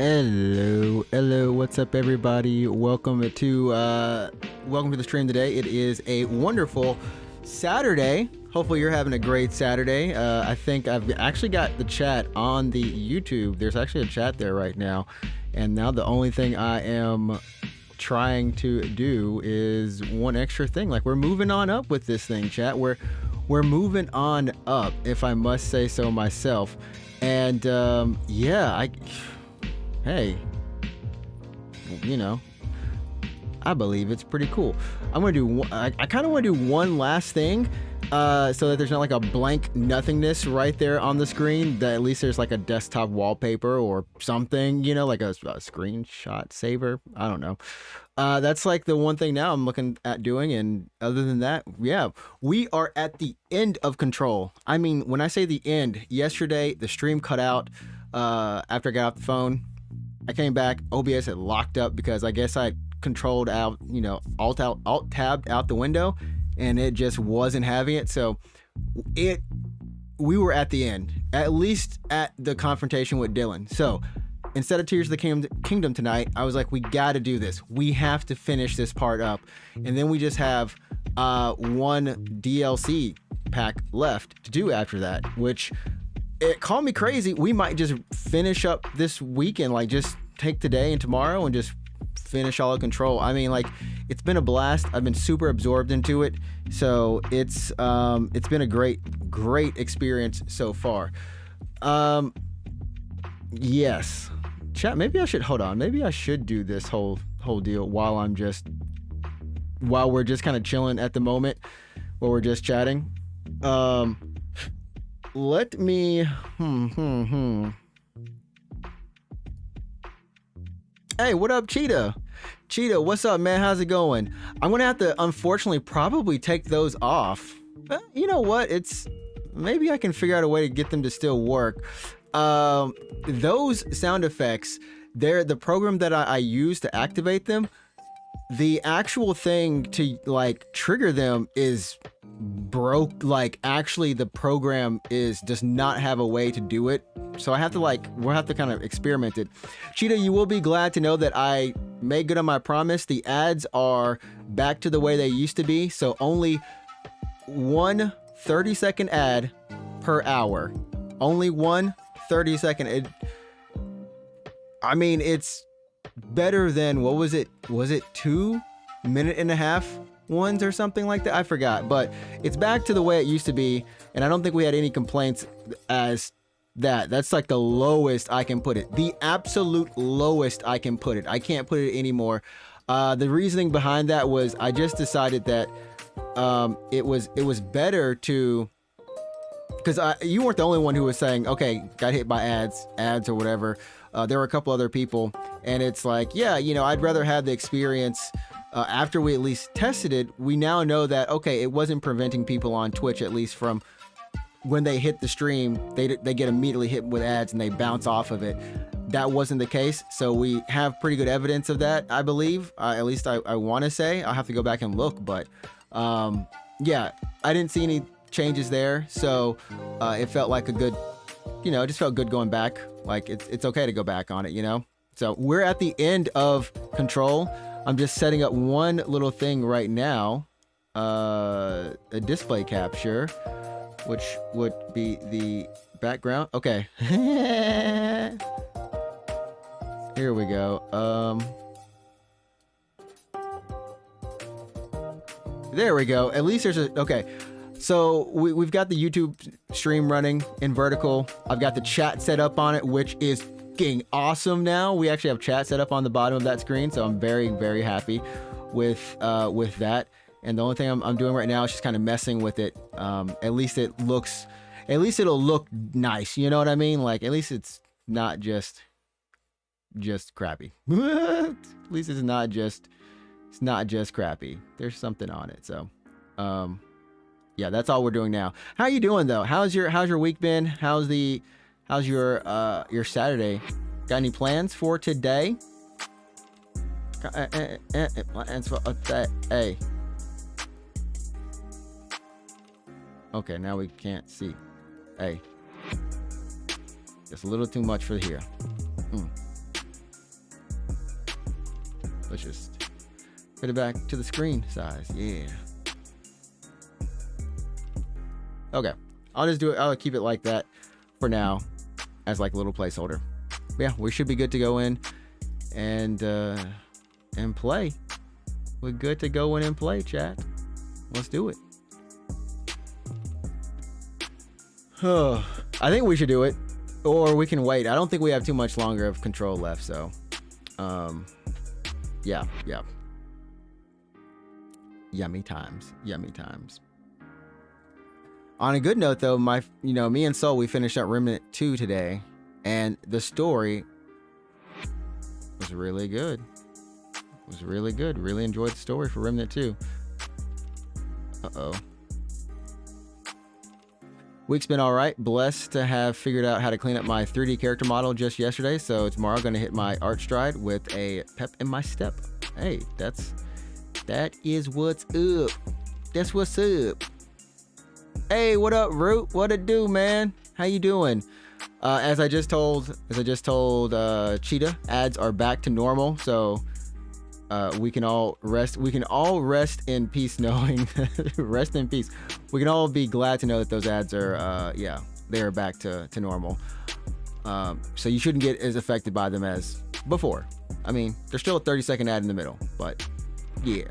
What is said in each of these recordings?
Hello, what's up everybody? Welcome to the stream today. It is a wonderful Saturday. Hopefully you're having a great Saturday. I think I've actually got the chat on the YouTube. There's actually a chat there right now. And now the only thing I am trying to do is one extra thing. Like, we're moving on up with this thing, chat. We're moving on up, if I must say so myself. And yeah, hey, you know, I believe it's pretty cool. I'm gonna do, I kind of want to do one last thing, so that there's not like a blank nothingness right there on the screen, that at least there's like a desktop wallpaper or something, you know, like a screenshot saver. I don't know. That's like the one thing now I'm looking at doing. And other than that, yeah, we are at the end of Control. I mean, when I say the end, yesterday the stream cut out after I got off the phone. I came back, OBS had locked up because I guess I controlled out, you know, alt tabbed out the window, and it just wasn't having it. So we were at the end, at least at the confrontation with Dylan. So instead of Tears of the Kingdom tonight, I was like, we got to do this. We have to finish this part up. And then we just have one DLC pack left to do after that, which it called me crazy. We might just finish up this weekend, like just take today and tomorrow and just finish all of Control. I mean, like, it's been a blast. I've been super absorbed into it. So it's been a great experience so far. Yes. Chat, maybe I should, hold on. Maybe I should do this whole deal while we're just kind of chilling at the moment, while we're just chatting. Let me, Hey, what up, Cheetah? Cheetah, what's up, man? How's it going? I'm gonna have to, unfortunately, probably take those off. But you know what? Maybe I can figure out a way to get them to still work. Those sound effects, they're the program that I use to activate them. The actual thing to like trigger them is broke. Like, actually the program does not have a way to do it. So we'll have to kind of experiment it. Cheetah, you will be glad to know that I made good on my promise. The ads are back to the way they used to be. So only one 30-second ad per hour. Only one 30-second. I mean, it's better than, what was it? Was it 2 minute-and-a-half ones or something like that? I forgot, but it's back to the way it used to be. And I don't think we had any complaints as that. That's like the lowest I can put it. The absolute lowest I can put it. I can't put it anymore. The reasoning behind that was I just decided that it was better to, because you weren't the only one who was saying, okay, got hit by ads or whatever. There were a couple other people, and it's like, yeah, you know, I'd rather have the experience. After we at least tested it, we now know that, okay, it wasn't preventing people on Twitch, at least from when they hit the stream, they get immediately hit with ads and they bounce off of it. That wasn't the case. So we have pretty good evidence of that, I believe. At least I want to say. I'll have to go back and look, but yeah, I didn't see any changes there. So it felt like a good, you know, it just felt good going back. Like, it's okay to go back on it, you know? So we're at the end of Control. I'm just setting up one little thing right now, a display capture, which would be the background. Okay. Here we go. There we go. At least there's okay. So we've got the YouTube stream running in vertical. I've got the chat set up on it, which is awesome. Now we actually have chat set up on the bottom of that screen, so I'm very, very happy with that. And the only thing I'm doing right now is just kind of messing with it. At least it'll look nice, you know what I mean? Like, at least it's not just crappy. At least it's not just crappy. There's something on it. So yeah, that's all we're doing now. How you doing though? How's your week been? How's your Saturday? Got any plans for today? Plans for today. Okay, now we can't see. Hey, It's a little too much for here. Let's just put it back to the screen size. Yeah. Okay. I'll just do it. I'll keep it like that for now as like a little placeholder. But yeah, we should be good to go in and play. We're good to go in and play, chat. Let's do it. I think we should do it, or we can wait. I don't think we have too much longer of control left, so yeah. Yummy times. On a good note though, me and Soul, we finished up Remnant 2 today, and the story was really good. Really enjoyed the story for Remnant 2. Uh-oh. Week's been all right. Blessed to have figured out how to clean up my 3D character model just yesterday. So tomorrow I'm going to hit my art stride with a pep in my step. Hey, that is what's up. That's what's up. Hey, what up, Root? What it do, man? How you doing? As I just told Cheetah, ads are back to normal. So we can all rest in peace knowing rest in peace. We can all be glad to know that those ads are they are back to normal. So you shouldn't get as affected by them as before. I mean, there's still a 30-second ad in the middle, but yeah.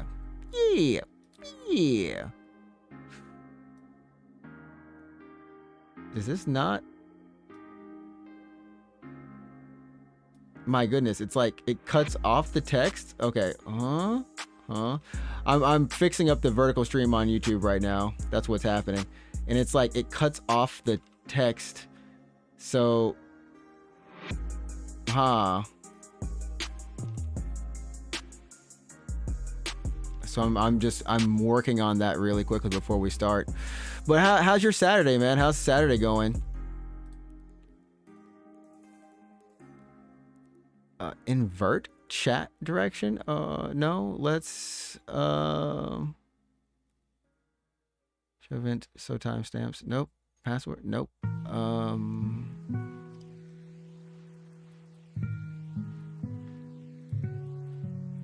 Is this not? My goodness, it's like it cuts off the text. Okay. I'm fixing up the vertical stream on YouTube right now. That's what's happening. And it's like it cuts off the text. So so I'm working on that really quickly before we start. But how's your Saturday, man? How's Saturday going? Invert chat direction? No, let's show event, so timestamps. Nope. Password? Nope.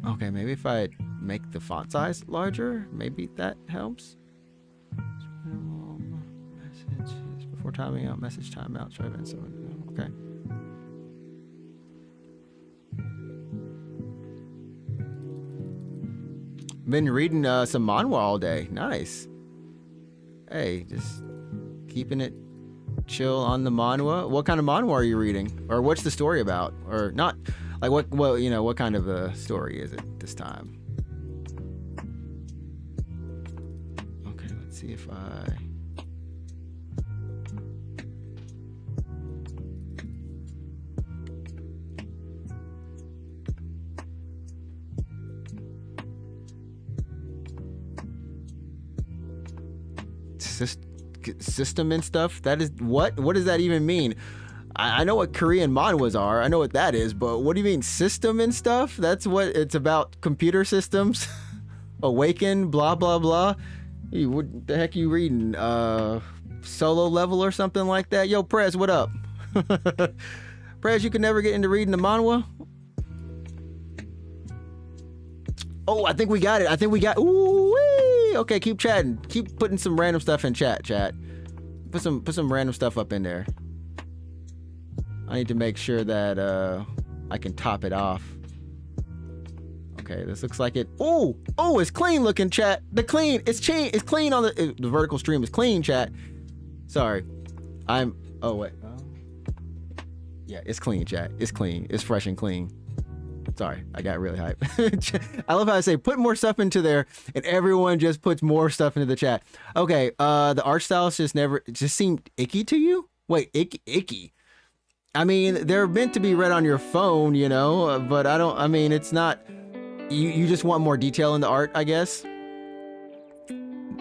Okay, maybe if I make the font size larger, maybe that helps. Messages before timing out, message timeout, show event, so okay. Been reading some manhwa all day. Nice. Hey, just keeping it chill on the manhwa. What kind of manhwa are you reading? Or what's the story about? Or not, like what kind of a story is it this time? Okay, let's see if I... System and stuff. That is what does that even mean? I know what Korean manhwas are. I know what that is, but what do you mean system and stuff? That's what it's about. Computer systems. Awaken, blah blah blah. Hey, what the heck are you reading? Solo Level or something like that? Yo, Prez, what up? Prez, you can never get into reading the manhwa. Oh, I think we got it. Ooh, wee. Okay, keep chatting. Keep putting some random stuff in chat. Put some random stuff up in there. I need to make sure that I can top it off. Okay, this looks like it. Oh, it's clean looking, chat. It's clean on the vertical stream is clean, chat. Sorry. Oh wait. Yeah, it's clean, chat. It's clean. It's fresh and clean. Sorry, I got really hyped. I love how I say put more stuff into there, and everyone just puts more stuff into the chat. Okay, the art styles just seemed icky to you? Wait, icky. I mean, they're meant to be read on your phone, but it's not. You just want more detail in the art, I guess.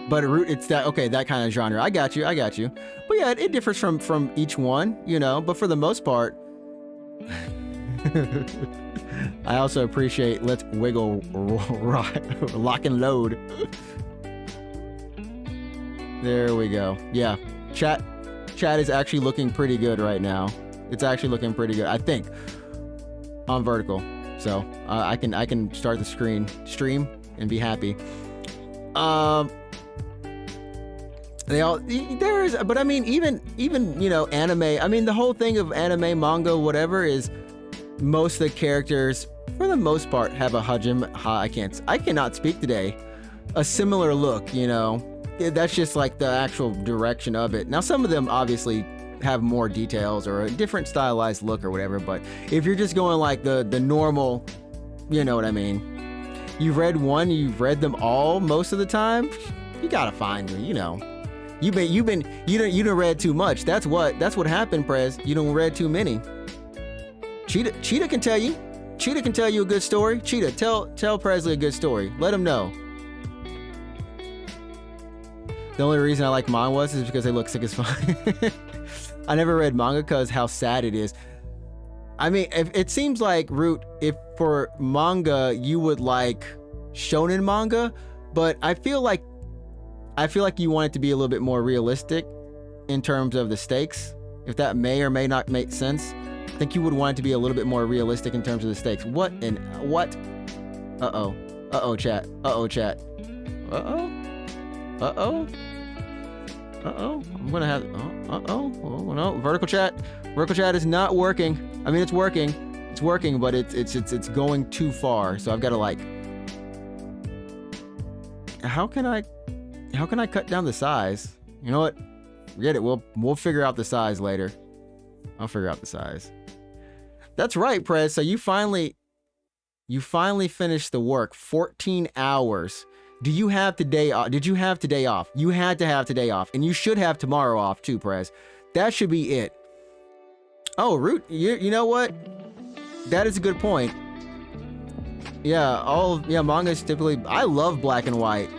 But it's that kind of genre. I got you. But yeah, it differs from each one, but for the most part. I also appreciate let's wiggle lock and load. There we go. Yeah, chat is actually looking pretty good right now. It's actually looking pretty good, I think, on vertical. So I can start the stream and be happy. But I mean, even you know, anime. I mean, the whole thing of anime, manga, whatever, is most of the characters, for the most part, have a I cannot speak today. A similar look, you know. That's just like the actual direction of it. Now, some of them obviously have more details or a different stylized look or whatever. But if you're just going like the normal, you know what I mean. You've read one, you've read them all most of the time. You gotta find me, you know. You done read too much. That's what happened, Prez. You done read too many. Cheetah can tell you. Cheetah can tell you a good story. Cheetah, tell Presley a good story. Let him know. The only reason I like manhwas is because they look sick as fuck. I never read manga because how sad it is. I mean, it seems like, Root, if for manga you would like shonen manga, but I feel like you want it to be a little bit more realistic in terms of the stakes. If that may or may not make sense, I think you would want it to be a little bit more realistic in terms of the stakes. What? Uh-oh, chat. Uh-oh. I'm gonna have. Oh no! Vertical chat is not working. I mean, it's working, but it's going too far. So I've got to like. How can I cut down the size? You know what? Forget it. We'll figure out the size later. I'll figure out the size. That's right, Prez. So you finally finished the work. 14 hours. Do you have today off? Did you have today off? You had to have today off, and you should have tomorrow off too, Prez. That should be it. Oh, Root, you know what? That is a good point. Yeah, mangas typically. I love black and white,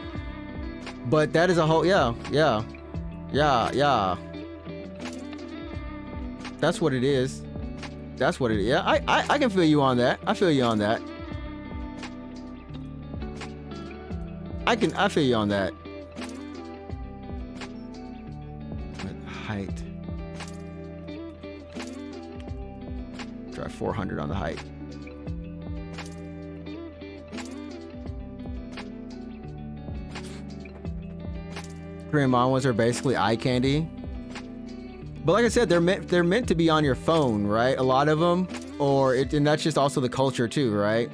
but that is a whole. Yeah. That's what it is. Yeah, I can feel you on that. I feel you on that. I feel you on that. Height. Try 400 on the height. Korean manhwas are basically eye candy. But like I said, they're meant to be on your phone, right? A lot of them, and that's just also the culture too, right?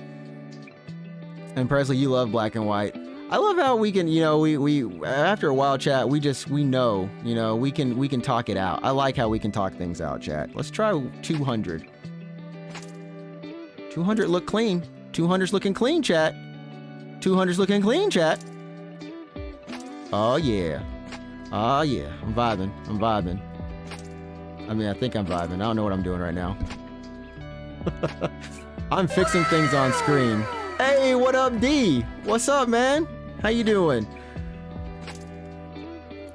And Presley, you love black and white. I love how we can, you know, we after a while, chat, we know, you know, we can talk it out. I like how we can talk things out, chat. Let's try 200. 200 look clean. 200's looking clean, chat. 200's looking clean, chat. Oh yeah. I'm vibing. I mean, I think I'm vibing. I don't know what I'm doing right now. I'm fixing things on screen. Hey, what up, D? What's up, man? How you doing?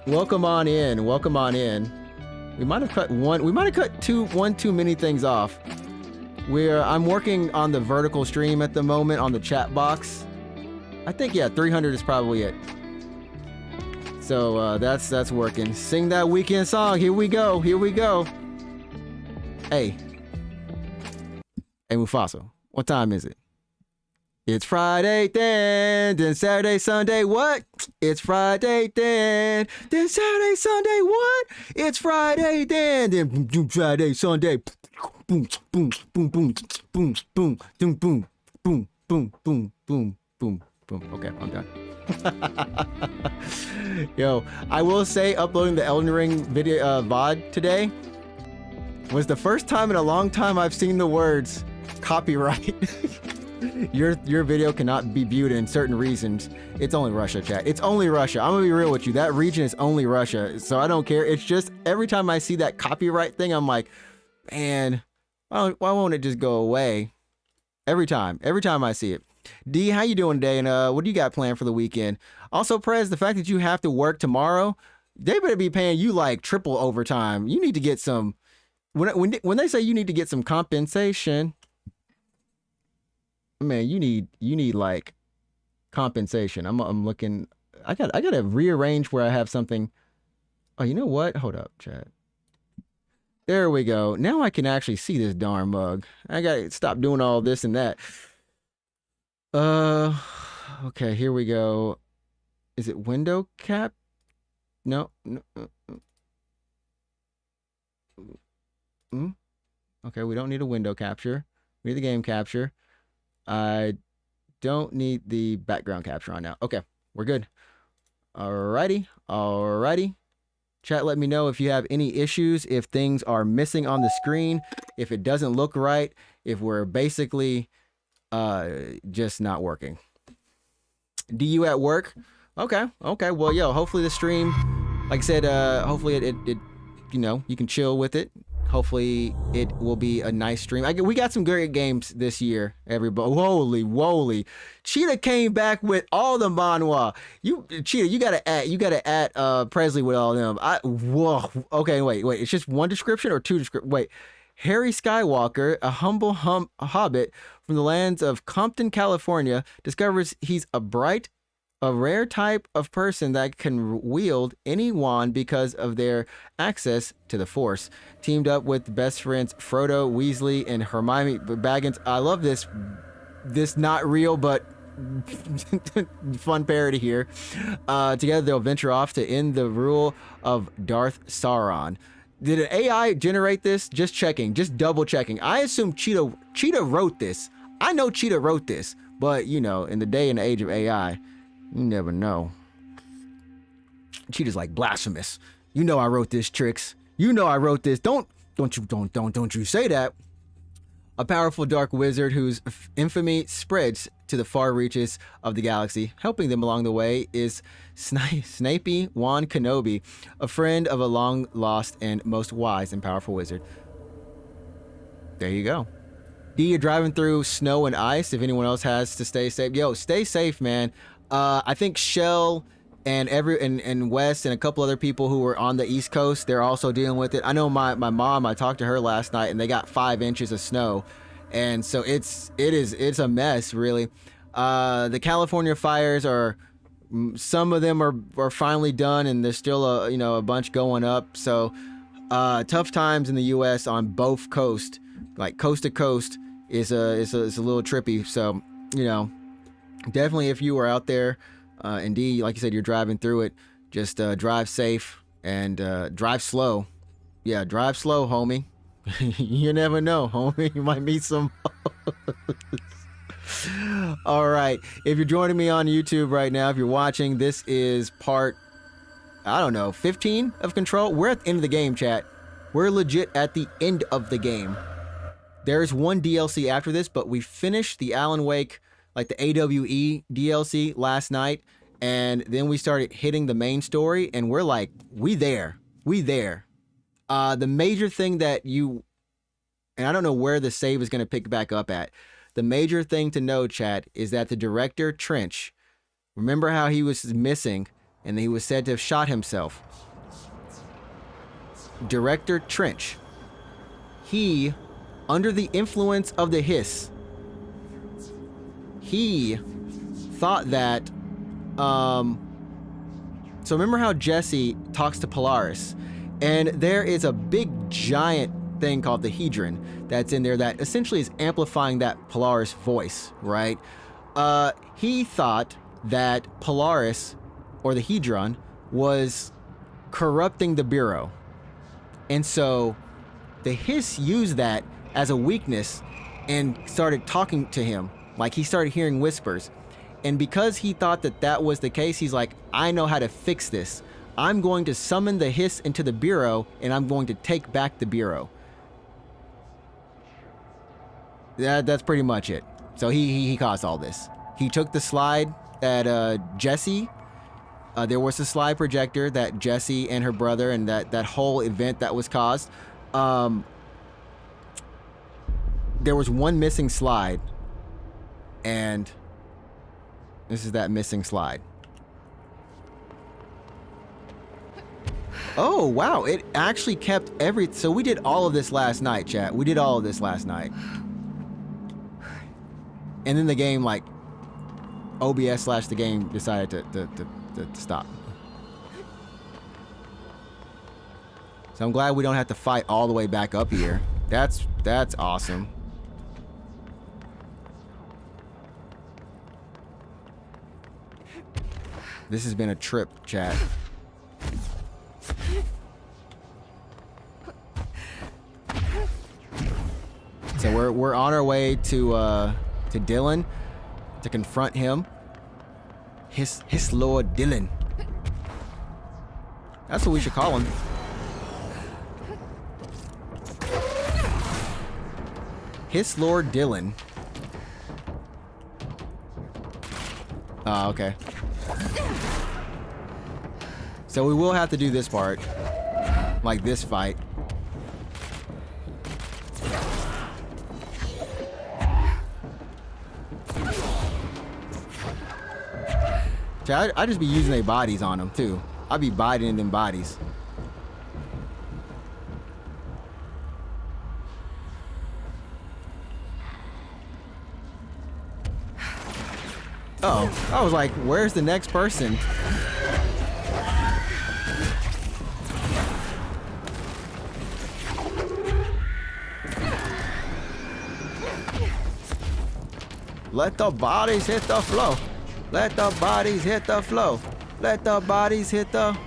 Welcome on in. We might have cut one too many things off. I'm working on the vertical stream at the moment on the chat box. I think, yeah, 300 is probably it. So that's working. Sing that weekend song. Here we go. Hey, Mufasa, what time is it? It's Friday then Saturday, Sunday, what? It's Friday then Saturday, Sunday, what? It's Friday then boom, Friday, Sunday, boom, boom, boom, boom, boom, boom, boom, boom, boom, boom, boom, boom, boom, boom. Okay, I'm done. Yo, I will say uploading the Elden Ring video VOD today was the first time in a long time I've seen the words copyright. Your video cannot be viewed in certain regions. It's only Russia, chat. It's only Russia. I'm gonna be real with you. That region is only Russia. So I don't care. It's just every time I see that copyright thing, I'm like, man, why won't it just go away? Every time I see it. D, how you doing today? And what do you got planned for the weekend? Also, Prez, the fact that you have to work tomorrow, they better be paying you like triple overtime. You need to get some. When they say you need to get some compensation, man, you need like compensation. I'm looking. I gotta rearrange where I have something. Oh, you know what? Hold up, chat. There we go. Now I can actually see this darn mug. I gotta stop doing all this and that. Okay, here we go. Is it window cap? No. Okay, we don't need a window capture. We need the game capture. I don't need the background capture on now. Okay, we're good. Alrighty. Chat, let me know if you have any issues, if things are missing on the screen, if it doesn't look right, if we're basically just not working. Do you at work? Okay. Well, yo, hopefully the stream, like I said, hopefully it you know, you can chill with it. Hopefully it will be a nice stream. We got some great games this year, everybody. Holy. Cheetah came back with all the manhwa. Cheetah, you gotta add Presley with all of them. Whoa. Okay, wait. It's just one description or two descriptions? Wait. Harry Skywalker, a humble hobbit from the lands of Compton, California, discovers he's a rare type of person that can wield any wand because of their access to the Force. Teamed up with best friends Frodo, Weasley, and Hermione Baggins. I love this not real but fun parody here. Together they'll venture off to end the rule of Darth Sauron. Did an AI generate this? Just checking, just double checking. I assume Cheetah wrote this. I know Cheetah wrote this, but you know, in the day and the age of AI, you never know. Cheetah's like blasphemous. You know I wrote this, Trix. You know I wrote this. Don't you say that. A powerful dark wizard whose infamy spreads to the far reaches of the galaxy. Helping them along the way is Snapey Wan Kenobi, a friend of a long lost and most wise and powerful wizard. There you go. D, you're driving through snow and ice. If anyone else has to stay safe, yo, stay safe, man. I think Shell and Wes and a couple other people who were on the East Coast, they're also dealing with it. I know my mom, I talked to her last night and they got 5 inches of snow. And so it's a mess, really. The California fires some of them are finally done and there's still a bunch going up. So tough times in the US on both coasts, like coast to coast is a little trippy. So, you know, definitely if you were out there, indeed, like you said, you're driving through it, just drive safe and drive slow. Yeah, drive slow, homie. You never know, homie. You might meet some. All right. If you're joining me on YouTube right now, if you're watching, this is part, I don't know, 15 of Control. We're at the end of the game, chat. We're legit at the end of the game. There's one DLC after this, but we finished the Alan Wake, like the AWE DLC last night, and then we started hitting the main story, and we're like, we there. The major thing that and I don't know where the save is going to pick back up at. The major thing to know, chat, is that the director, Trench, remember how he was missing, and he was said to have shot himself. Director Trench, he, under the influence of the hiss, he thought that, so remember how Jesse talks to Polaris, and there is a big giant thing called the Hedron that's in there that essentially is amplifying that Polaris voice, right? He thought that Polaris, or the Hedron, was corrupting the Bureau. And so the hiss used that as a weakness and started talking to him. Like he started hearing whispers. And because he thought that that was the case, he's like, I know how to fix this. I'm going to summon the hiss into the Bureau and I'm going to take back the Bureau. That's pretty much it. So he caused all this. He took the slide that Jesse, there was a slide projector that Jesse and her brother and that whole event that was caused. There was one missing slide, and this is that missing slide. Oh, wow. It actually kept so we did all of this last night, chat. We did all of this last night. And then the game, like, OBS / the game decided to stop. So I'm glad we don't have to fight all the way back up here. That's awesome. This has been a trip, chat. So we're on our way to Dylan to confront him. His Lord Dylan. That's what we should call him. His Lord Dylan. Oh, okay. So we will have to do this part. Like this fight. I just be using their bodies on them too. I be biting them bodies. Uh oh, I was like, where's the next person? Let the bodies hit the floor. Let the bodies hit the floor. Let the bodies hit the...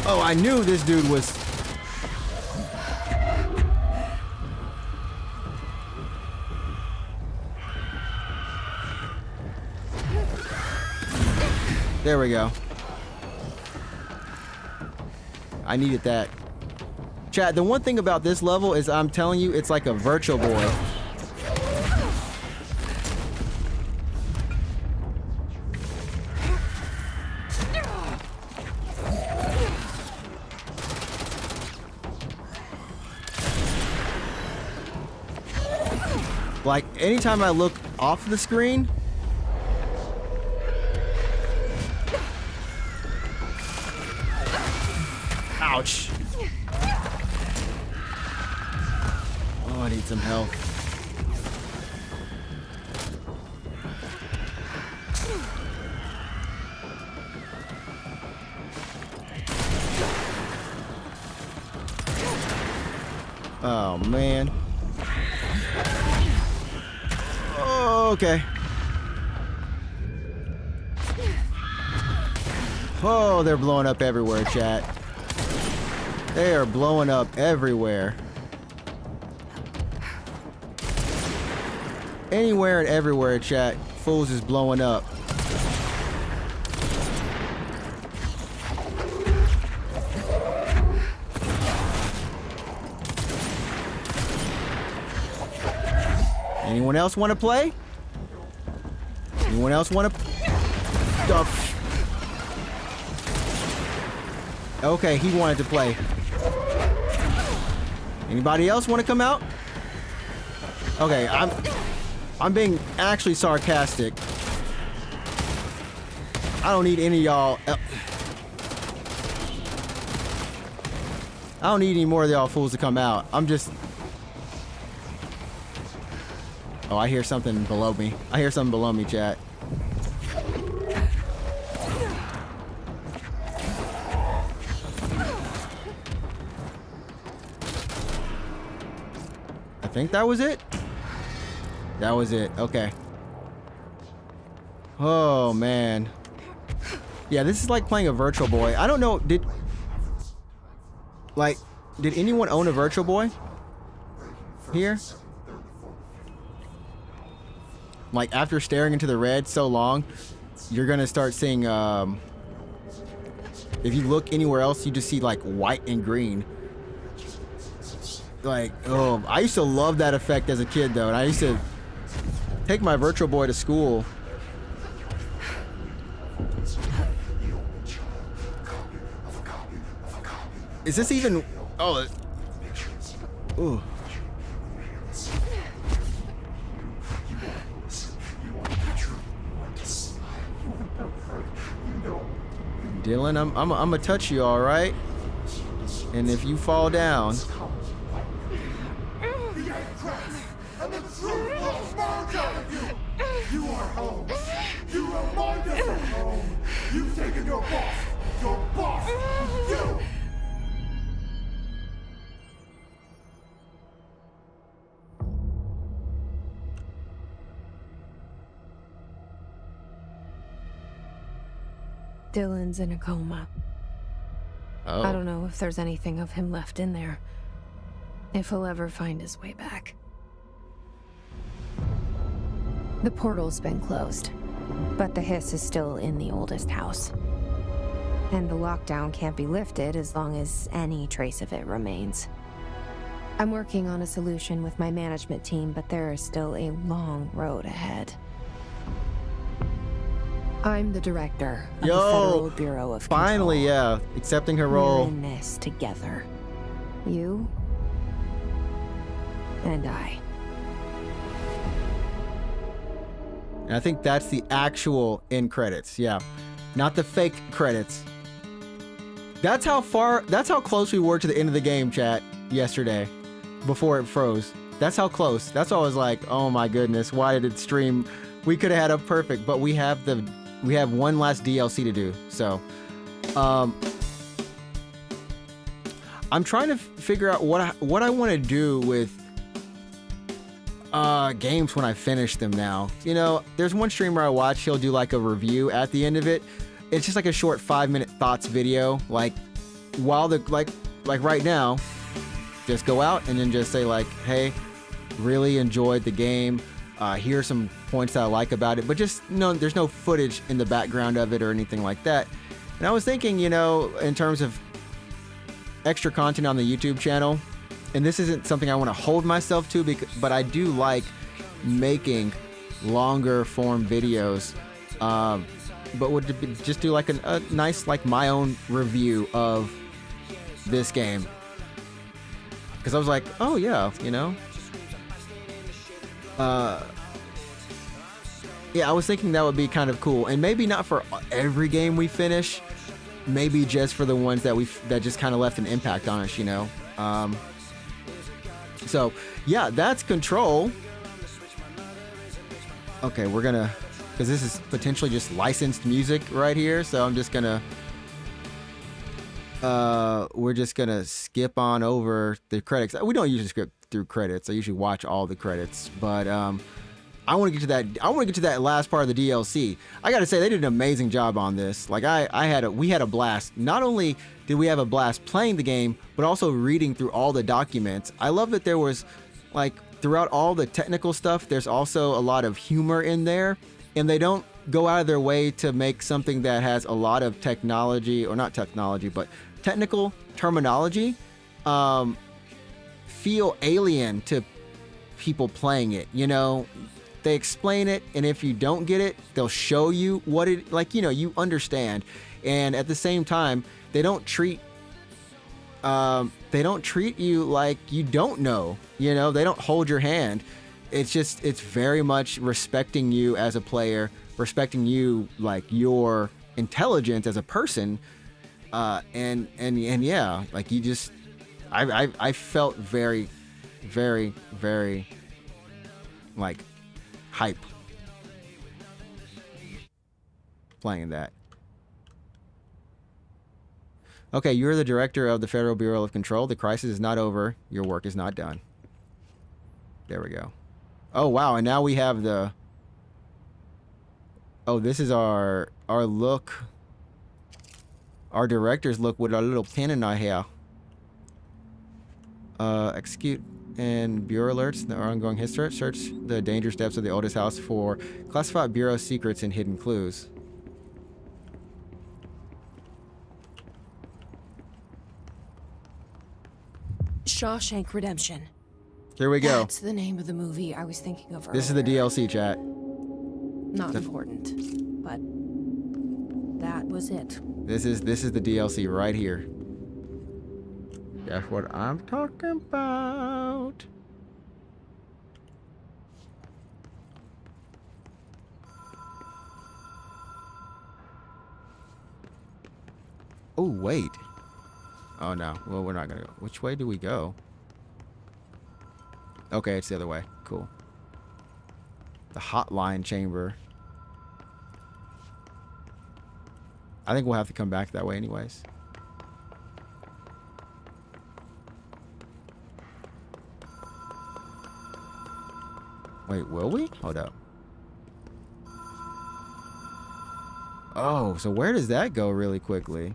Oh, I knew this dude was... There we go. I needed that. Chat, the one thing about this level is I'm telling you, it's like a Virtual Boy. Like, anytime I look off the screen... Ouch. Oh, I need some help. Oh, man. Okay. Oh, they're blowing up everywhere, chat. They are blowing up everywhere. Anywhere and everywhere, chat. Fools is blowing up. Anyone else want to play? Anyone else want to... Okay, he wanted to play. Anybody else want to come out? Okay, I'm being actually sarcastic. I don't need any of y'all. I don't need any more of y'all fools to come out. I'm just... Oh, I hear something below me. I hear something below me, chat. I think that was it. That was it. Okay. Oh, man. Yeah, this is like playing a Virtual Boy. I don't know, did anyone own a Virtual Boy? Here? Like, after staring into the red so long, you're gonna start seeing, if you look anywhere else, you just see, like, white and green. Like, oh, I used to love that effect as a kid, though, and I used to take my Virtual Boy to school. Is this even... Oh, ooh. Dylan, I'm gonna touch you, all right? And if you fall down, you are home. You are my home. You've taken your boss. Your boss. You. Dylan's in a coma. Oh. I don't know if there's anything of him left in there. If he'll ever find his way back. The portal's been closed, but the hiss is still in the oldest house. And the lockdown can't be lifted as long as any trace of it remains. I'm working on a solution with my management team, but there is still a long road ahead. I'm the director of the Federal Bureau of Control. Finally, yeah, accepting her role. We're in this together. You and I. And I think that's the actual end credits, yeah. Not the fake credits. That's how close we were to the end of the game, chat, yesterday, before it froze. That's how close. That's why I was like, oh my goodness, why did it stream? We could have had a perfect, but we have one last DLC to do, so. I'm trying to figure out what I want to do with games when I finish them now. You know, there's one streamer I watch, he'll do like a review at the end of it. It's just like a short 5-minute thoughts video, like while the like right now, just go out and then just say like, hey, really enjoyed the game. Here's some points that I like about it, but just there's no footage in the background of it or anything like that. And I was thinking, you know, in terms of extra content on the YouTube channel, and this isn't something I want to hold myself to, but I do like making longer form videos. But would just do like a nice, like my own review of this game. Because I was like, oh yeah, you know. Yeah, I was thinking that would be kind of cool, and maybe not for every game we finish, maybe just for the ones that just kind of left an impact on us, you know. So yeah, that's Control. Okay, we're gonna, because this is potentially just licensed music right here, so I'm just gonna we're just gonna skip on over the credits. We don't usually skip through credits. I usually watch all the credits, but I want to get to that. I want to get to that last part of the DLC. I gotta say, they did an amazing job on this. Like we had a blast. Not only did we have a blast playing the game, but also reading through all the documents. I love that there was, like, throughout all the technical stuff, there's also a lot of humor in there, and they don't go out of their way to make something that has a lot of technology, or not technology, but technical terminology, feel alien to people playing it, you know? They explain it, and if you don't get it, they'll show you what it, like, you know, you understand. And at the same time, they don't treat you like you don't know, you know? They don't hold your hand. It's very much respecting you as a player, respecting you, like, your intelligence as a person. And yeah, like, you just, I felt very, very, very, like, hype playing that. Okay, you're the director of the Federal Bureau of Control. The crisis is not over. Your work is not done. There we go. Oh, wow, and now we have the... Oh, this is our look. Our director's look with our little pin in our hair. Execute and bureau alerts. The ongoing history. Search the dangerous depths of the oldest house for classified bureau secrets and hidden clues. Shawshank Redemption. Here we go. That's the name of the movie I was thinking of earlier. This is the DLC, chat. Not important, but that was it. This is the DLC right here. That's what I'm talking about. Oh, wait. Oh, no. Well, we're not gonna go. Which way do we go? Okay, it's the other way. Cool. The hotline chamber. I think we'll have to come back that way anyways. Wait, will we? Hold up. Oh, so where does that go really quickly?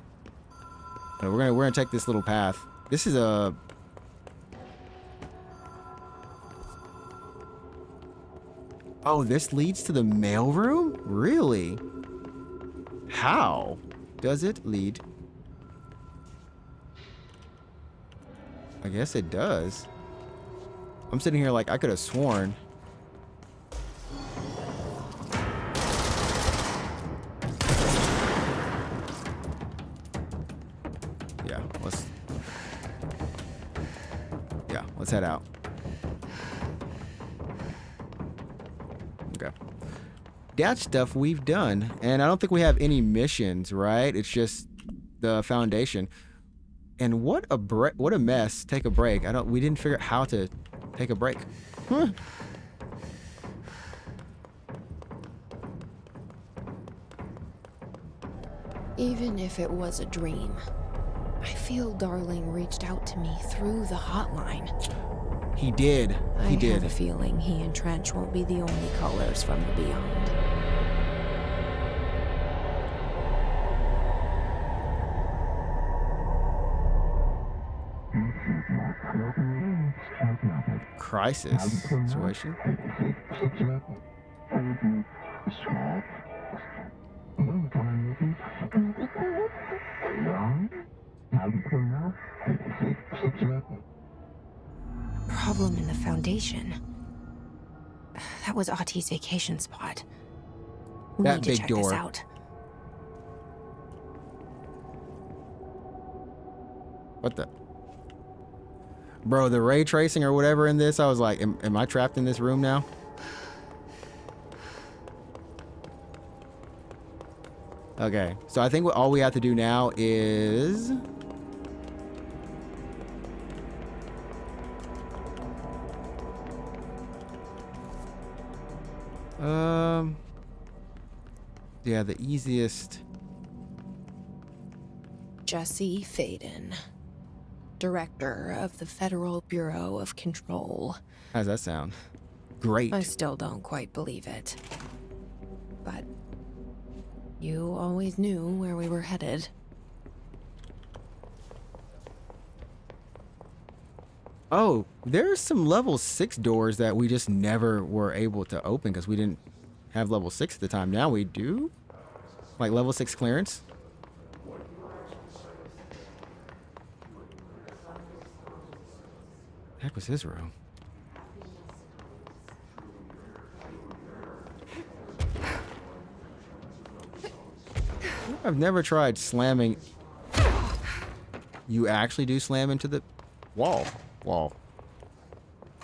No, we're gonna take this little path. This is a... Oh, this leads to the mailroom? Really? How does it lead? I guess it does. I'm sitting here like I could have sworn. Let's head out. Okay. That stuff we've done. And I don't think we have any missions, right? It's just the foundation. And what a mess. Take a break. We didn't figure out how to take a break. Huh. Even if it was a dream, I feel Darling reached out to me through the hotline. He did. He did. I have a feeling he and Trench won't be the only callers from the beyond. Crisis situation. Problem in the foundation. That was Auti's vacation spot. We That need to big check door. this out. What the? Bro, the ray tracing or whatever in this, I was like, am I trapped in this room now? Okay, so I think all we have to do now is... Yeah, the easiest... Jesse Faden, Director of the Federal Bureau of Control. How does that sound? Great. I still don't quite believe it. But you always knew where we were headed. Oh, there's some level 6 doors that we just never were able to open because we didn't have level 6 at the time. Now we do? Like level 6 clearance? Heck was his room? I've never tried slamming. You actually do slam into the wall.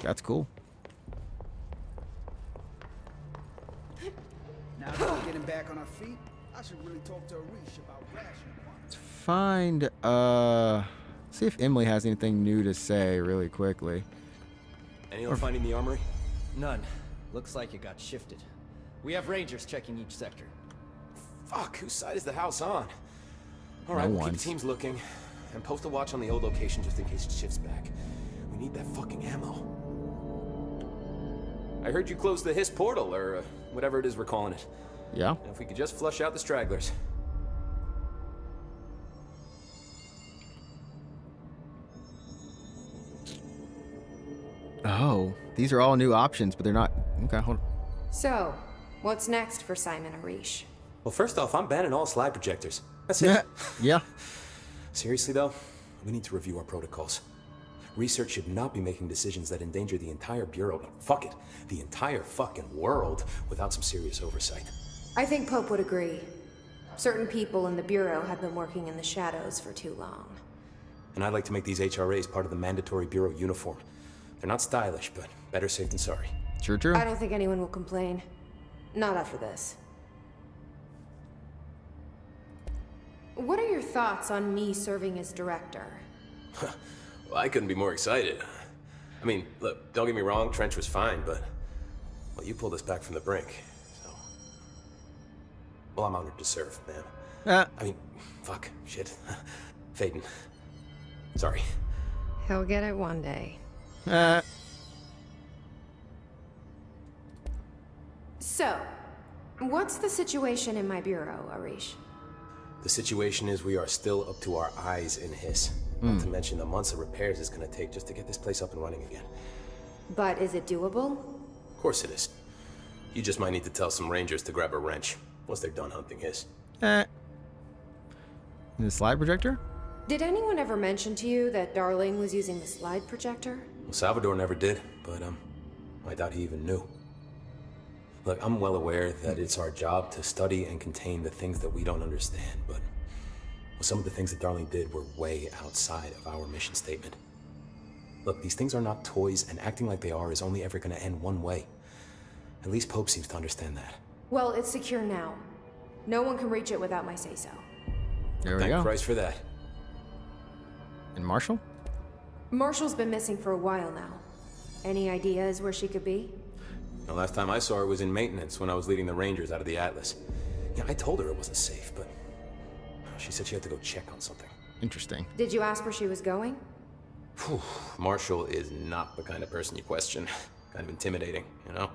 That's cool. Now that we're getting back on our feet, I should really talk to Arish about ration. Let's find see if Emily has anything new to say really quickly. Anyone finding the armory? None. Looks like it got shifted. We have rangers checking each sector. Fuck, whose side is the house on? Alright, No we'll keep one's. the teams looking. And post a watch on the old location just in case it shifts back. We need that fucking ammo. I heard you closed the Hiss portal, or whatever it is we're calling it. Yeah. And if we could just flush out the stragglers. Oh, these are all new options, but they're not. Okay, hold on. So, what's next for Simon Arish? Well, first off, I'm banning all slide projectors. That's it. Yeah. Seriously, though, we need to review our protocols. Research should not be making decisions that endanger the entire Bureau, fuck it, the entire fucking world, without some serious oversight. I think Pope would agree. Certain people in the Bureau have been working in the shadows for too long. And I'd like to make these HRAs part of the mandatory Bureau uniform. They're not stylish, but better safe than sorry. True, true. I don't think anyone will complain. Not after this. What are your thoughts on me serving as director? Well, I couldn't be more excited. I mean, look, don't get me wrong, Trench was fine, but... Well, you pulled us back from the brink, so... Well, I'm honored to serve, man. I mean, fuck, shit. Faden. Sorry. He'll get it one day. So, What's the situation in my bureau, Arish? The situation is we are still up to our eyes in Hiss. Not to mention the months of repairs it's gonna take just to get this place up and running again. But is it doable? Of course it is. You just might need to tell some rangers to grab a wrench once they're done hunting Hiss. The slide projector? Did anyone ever mention to you that Darling was using the slide projector? Well, Salvador never did, but I doubt he even knew. Look, I'm well aware that it's our job to study and contain the things that we don't understand, but some of the things that Darling did were way outside of our mission statement. Look, these things are not toys, and acting like they are is only ever going to end one way. At least Pope seems to understand that. Well, it's secure now. No one can reach it without my say-so. There we Thank go. Christ for that. And Marshall? Marshall's been missing for a while now. Any ideas where she could be? The last time I saw her was in maintenance when I was leading the Rangers out of the Atlas. Yeah, I told her it wasn't safe, but she said she had to go check on something. Interesting. Did you ask where she was going? Whew. Marshall is not the kind of person you question. Kind of intimidating, you know?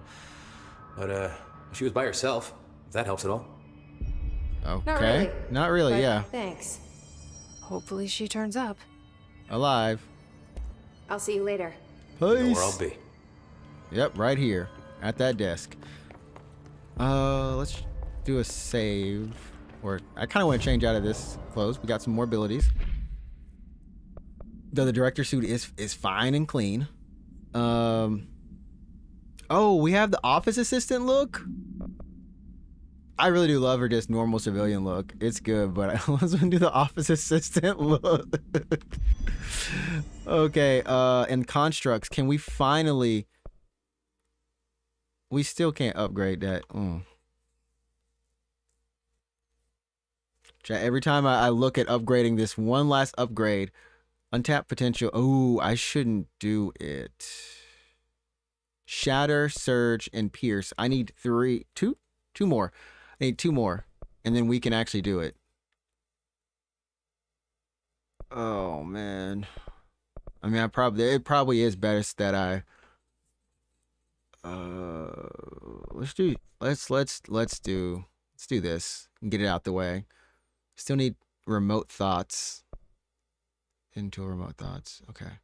But, she was by herself, if that helps at all. Okay. Not really, But yeah. Thanks. Hopefully she turns up. Alive. I'll see you later. You know Peace. where I'll be. Yep, right here. At that desk. Let's do a save. Or I kind of want to change out of this clothes. We got some more abilities. Though the director suit is fine and clean. Oh, we have the office assistant look. I really do love her just normal civilian look. It's good, but I also want to do the office assistant look. Okay, and constructs. Can we finally... We still can't upgrade that. Every time I look at upgrading this one last upgrade, untapped potential. Oh, I shouldn't do it. Shatter, Surge, and Pierce. I need two more. I need 2 more, and then we can actually do it. Oh man. I mean, it probably is best that I. Let's do this and get it out the way. Still need remote thoughts. Into remote thoughts. Okay.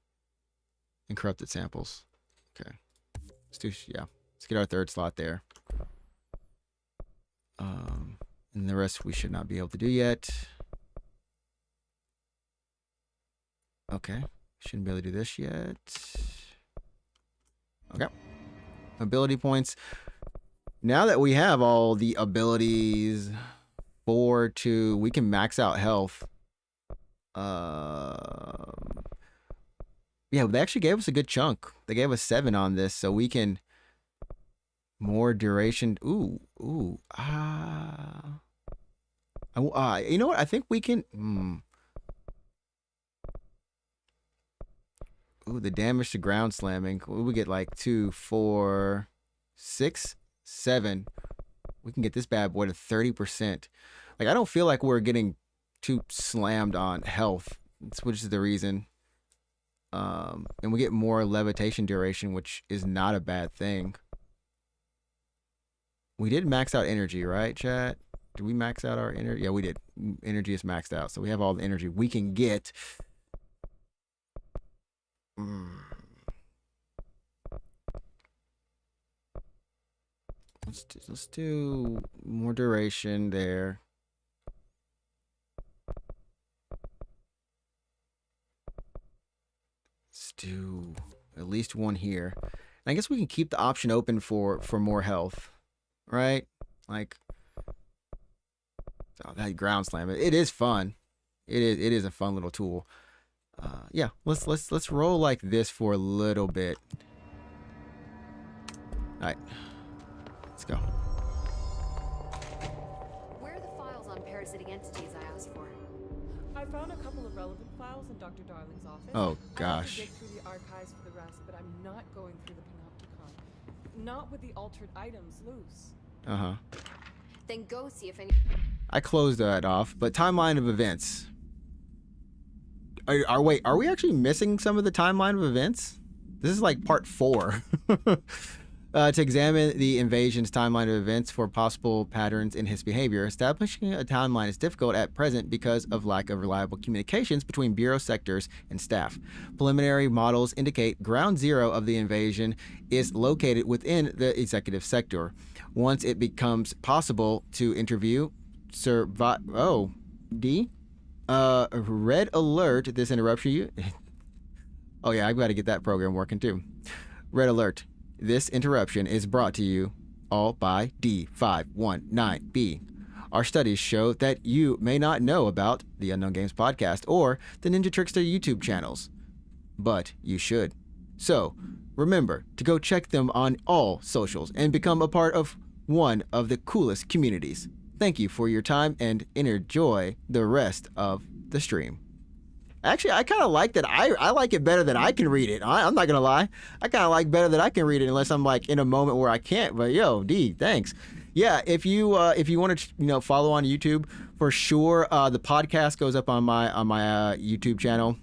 And corrupted samples. Okay. Let's get our 3rd slot there. And the rest we should not be able to do yet. Okay. Shouldn't be able to do this yet. Okay. Ability points. Now that we have all the abilities, 4 to, we can max out health. Yeah, they actually gave us a good chunk. They gave us 7 on this, so we can more duration. You know what? I think we can. The damage to ground slamming. We get like 2, 4, 6, 7. We can get this bad boy to 30%. Like, I don't feel like we're getting too slammed on health, which is the reason. And we get more levitation duration, which is not a bad thing. We did max out energy, right, chat? Did we max out our energy? Yeah, we did. Energy is maxed out, so we have all the energy we can get. Let's do more duration there. Let's do at least 1 here. And I guess we can keep the option open for more health, right? Like, oh, that ground slam. It is fun. It is a fun little tool. Yeah, let's roll like this for a little bit. All right, let's go. Where are the files on parasitic entities I asked for? I found a couple of relevant files in Dr. Darling's office. Oh I have gosh. to dig through the archives for the rest, but I'm not going through the panopticon. Not with the altered items loose. Then go see if any. I closed that off, but timeline of events. Are we actually missing some of the timeline of events? This is like part 4. to examine the invasion's timeline of events for possible patterns in his behavior. Establishing a timeline is difficult at present because of lack of reliable communications between Bureau sectors and staff. Preliminary models indicate ground zero of the invasion is located within the executive sector. Once it becomes possible to interview, red alert, this interruption you. Oh yeah, I've got to get that program working too. Red alert. This interruption is brought to you all by D519B. Our studies show that you may not know about the Unknown Games podcast or the NinjaTrixta YouTube channels, but you should. So, remember to go check them on all socials and become a part of one of the coolest communities. Thank you for your time and enjoy the rest of the stream. Actually, I kind of like that. I like it better that I can read it. I'm not going to lie. I kind of like better that I can read it unless I'm like in a moment where I can't. But yo, D, thanks. Yeah, if you want to follow on YouTube, for sure, the podcast goes up on my YouTube channel.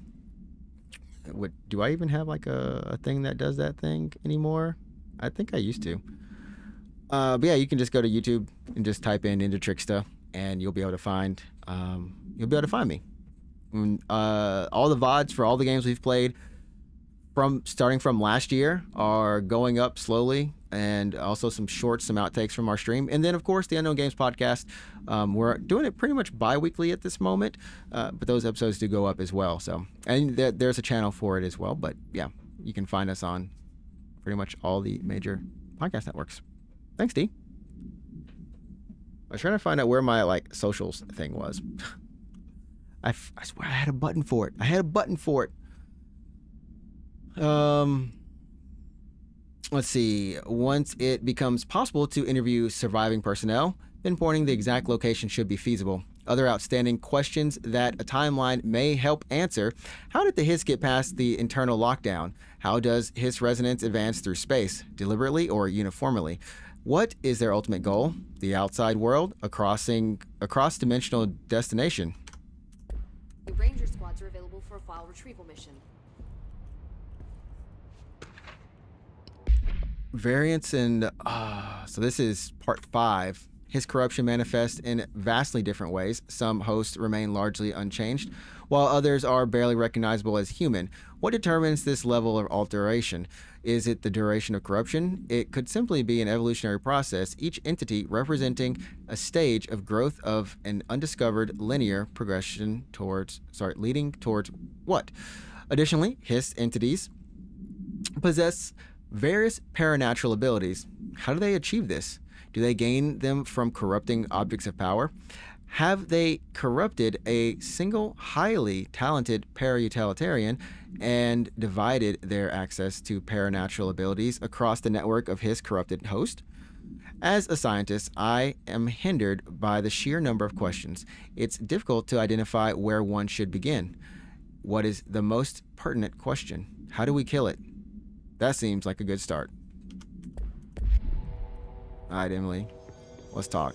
Do I even have like a thing that does that thing anymore? I think I used to. But yeah, you can just go to YouTube and just type in NinjaTrixta and you'll be able to find me. All the VODs for all the games we've played starting from last year are going up slowly, and also some shorts, some outtakes from our stream. And then, of course, the Unknown Games podcast. We're doing it pretty much bi-weekly at this moment, but those episodes do go up as well. So, and there's a channel for it as well. But yeah, you can find us on pretty much all the major podcast networks. Thanks, D. I was trying to find out where my socials thing was. I swear I had a button for it. Let's see. Once it becomes possible to interview surviving personnel, pinpointing the exact location should be feasible. Other outstanding questions that a timeline may help answer: how did the hiss get past the internal lockdown? How does hiss resonance advance through space, deliberately or uniformly? What is their ultimate goal? The outside world, a cross-dimensional destination. The Ranger squads are available for a file retrieval mission. Variants and so this is part 5. His corruption manifests in vastly different ways. Some hosts remain largely unchanged, while others are barely recognizable as human. What determines this level of alteration? Is it the duration of corruption? It could simply be an evolutionary process, each entity representing a stage of growth of an undiscovered linear progression leading towards what? Additionally, Hiss entities possess various paranatural abilities. How do they achieve this? Do they gain them from corrupting objects of power? Have they corrupted a single highly talented para-utilitarian and divided their access to paranatural abilities across the network of his corrupted host? As a scientist, I am hindered by the sheer number of questions. It's difficult to identify where one should begin. What is the most pertinent question? How do we kill it? That seems like a good start. All right, Emily, let's talk.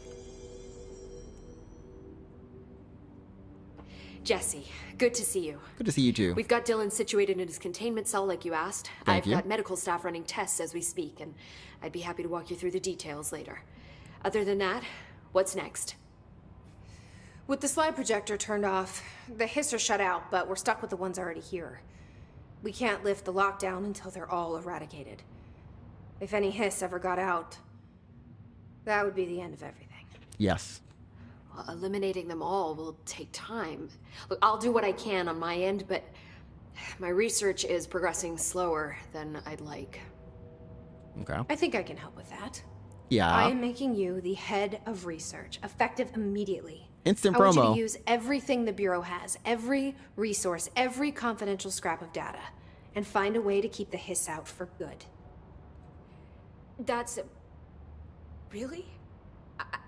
Jesse, good to see you. Good to see you too. We've got Dylan situated in his containment cell like you asked. Thank you. I've got medical staff running tests as we speak, and I'd be happy to walk you through the details later. Other than that, what's next? With the slide projector turned off, the hiss are shut out, but we're stuck with the ones already here. We can't lift the lockdown until they're all eradicated. If any hiss ever got out, that would be the end of everything. Yes. Well, eliminating them all will take time. Look, I'll do what I can on my end, but my research is progressing slower than I'd like. Okay. I think I can help with that. Yeah. I am making you the head of research, effective immediately. Instant I want you promo. to use everything the Bureau has, every resource, every confidential scrap of data, and find a way to keep the hiss out for good. That's... really?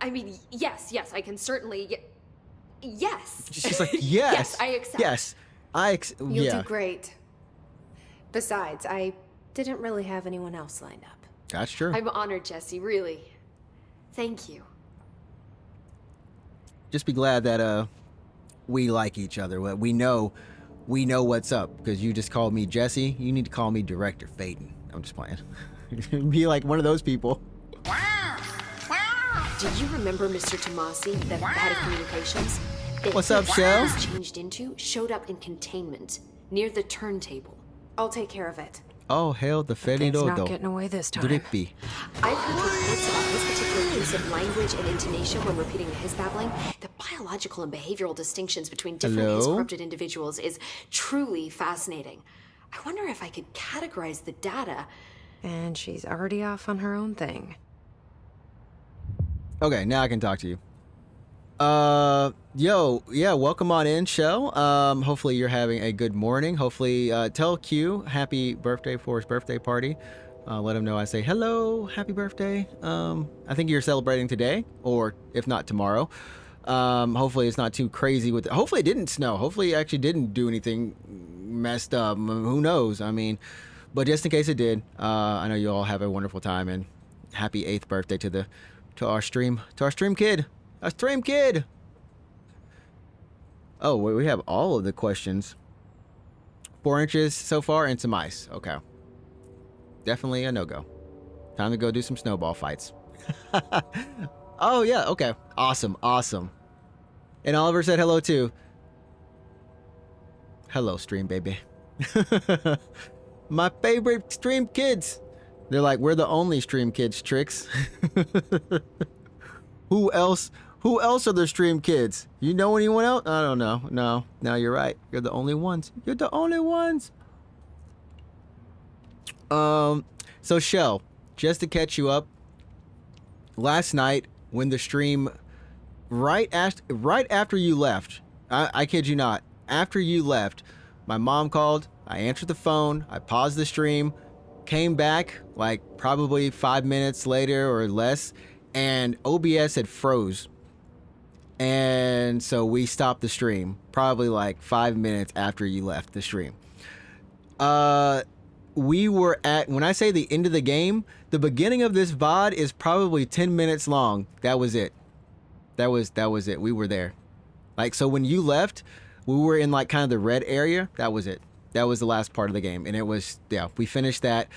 I mean, yes, I can certainly... yes! She's like, yes! Yes, I accept. Yes, You'll yeah. do great. Besides, I didn't really have anyone else lined up. That's true. I'm honored, Jesse, really. Thank you. Just be glad that we like each other. We know what's up, because you just called me Jesse. You need to call me Director Faden. I'm just playing. Be like one of those people. Do you remember Mr. Tomasi, the head of communications? The What's up, hiss Shell? he was changed into showed up in containment near the turntable. I'll take care of it. Oh, hell, the Thing's not Feridodo. getting away this time. Drippy. I've heard reports about his particular use of language and intonation when repeating his babbling. The biological and behavioral distinctions between different Hello? his-corrupted individuals is truly fascinating. I wonder if I could categorize the data. And she's already off on her own thing. Okay, now I can talk to you. Yo, yeah, welcome on in, Shell. Hopefully you're having a good morning. Hopefully, tell Q happy birthday for his birthday party. Let him know I say hello, happy birthday. I think you're celebrating today, or if not tomorrow. Hopefully it's not too crazy with it. Hopefully it didn't snow. Hopefully it actually didn't do anything messed up. Who knows? I mean, but just in case it did, I know you all have a wonderful time, and happy 8th birthday to our stream kid. Our stream kid. Oh, we have all of the questions. 4 inches so far and some ice. Okay. Definitely a no-go. Time to go do some snowball fights. Oh, yeah. Okay. Awesome. Awesome. And Oliver said hello, too. Hello, stream baby. My favorite stream kids. They're like, we're the only stream kids, Trix. Who else are the stream kids? You know anyone else? I don't know. No, you're right. You're the only ones. You're the only ones. So Shell, just to catch you up, last night when the stream, right after you left, I kid you not, after you left, my mom called, I answered the phone, I paused the stream, came back like probably 5 minutes later or less, and OBS had froze. And so we stopped the stream probably like 5 minutes after you left the stream. We were at, when I say the end of the game, the beginning of this VOD is probably 10 minutes long. That was it. That was it. We were there. Like, so when you left, we were in like kind of the red area. That was it. That was the last part of the game. And it was, yeah, we finished that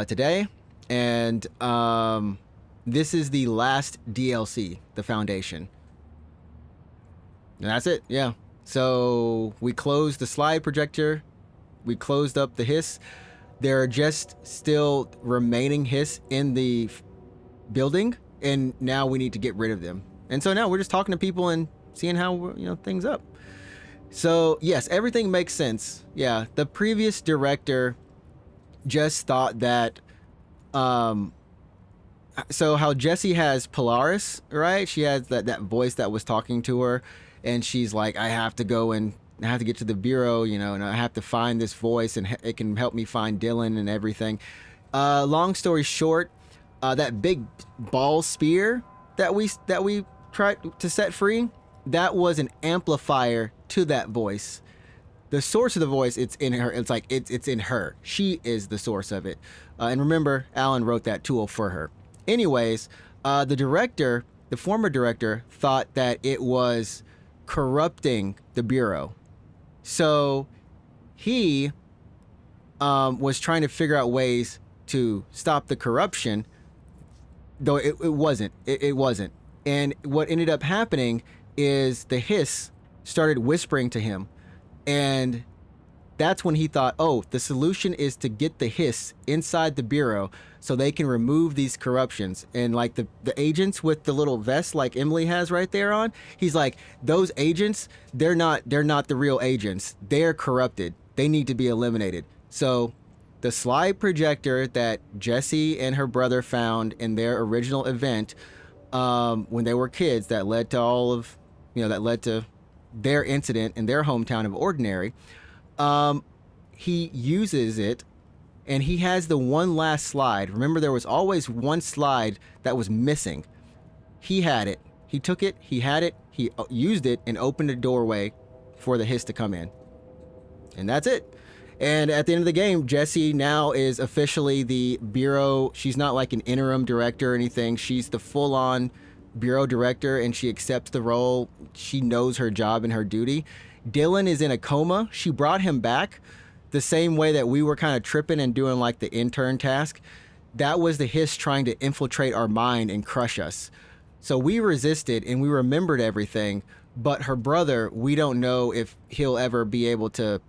today. And this is the last DLC, the Foundation. And that's it, yeah. So we closed the slide projector. We closed up the hiss. There are just still remaining hiss in the building, and now we need to get rid of them. And so now we're just talking to people and seeing how, things up. So yes, everything makes sense. Yeah, the previous director just thought that, so how Jessie has Polaris, right? She has that voice that was talking to her, and she's like, I have to go and I have to get to the bureau, and I have to find this voice, and it can help me find Dylan and everything. Long story short, that big ball spear that we tried to set free, that was an amplifier to that voice. The source of the voice, it's in her. It's like it's in her. She is the source of it. And remember, Alan wrote that tool for her. Anyways, the former director, thought that it was corrupting the bureau. So he was trying to figure out ways to stop the corruption, though it wasn't. It wasn't. And what ended up happening is the hiss started whispering to him. And that's when he thought, oh, the solution is to get the hiss inside the bureau so they can remove these corruptions. And like the agents with the little vest like Emily has right there on, he's like, those agents, they're not the real agents. They're corrupted. They need to be eliminated. So the slide projector that Jessie and her brother found in their original event, when they were kids, that led to all of, that led to their incident in their hometown of Ordinary, he uses it, and he has the one last slide. Remember, there was always one slide that was missing. He had it. He took it. He had it. He used it and opened a doorway for the hiss to come in. And that's it. And at the end of the game, Jessie now is officially the bureau. She's not like an interim director or anything. She's the full-on bureau director, and she accepts the role. She knows her job and her duty. Dylan is in a coma. She brought him back the same way that we were kind of tripping and doing like the intern task. that was the hiss trying to infiltrate our mind and crush us. So we resisted and we remembered everything, but her brother, we don't know if he'll ever be able to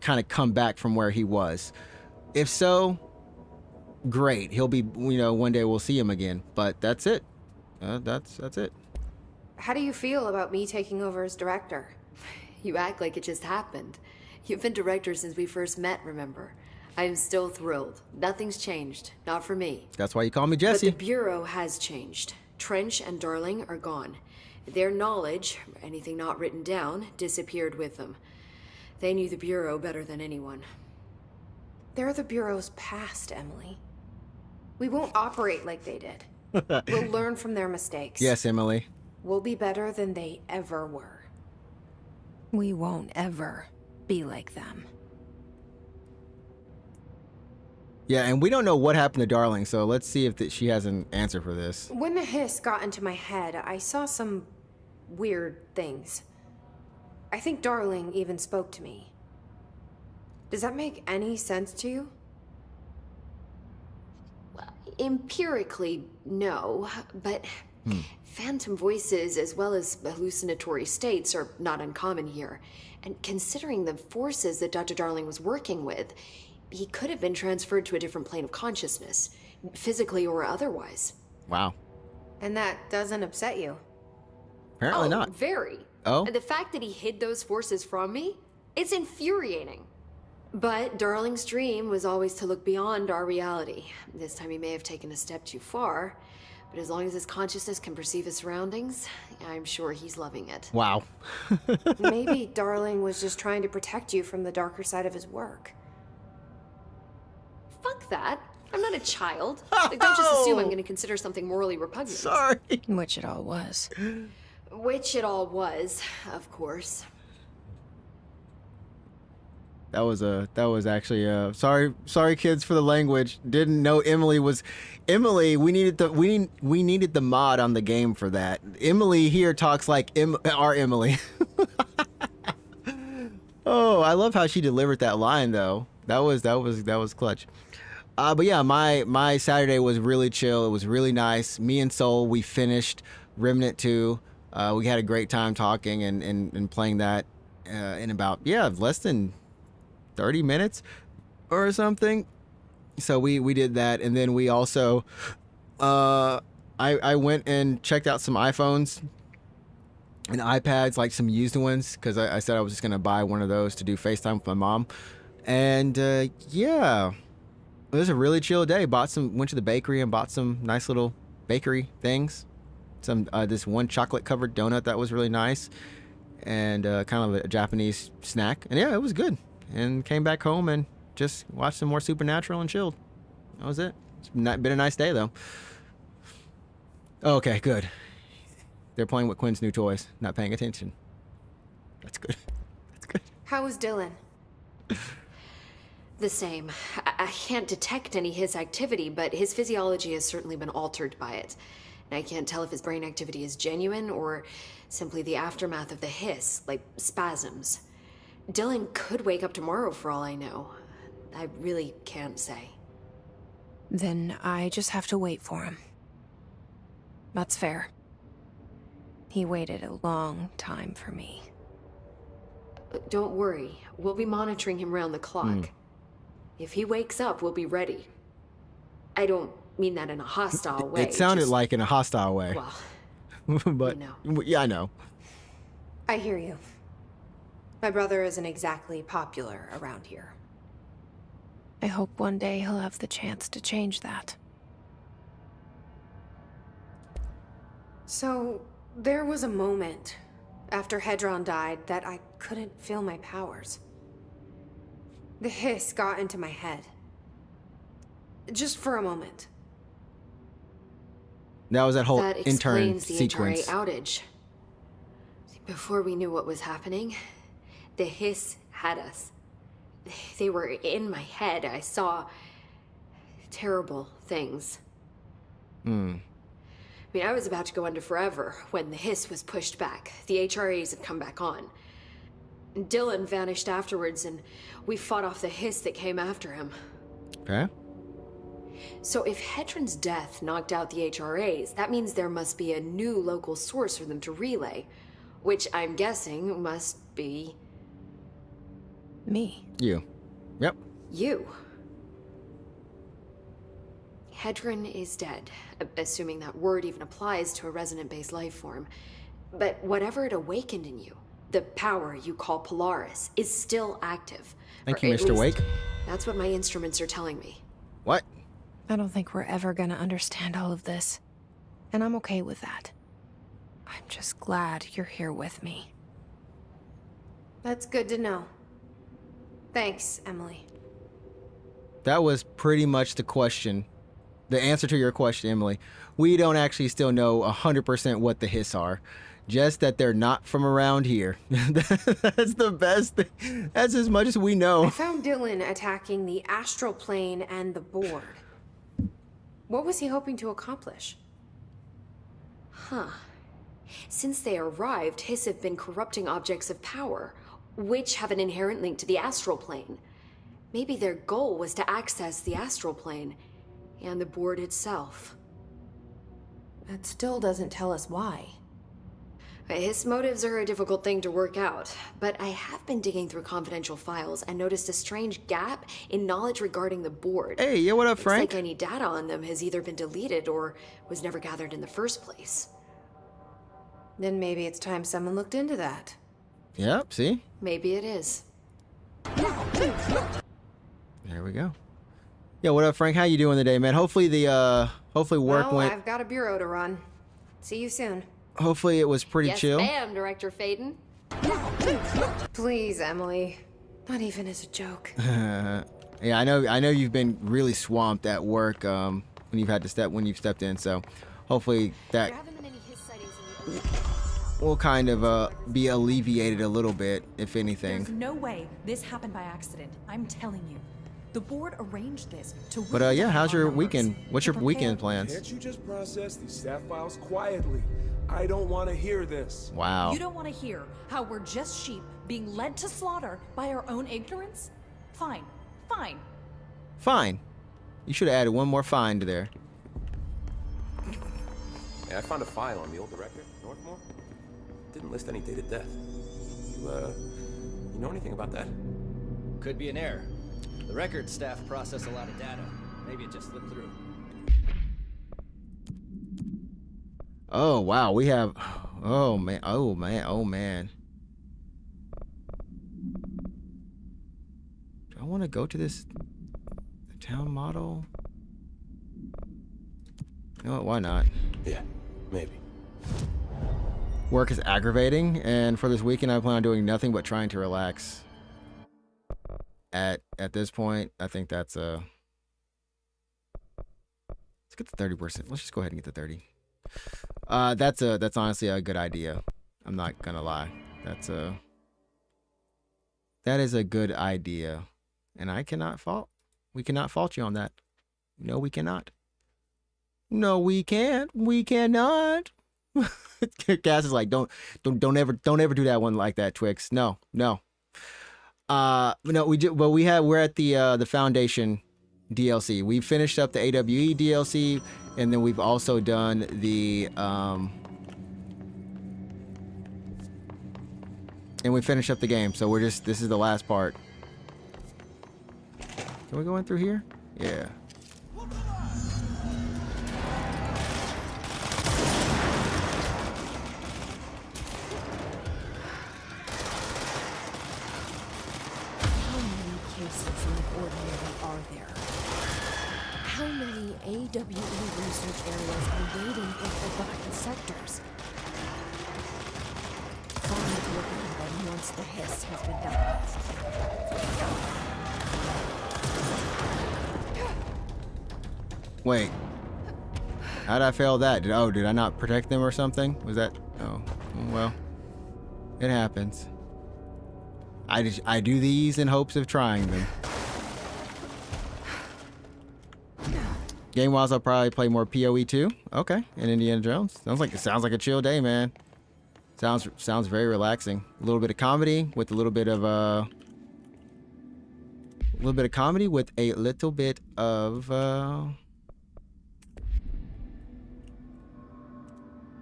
kind of come back from where he was. If so, great. He'll be, one day we'll see him again, but that's it. That's it. How do you feel about me taking over as director? You act like it just happened. You've been director since we first met, remember? I am still thrilled. Nothing's changed. Not for me. That's why you call me But Jesse. the Bureau has changed. Trench and Darling are gone. Their knowledge, anything not written down, disappeared with them. They knew the Bureau better than anyone. They're the Bureau's past, Emily. We won't operate like they did. We'll learn from their mistakes. Yes, Emily. We'll be better than they ever were. We won't ever be like them. Yeah, and we don't know what happened to Darling, so let's see if she has an answer for this. When the hiss got into my head, I saw some weird things. I think Darling even spoke to me. Does that make any sense to you? Well, empirically, no, but phantom voices as well as hallucinatory states are not uncommon here. And considering the forces that Dr. Darling was working with, he could have been transferred to a different plane of consciousness, physically or otherwise. Wow. And that doesn't upset you? Apparently not. Very. Oh? The fact that he hid those forces from me, it's infuriating. But Darling's dream was always to look beyond our reality. This time he may have taken a step too far, but as long as his consciousness can perceive his surroundings, I'm sure he's loving it. Wow. Maybe Darling was just trying to protect you from the darker side of his work. Fuck that. I'm not a child. Like, don't just assume I'm going to consider something morally repugnant. Sorry. Which it all was. Which it all was, of course. That was actually sorry kids for the language. Didn't know Emily. We needed the mod on the game for that. Emily here talks like our Emily. Oh, I love how she delivered that line though. That was clutch. But yeah, my Saturday was really chill. It was really nice. Me and Soul, we finished Remnant 2. We had a great time talking and playing that in about less than 30 minutes or something. So we did that, and then we also I went and checked out some iPhones and iPads, like some used ones, because I said I was just gonna buy one of those to do FaceTime with my mom. And yeah, it was a really chill day. Went to the bakery and bought some nice little bakery things. Some this one chocolate covered donut that was really nice, and kind of a Japanese snack. And yeah, it was good. And came back home and just watched some more Supernatural and chilled. That was it. It's been a nice day though. Okay, good. They're playing with Quinn's new toys, not paying attention. That's good. That's good. How was Dylan? The same. I can't detect any his activity, but his physiology has certainly been altered by it. And I can't tell if his brain activity is genuine or simply the aftermath of the hiss, like spasms. Dylan could wake up tomorrow for all I know. I really can't say. Then I just have to wait for him. That's fair. He waited a long time for me. Don't worry. We'll be monitoring him round the clock. If he wakes up, we'll be ready. I don't mean that in a hostile way. It sounded like in a hostile way. Well, but yeah, I know. I hear you. My brother isn't exactly popular around here. I hope one day he'll have the chance to change that. So, there was a moment after Hedron died that I couldn't feel my powers. The hiss got into my head. Just for a moment. That was that whole that intern explains the sequence. HRA outage. Before we knew what was happening, the hiss had us. They were in my head. I saw terrible things. I mean, I was about to go under forever when the hiss was pushed back. The HRAs had come back on. Dylan vanished afterwards, and we fought off the hiss that came after him. Okay. So if Hedron's death knocked out the HRAs, that means there must be a new local source for them to relay, which I'm guessing must be Me. You. Yep. you. Hedron is dead, assuming that word even applies to a resonant-based life form. But whatever it awakened in you, the power you call Polaris, is still active. Thank Or you, at Mr. least, Wake. That's what my instruments are telling me. What? I don't think we're ever gonna understand all of this. And I'm okay with that. I'm just glad you're here with me. That's good to know. Thanks, Emily. That was pretty much the question. The answer to your question, Emily. We don't actually still know 100% what the hiss are. Just that they're not from around here. That's the best thing. That's as much as we I know. found Dylan attacking the astral plane and the board. What was he hoping to accomplish? Huh. Since they arrived, Hiss have been corrupting objects of power, which have an inherent link to the astral plane. Maybe their goal was to access the astral plane and the board itself. That still doesn't tell us why. His motives are a difficult thing to work out, but I have been digging through confidential files and noticed a strange gap in knowledge regarding the board. Hey, yeah, what up, Frank? Looks like any data on them has either been deleted or was never gathered in the first place. Then maybe it's time someone looked into that. Yep, see? Maybe it is. There we go. Yeah, what up, Frank? How you doing today, man? Hopefully hopefully work well, went. I've got a bureau to run. See you soon. Hopefully it was pretty Yes, chill. ma'am, Director Faden. Please, Emily. Not even as a joke. Yeah, I know you've been really swamped at work when you've stepped in, so hopefully that There haven't been any Hiss sightings in the ocean. will kind of be alleviated a little bit, if anything. There's no way this happened by accident. I'm telling you. The board arranged this to But really yeah, how's our your numbers, weekend? What's to your prepare- weekend plans? Can't you just process these staff files quietly? I don't want to hear this. Wow. You don't want to hear how we're just sheep being led to slaughter by our own ignorance? Fine. Fine. Fine. You should have added one more fine to there. Hey, I found a file on the old director, Northmore. Didn't list any dated death. You know anything about that? Could be an error. The record staff process a lot of data. Maybe it just slipped through. Oh wow, we have. Oh man. Oh man. Oh man. Do I want to go to this town model? You know what? Why not? Yeah, maybe. Work is aggravating, and for this weekend, I plan on doing nothing but trying to relax. At this point, I think that's let's get the 30%. Let's just go ahead and get the 30. That's honestly a good idea. I'm not gonna lie. That is a good idea, and we cannot fault you on that. No, we cannot. No, we can't. We cannot. Cass is like, don't ever do that one like that, Twix. No. No, we do, but we're at the Foundation DLC. We finished up the AWE DLC, and then we've also done the and we finished up the game. So this is the last part. Can we go in through here? Yeah. How many cases like ordinary are there? How many AWE research areas are waiting in forgotten sectors? Find looking at them once the hiss has been dealt with. Wait. How'd I fail that? Did I not protect them or something? Was that? Oh, well, it happens. I do these in hopes of trying them. Game-wise, I'll probably play more PoE 2. Okay, and Indiana Jones. Sounds like a chill day, man. Sounds very relaxing. A little bit of comedy with a little bit of comedy with a little bit of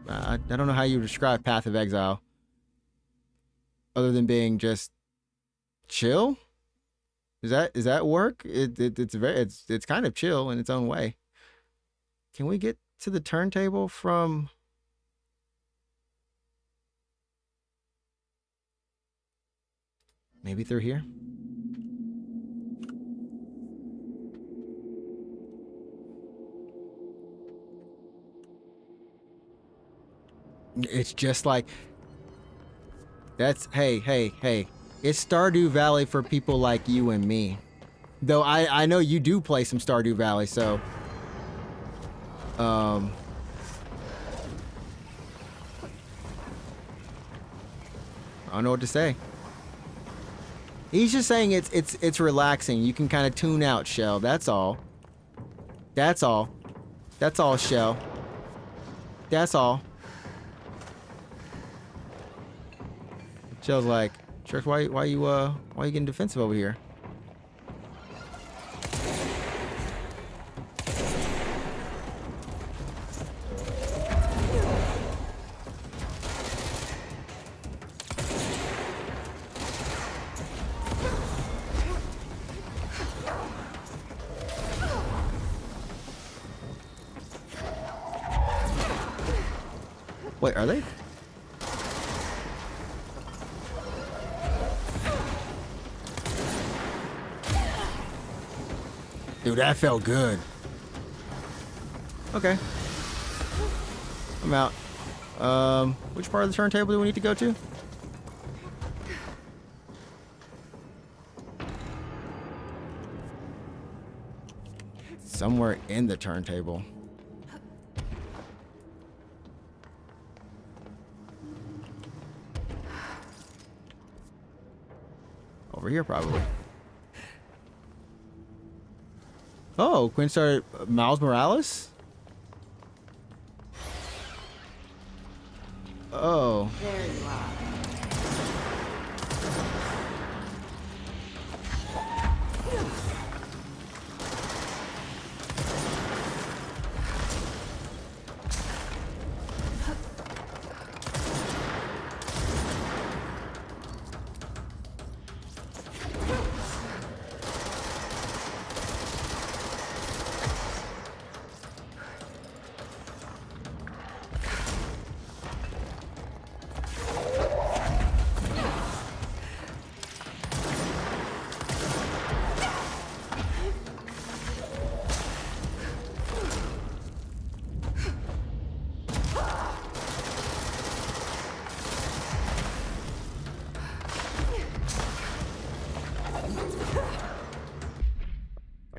I don't know how you describe Path of Exile other than being just chill. Is that work? It's kind of chill in its own way. Can we get to the turntable from? Maybe through here? It's just like, that's, hey, it's Stardew Valley for people like you and me. Though I know you do play some Stardew Valley, so I don't know what to say. He's just saying it's relaxing. You can kind of tune out, Shell. That's all. That's all. That's all, Shell. That's all. Shell's like, Trix, why you getting defensive over here? Wait, are they? Dude, that felt good. Okay. I'm out. Which part of the turntable do we need to go to? Somewhere in the turntable. Over here, probably. Oh, Quinn started Miles Morales? Oh. There you are.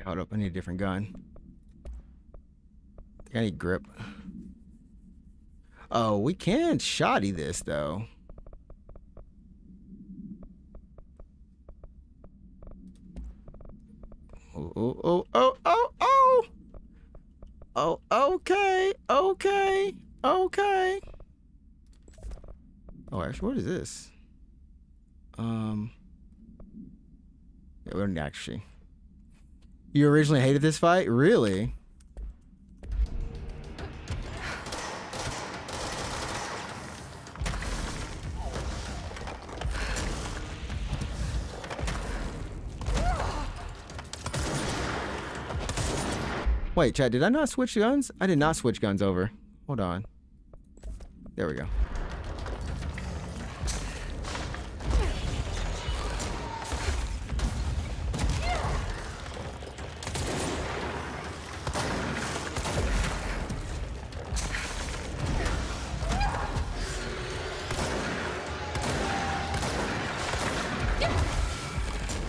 Hold up, I need a different gun. I think I need grip. Oh, we can shoddy this though. Oh, okay. Oh, actually, what is this? Yeah, we don't actually. You originally hated this fight? Really? Wait, Chad, did I not switch guns? I did not switch guns over. Hold on. There we go.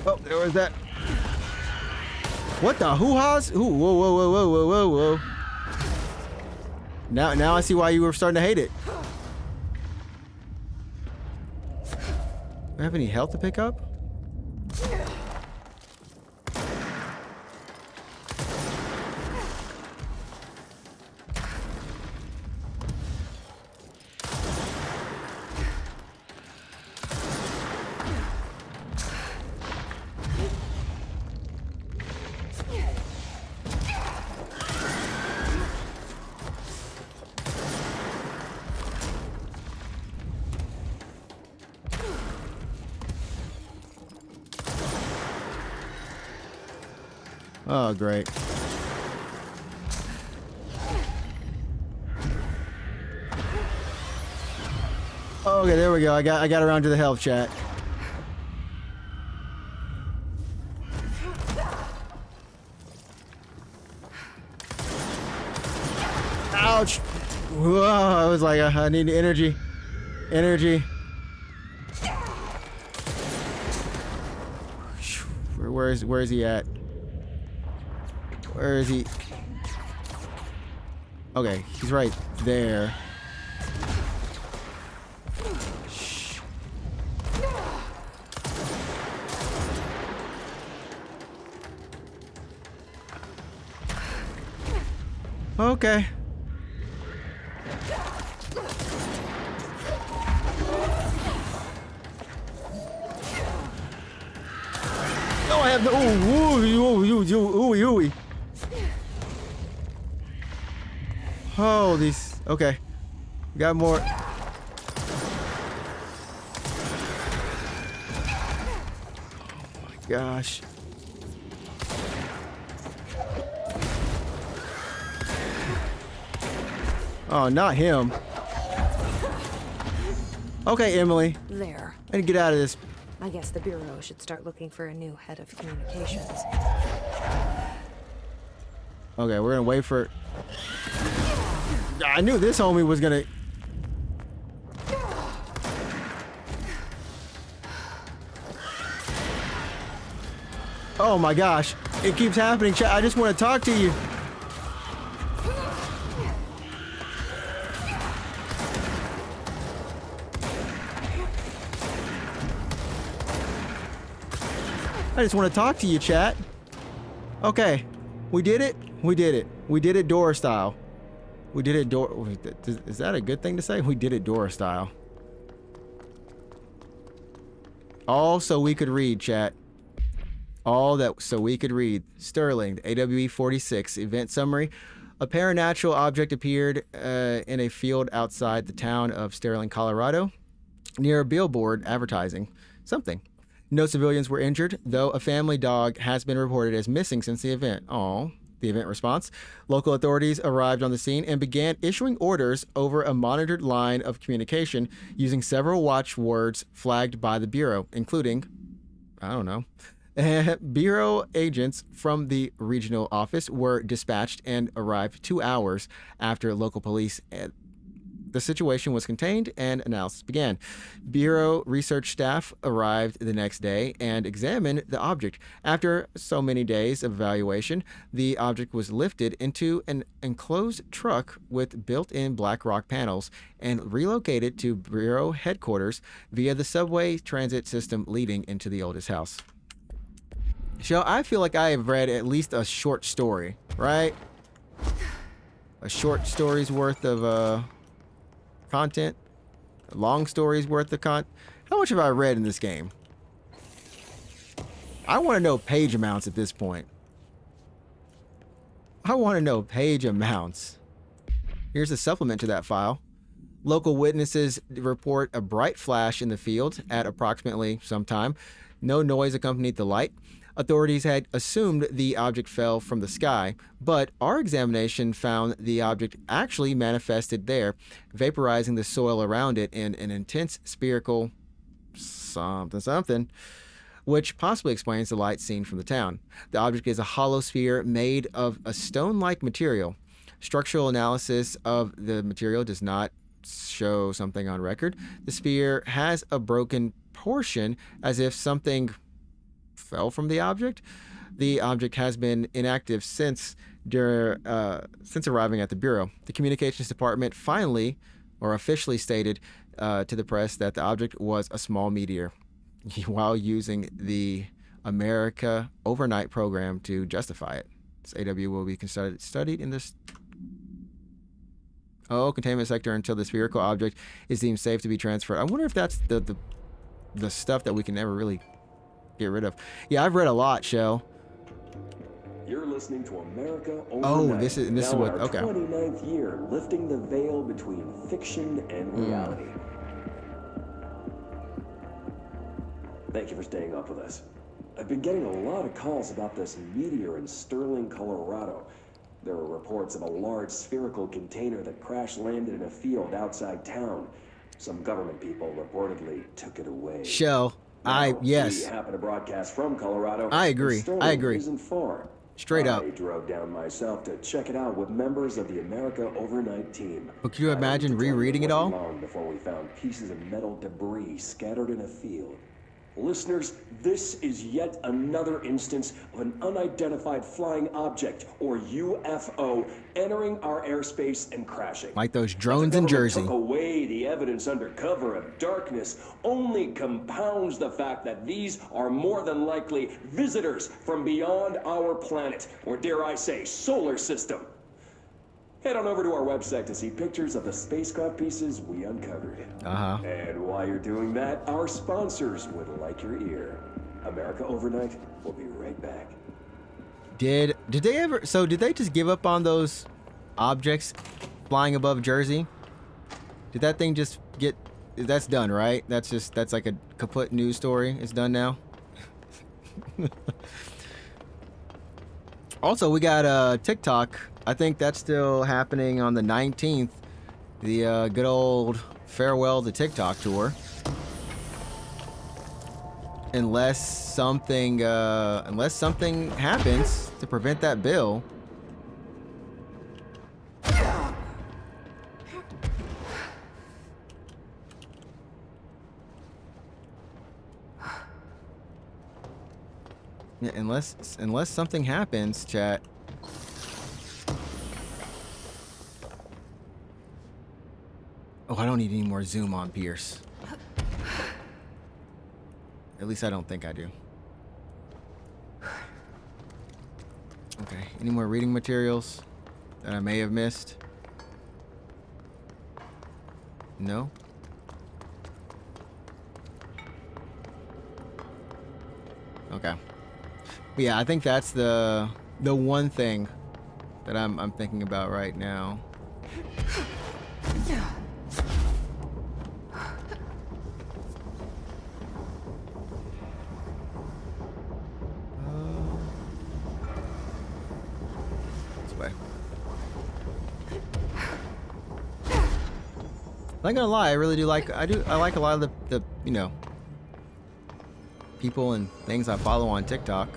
Oh, there was that. What the hoo-ha's? Ooh, whoa. Now I see why you were starting to hate it. Do I have any health to pick up? Oh, great. Okay, there we go. I got around to the health chat. Ouch! Whoa, I was like, I need energy. Energy. Where is he at? Where is he? Okay, he's right there. Shh. Okay. No, I have the ooh. Oh, these. Okay, got more. Oh my gosh. Oh, not him. Okay, Emily. There. I need to get out of this. I guess the Bureau should start looking for a new head of communications. Okay, we're gonna wait for. I knew this homie was gonna. Oh my gosh, it keeps happening. I just want to talk to you. I just want to talk to you, chat. Okay, we did it. We did it. We did it door style. We did it door. Is that a good thing to say? We did it door style. All so we could read, chat. All that so we could read. Sterling, the AWE 46 event summary. A paranatural object appeared in a field outside the town of Sterling, Colorado, near a billboard advertising something. No civilians were injured, though a family dog has been reported as missing since the event. Oh, the event response. Local authorities arrived on the scene and began issuing orders over a monitored line of communication using several watchwords flagged by the Bureau, including, I don't know, Bureau agents from the regional office were dispatched and arrived 2 hours after local police. The situation was contained and analysis began. Bureau research staff arrived the next day and examined the object. After so many days of evaluation, the object was lifted into an enclosed truck with built-in black rock panels and relocated to Bureau headquarters via the subway transit system leading into the oldest house. So I feel like I have read at least a short story, right? A short story's worth of content, a long story's worth of content. How much have I read in this game? I want to know page amounts at this point. I want to know page amounts. Here's a supplement to that file. Local witnesses report a bright flash in the field at approximately some time. No noise accompanied the light. Authorities had assumed the object fell from the sky, but our examination found the object actually manifested there, vaporizing the soil around it in an intense spherical something, which possibly explains the light seen from the town. The object is a hollow sphere made of a stone-like material. Structural analysis of the material does not show something on record. The sphere has a broken portion as if something fell from the object. The object has been inactive since arriving at the Bureau. The communications department finally, or officially stated to the press that the object was a small meteor, while using the America Overnight program to justify it. This AW will be studied in this containment sector until the spherical object is deemed safe to be transferred. I wonder if that's the stuff that we can never really get rid of. Yeah, I've read a lot, Shell. You're listening to America Overnight. Oh, this is what. Okay. 29th year, lifting the veil between fiction and reality. Thank you for staying up with us. I've been getting a lot of calls about this meteor in Sterling, Colorado. There are reports of a large spherical container that crash landed in a field outside town. Some government people reportedly took it away. Show. Now, Yes. we happen to broadcast from Colorado. I agree. and Sterling I agree. Isn't far. Straight up. I drove down myself to check it out with members of the America Overnight team. But could you imagine I don't think rereading it wasn't all? long before we found pieces of metal debris scattered in a field. Listeners, this is yet another instance of an unidentified flying object, or UFO, entering our airspace and crashing. Like those That drones the in government Jersey. Took away the evidence under cover of darkness only compounds the fact that these are more than likely visitors from beyond our planet, or dare I say, solar system. Head on over to our website to see pictures of the spacecraft pieces we uncovered. Uh-huh. And while you're doing that, our sponsors would like your ear. America Overnight will be right back. Did they ever, so did they just give up on those objects flying above Jersey? Did that thing just get, that's done, right? That's like a kaput news story. It's done now. Also, we got TikTok. I think that's still happening on the 19th. The good old farewell to TikTok tour. Unless something happens to prevent that bill. Yeah, unless something happens, chat. Oh, I don't need any more zoom on Pierce. At least I don't think I do. Okay, any more reading materials that I may have missed? No? Okay. But yeah, I think that's the one thing that I'm thinking about right now. This way. I'm not gonna lie, I really do like I like a lot of the you know, people and things I follow on TikTok.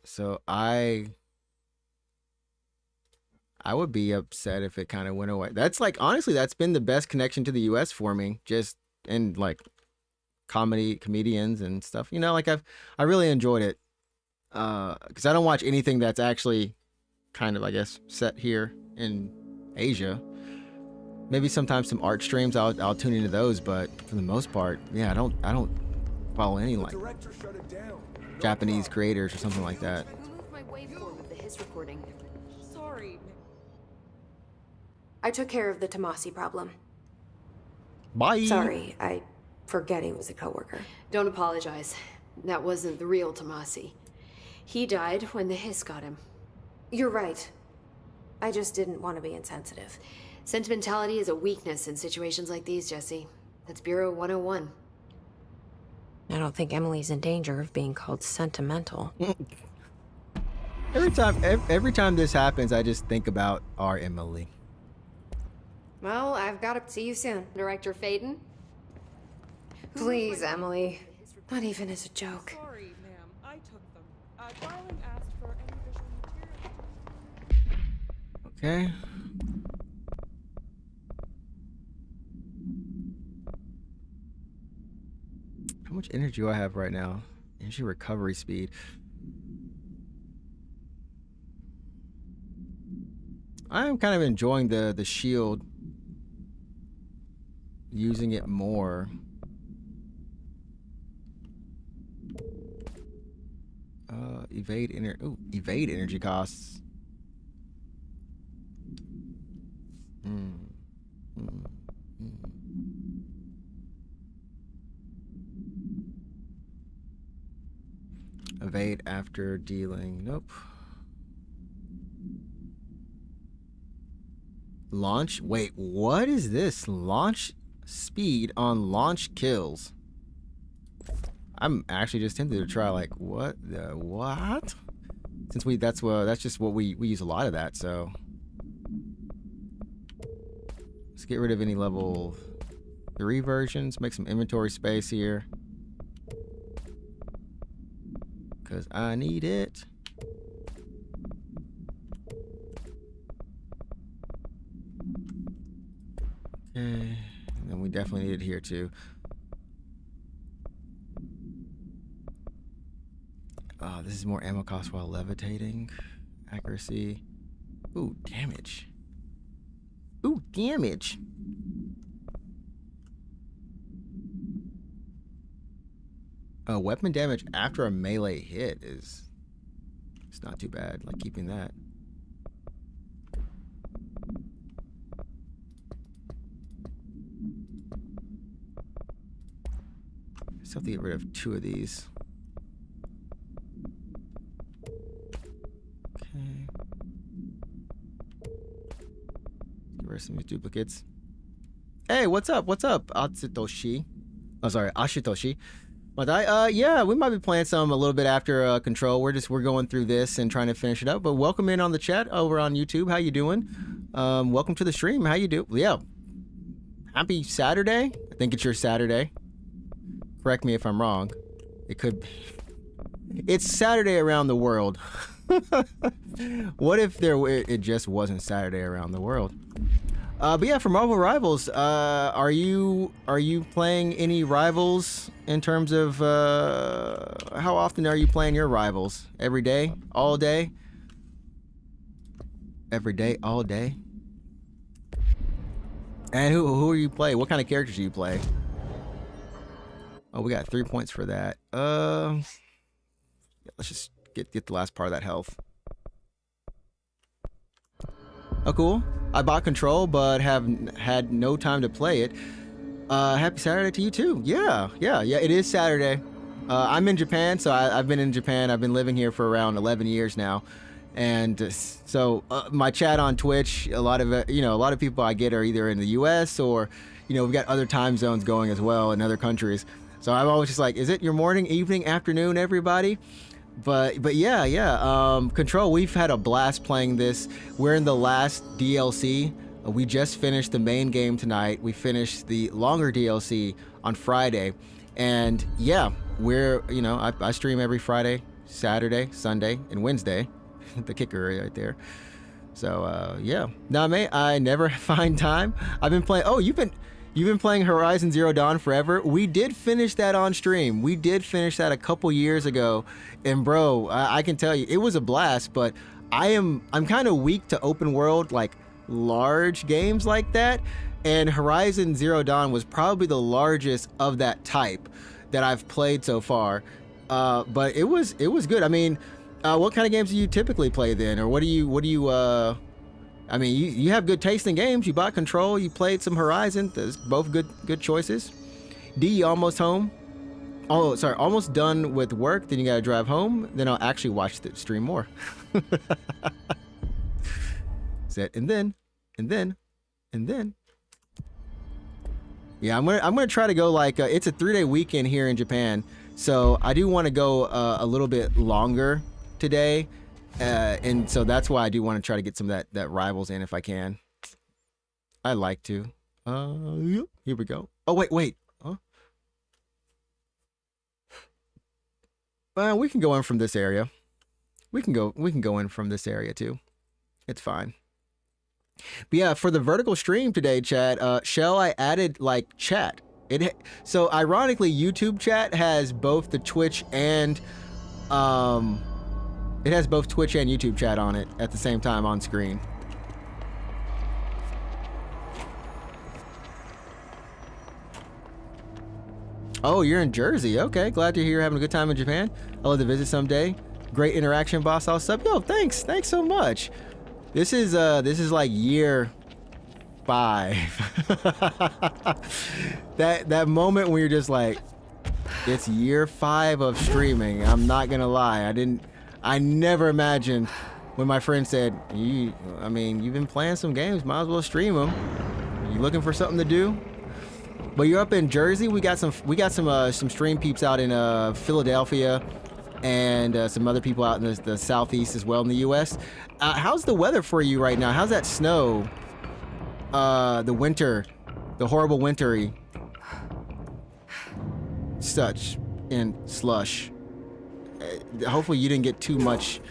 So I would be upset if it kind of went away. That's like, honestly, that's been the best connection to the US for me, just in like comedians and stuff. You know, like I really enjoyed it. Cuz I don't watch anything that's actually kind of, I guess, set here in Asia. Maybe sometimes some art streams I'll tune into those, but for the most part, yeah, I don't follow any like Japanese creators or something like that. Remove my waveform of the hiss recording. Sorry. I took care of the Tomasi problem. Bye. Sorry, I forget he was a coworker. Don't apologize. That wasn't the real Tomasi. He died when the hiss got him. You're right. I just didn't want to be insensitive. Sentimentality is a weakness in situations like these, Jesse. That's Bureau 101. I don't think Emily's in danger of being called sentimental. Every time this happens, I just think about our Emily. Well, I've got to see you soon. Director Faden? Please, Emily. Not even as a joke. Sorry, ma'am. I took them. Darling asked for any visual material. Okay. How much energy do I have right now? Energy recovery speed. I'm kind of enjoying the shield. Using it more. Evade energy costs. Evade after dealing. Nope. Launch? Wait, what is this? Launch? speed on launch kills. I'm actually just tempted to try like what the what? Since that's just what we use a lot of that, so let's get rid of any level 3 versions, make some inventory space here. Cause I need it. Okay, and then we definitely need it here too. Oh, this is more ammo cost while levitating. Accuracy. Ooh, damage. Ooh, damage. Weapon damage after a melee hit is... It's not too bad, like keeping that. Still have to get rid of 2 of these. Okay. Get rid of some of these duplicates. Hey, what's up? What's up, Atsutoshi? Oh, sorry, Ashitoshi. But yeah, we might be playing some a little bit after Control. We're going through this and trying to finish it up. But welcome in on the chat over on YouTube. How you doing? Welcome to the stream. How you do? Yeah. Happy Saturday. I think it's your Saturday. Correct me if I'm wrong. It could be. It's Saturday around the world. What if it just wasn't Saturday around the world? But yeah, for Marvel Rivals, are you playing any Rivals in terms of how often are you playing your Rivals? Every day, all day, every day, all day. And who are you play? What kind of characters do you play? Oh, we got 3 points for that. Yeah, let's just get the last part of that health. Oh, cool. I bought Control, but have had no time to play it. Happy Saturday to you too. Yeah. It is Saturday. I'm in Japan, so I've been in Japan. I've been living here for around 11 years now, and so my chat on Twitch, a lot of people I get are either in the U.S. or, we've got other time zones going as well in other countries. So I'm always just like, is it your morning, evening, afternoon, everybody? But yeah. Control, we've had a blast playing this. We're in the last DLC. We just finished the main game tonight. We finished the longer DLC on Friday. And yeah, I stream every Friday, Saturday, Sunday, and Wednesday. The kicker right there. So yeah. Nah, mate, I never find time. I've been playing. Oh, you've been playing Horizon Zero Dawn forever. We did finish that on stream. We did finish that a couple years ago. And bro, I can tell you, it was a blast, but I'm kind of weak to open world, like large games like that. And Horizon Zero Dawn was probably the largest of that type that I've played so far. But it was good. I mean, what kind of games do you typically play then? Or what do you I mean, you have good taste in games. You bought Control. You played some Horizon. There's both good choices. D, you almost home? Oh, sorry, almost done with work. Then you gotta drive home. Then I'll actually watch the stream more. Set and then. Yeah, I'm gonna try to go like it's a 3-day weekend here in Japan, so I do want to go a little bit longer today. And so that's why I do want to try to get some of that Rivals in if I can. I like to. Yep, here we go. Oh, wait. Huh? We can go in from this area. We can go in from this area too. It's fine. But yeah, for the vertical stream today, chat, Shell, I added like chat. So ironically, YouTube chat has both the Twitch and it has both Twitch and YouTube chat on it at the same time on screen. Oh, you're in Jersey. Okay, glad to hear you're having a good time in Japan. I'd love to visit someday. Great interaction, boss. I'll sub. Yo, thanks so much. This is like year 5. that moment when you're just like, it's year 5 of streaming. I'm not gonna lie. I never imagined when my friend said, you've been playing some games, might as well stream them. You looking for something to do? But you're up in Jersey. We got some stream peeps out in Philadelphia, and some other people out in the southeast as well in the U.S. How's the weather for you right now? How's that snow? The winter, the horrible wintry, such in slush. Hopefully you didn't get too much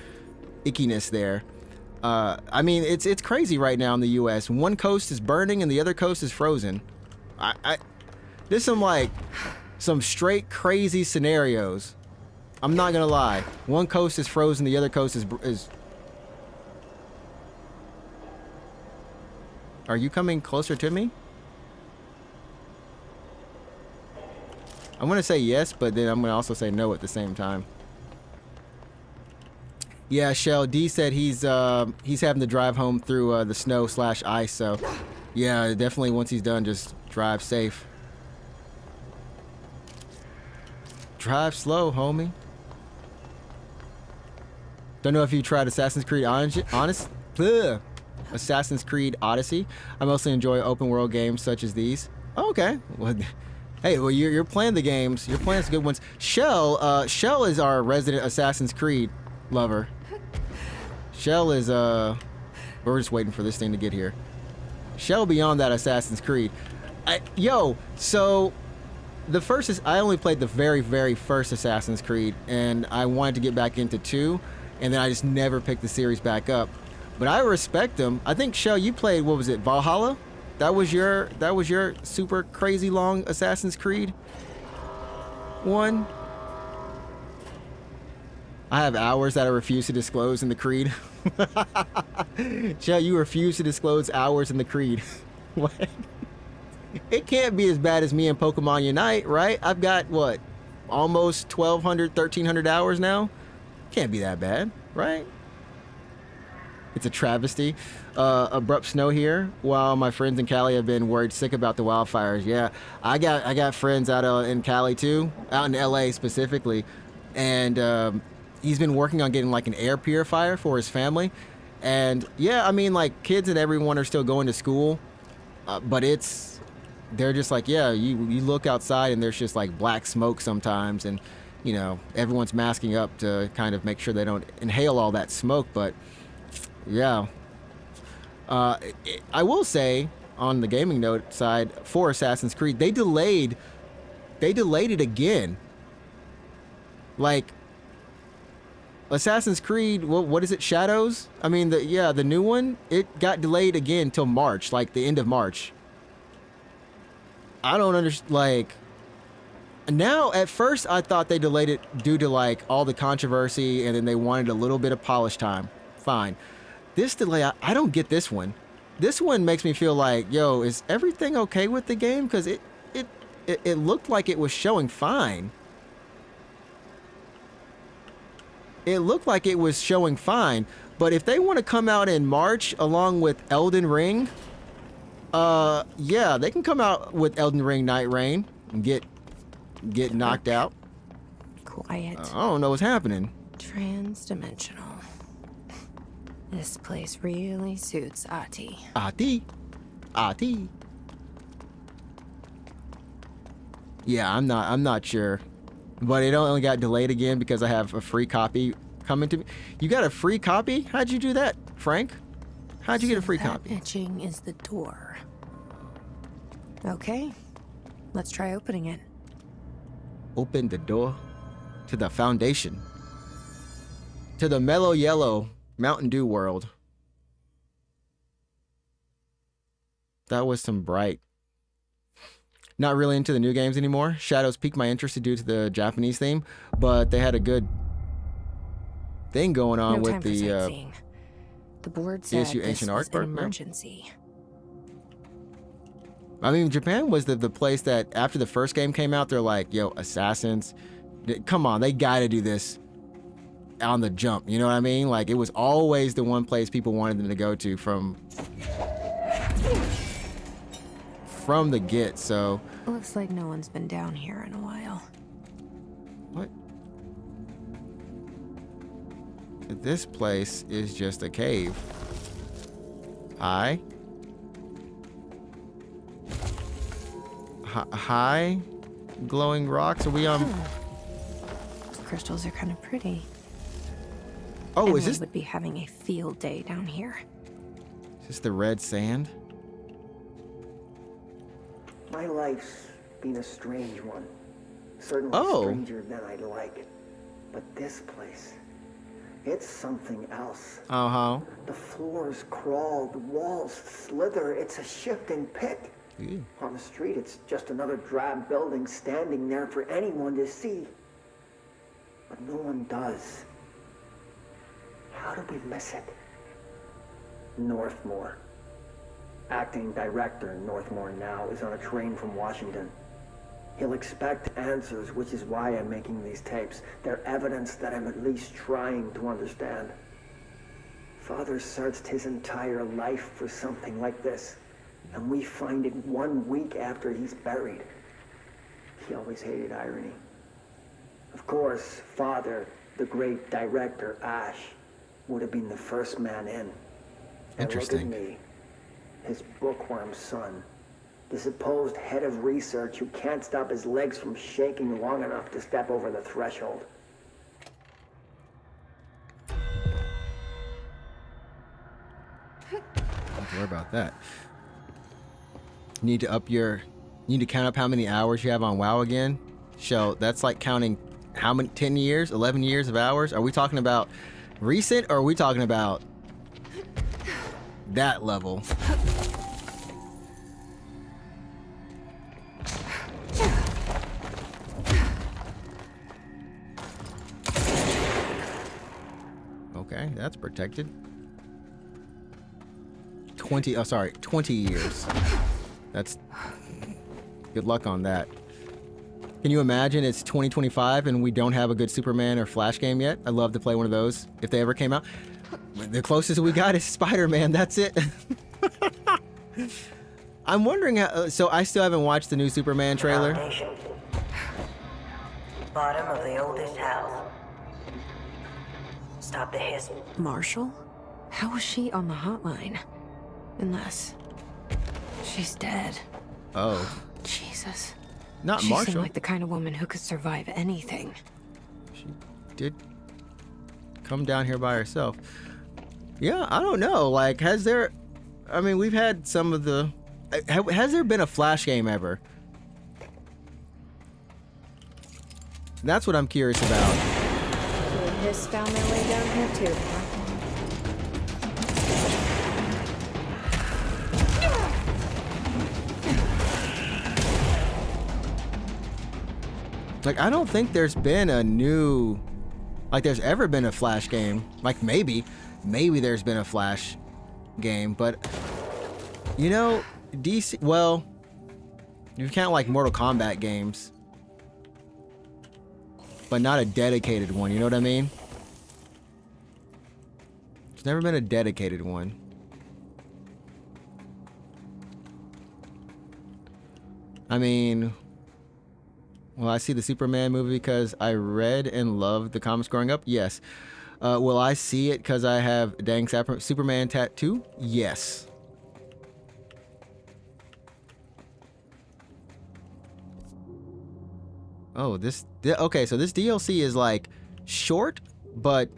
ickiness there. I mean, it's crazy right now in the U.S. One coast is burning and the other coast is frozen. There's some straight crazy scenarios. I'm not gonna lie. One coast is frozen, the other coast is. Are you coming closer to me? I'm gonna say yes, but then I'm gonna also say no at the same time. Yeah, Shell D said he's having to drive home through the snow/ice. So, yeah, definitely once he's done, just drive safe. Drive slow, homie. Don't know if you tried Assassin's Creed Assassin's Creed Odyssey. I mostly enjoy open world games such as these. Oh, okay. Well, hey, well you're playing the games. You're playing some good ones. Shell is our resident Assassin's Creed lover. Shell is we're just waiting for this thing to get here. Shell beyond that Assassin's Creed. So the first is I only played the very, very first Assassin's Creed, and I wanted to get back into 2, and then I just never picked the series back up. But I respect them. I think Shell, you played, what was it, Valhalla? That was your super crazy long Assassin's Creed one. I have hours that I refuse to disclose in the Creed. Shell, you refuse to disclose hours in the Creed. What? It can't be as bad as me and Pokemon Unite, right? I've got, what, almost 1,200, 1,300 hours now? Can't be that bad, right? It's a travesty. Abrupt snow here, while my friends in Cali have been worried sick about the wildfires. Yeah, I got friends out in Cali too, out in LA specifically, and he's been working on getting like an air purifier for his family. And yeah, I mean, like, kids and everyone are still going to school, but they're just like, yeah, you look outside and there's just like black smoke sometimes, and you know, everyone's masking up to kind of make sure they don't inhale all that smoke. But yeah, I will say on the gaming note side for Assassin's Creed, they delayed it again. Like Assassin's Creed, what is it, Shadows? I mean, the new one, it got delayed again till March, like the end of March. I don't understand, like, now at first I thought they delayed it due to like all the controversy and then they wanted a little bit of polish time. Fine. This delay, I don't get this one. This one makes me feel like, yo, is everything okay with the game? Because it looked like it was showing fine. It looked like it was showing fine. But if they want to come out in March along with Elden Ring, yeah, they can come out with Elden Ring Night Rain and get knocked out. Quiet. I don't know what's happening. Transdimensional. This place really suits Ahti. Ahti. Yeah, I'm not sure. But it only got delayed again because I have a free copy coming to me. You got a free copy? How'd you do that, Frank? How'd you get a free copy? Etching is the door. Okay, let's try opening it. Open the door to the foundation. To the mellow yellow Mountain Dew world. That was some bright. Not really into the new games anymore. Shadows piqued my interest due to the Japanese theme, but they had a good thing going on with the board said issue Ancient Art an emergency. I mean, Japan was the place that after the first game came out, they're like, yo, Assassins, come on, they gotta do this on the jump, you know what I mean? Like, it was always the one place people wanted them to go to from the get. So looks like no one's been down here in a while. What? This place is just a cave. Hi. high glowing rocks. Are we on? Those crystals are kind of pretty. Oh, Emily is this would be having a field day down here. is this the red sand? My life's been a strange one. Certainly stranger than I'd like. But this place, it's something else. Uh-huh. The floors crawl, the walls slither. It's a shifting pit. Yeah. On the street, it's just another drab building standing there for anyone to see. But no one does. How did we miss it? Northmore. Acting director Northmore now is on a train from Washington. He'll expect answers, which is why I'm making these tapes. They're evidence that I'm at least trying to understand. Father searched his entire life for something like this, and we find it 1 week after he's buried. He always hated irony. Of course, Father, the great director, Ash, would have been the first man in. Interesting. And look at me, his bookworm son. The supposed head of research who can't stop his legs from shaking long enough to step over the threshold. Don't worry about that. Need to count up how many hours you have on WoW again. So that's like counting how many 10 years, 11 years of hours. Are we talking about recent or are we talking about that level? Okay, that's protected. 20 years. That's good luck on that. Can you imagine it's 2025 and we don't have a good Superman or Flash game yet? I'd love to play one of those if they ever came out. The closest we got is Spider-Man. That's it. I'm wondering how, so I still haven't watched the new Superman trailer. Foundation. Bottom of the oldest house. Stop the hiss. Marshall? How was she on the hotline? Unless she's dead. Oh. Jesus. Not she Marshall. Seemed like the kind of woman who could survive anything. She did come down here by herself. Yeah, I don't know. Like, has there... I mean, we've had some of the... Has there been a Flash game ever? That's what I'm curious about. His found their way down here too, huh? Like, I don't think there's been a new... Like, there's ever been a Flash game. Like, maybe there's been a Flash game, but... You know, DC... Well, you count, like, Mortal Kombat games. But not a dedicated one, you know what I mean? There's never been a dedicated one. I mean... Will I see the Superman movie because I read and loved the comics growing up? Yes. Will I see it because I have dang Superman tattoo? Yes. Oh, okay, so this DLC is like short, but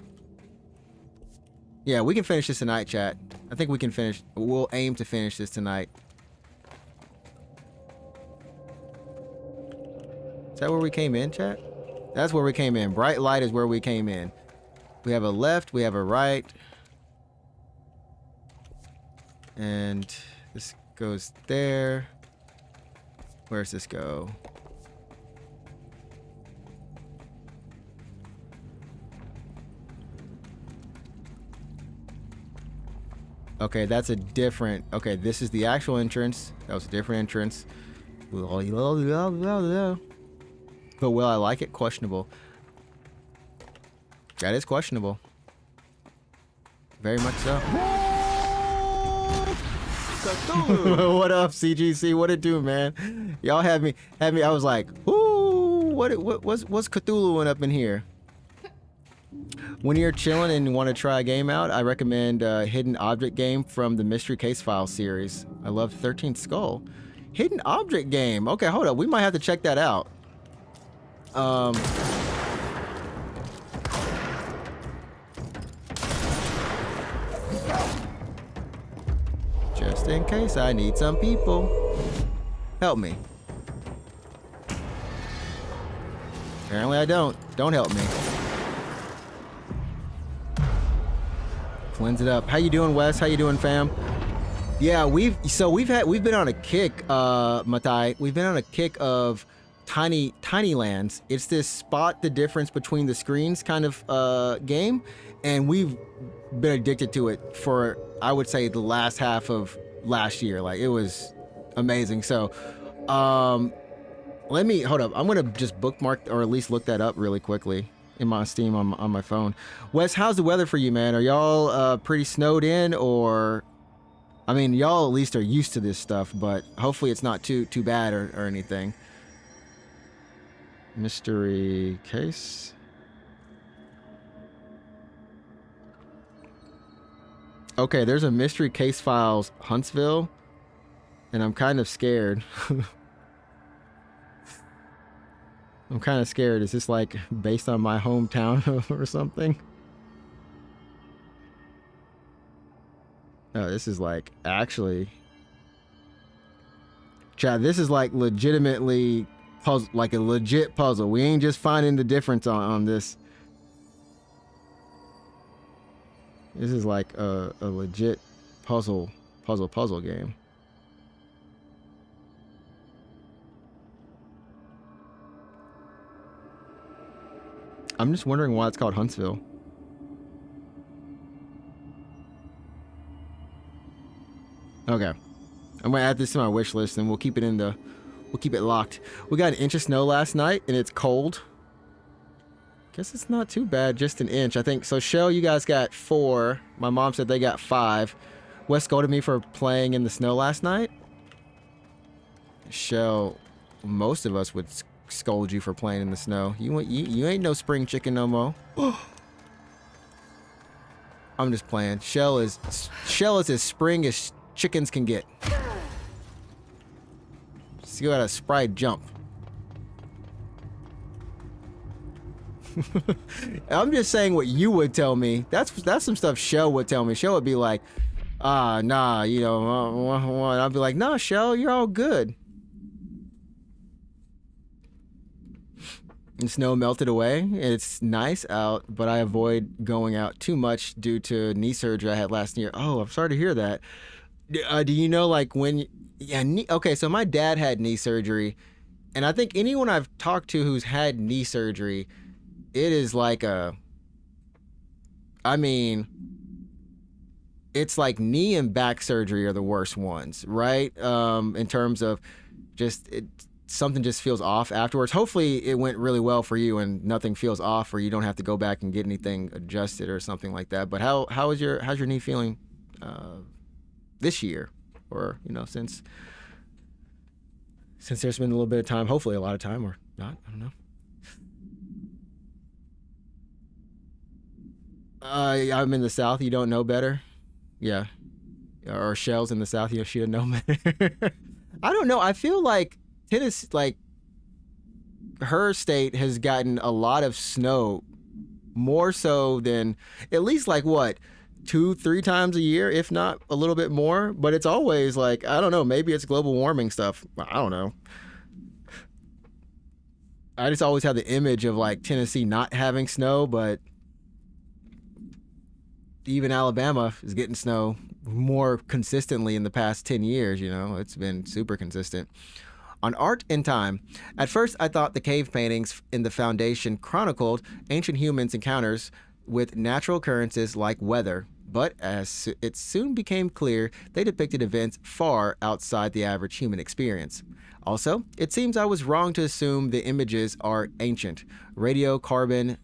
yeah, we can finish this tonight, chat. I think we can finish. We'll aim to finish this tonight. Is that where we came in, chat? That's where we came in. Bright light is where we came in. We have a left, we have a right. And this goes there. Where's this go? Okay, that's a different... Okay, this is the actual entrance. That was a different entrance. But will I like it? Questionable. That is questionable. Very much so. What up, CGC? What it do, man? Y'all had me. I was like, ooh, what's Cthulhuing up in here? When you're chilling and want to try a game out, I recommend Hidden Object game from the Mystery Case File series. I love 13th Skull. Hidden object game. Okay, hold up. We might have to check that out. Just in case I need some people. Help me. Apparently I don't. Don't help me. Cleanse it up. How you doing, Wes? How you doing, fam? Yeah, we've been on a kick, Matai. We've been on a kick of tiny lands. It's this spot the difference between the screens kind of game, and we've been addicted to it for, I would say, the last half of last year. Like, it was amazing. So let me hold up. I'm gonna just bookmark or at least look that up really quickly in my Steam on my phone. Wes, how's the weather for you, man? Are y'all pretty snowed in, or I mean, y'all at least are used to this stuff, but hopefully it's not too bad or anything. Mystery case. Okay, there's a mystery case files Huntsville, and I'm kind of scared. I'm kind of scared. Is this like based on my hometown or something? Oh, this is like actually, Chad, this is like legitimately puzzle, like a legit puzzle. We ain't just finding the difference on this. This is like a legit puzzle game. I'm just wondering why it's called Huntsville. Okay, I'm gonna add this to my wish list, and we'll keep it locked. We got an inch of snow last night, and it's cold. Guess it's not too bad, just an inch, I think. So Shell, you guys got 4. My mom said they got 5. Wes scolded me for playing in the snow last night. Shell, most of us would scold you for playing in the snow. You ain't no spring chicken no more. I'm just playing. Shell is as spring as chickens can get. Just go at a sprite jump. I'm just saying what you would tell me. That's some stuff Shell would tell me. Shell would be like, nah, you know, I'd be like, nah, Shell, you're all good. The snow melted away. It's nice out, but I avoid going out too much due to knee surgery I had last year. Oh, I'm sorry to hear that. Do you know, like, when... Yeah, okay, so my dad had knee surgery, and I think anyone I've talked to who's had knee surgery, it is like I mean, it's like knee and back surgery are the worst ones, right? In terms of just... something just feels off afterwards. Hopefully it went really well for you and nothing feels off, or you don't have to go back and get anything adjusted or something like that. But how's your knee feeling this year, or you know, since there's been a little bit of time, hopefully a lot of time, or not, I don't know. I'm in the South. You don't know better? Yeah. Or Shell's in the South. You should know better. I don't know. I feel like Tennessee, like, her state has gotten a lot of snow, more so than at least like what, 2-3 times a year, if not a little bit more. But it's always like, I don't know, maybe it's global warming stuff. I don't know. I just always have the image of like Tennessee not having snow, but even Alabama is getting snow more consistently in the past 10 years. You know, it's been super consistent. On Art and Time, at first I thought the cave paintings in the Foundation chronicled ancient humans' encounters with natural occurrences like weather, but as it soon became clear, they depicted events far outside the average human experience. Also, it seems I was wrong to assume the images are ancient. Radiocarbon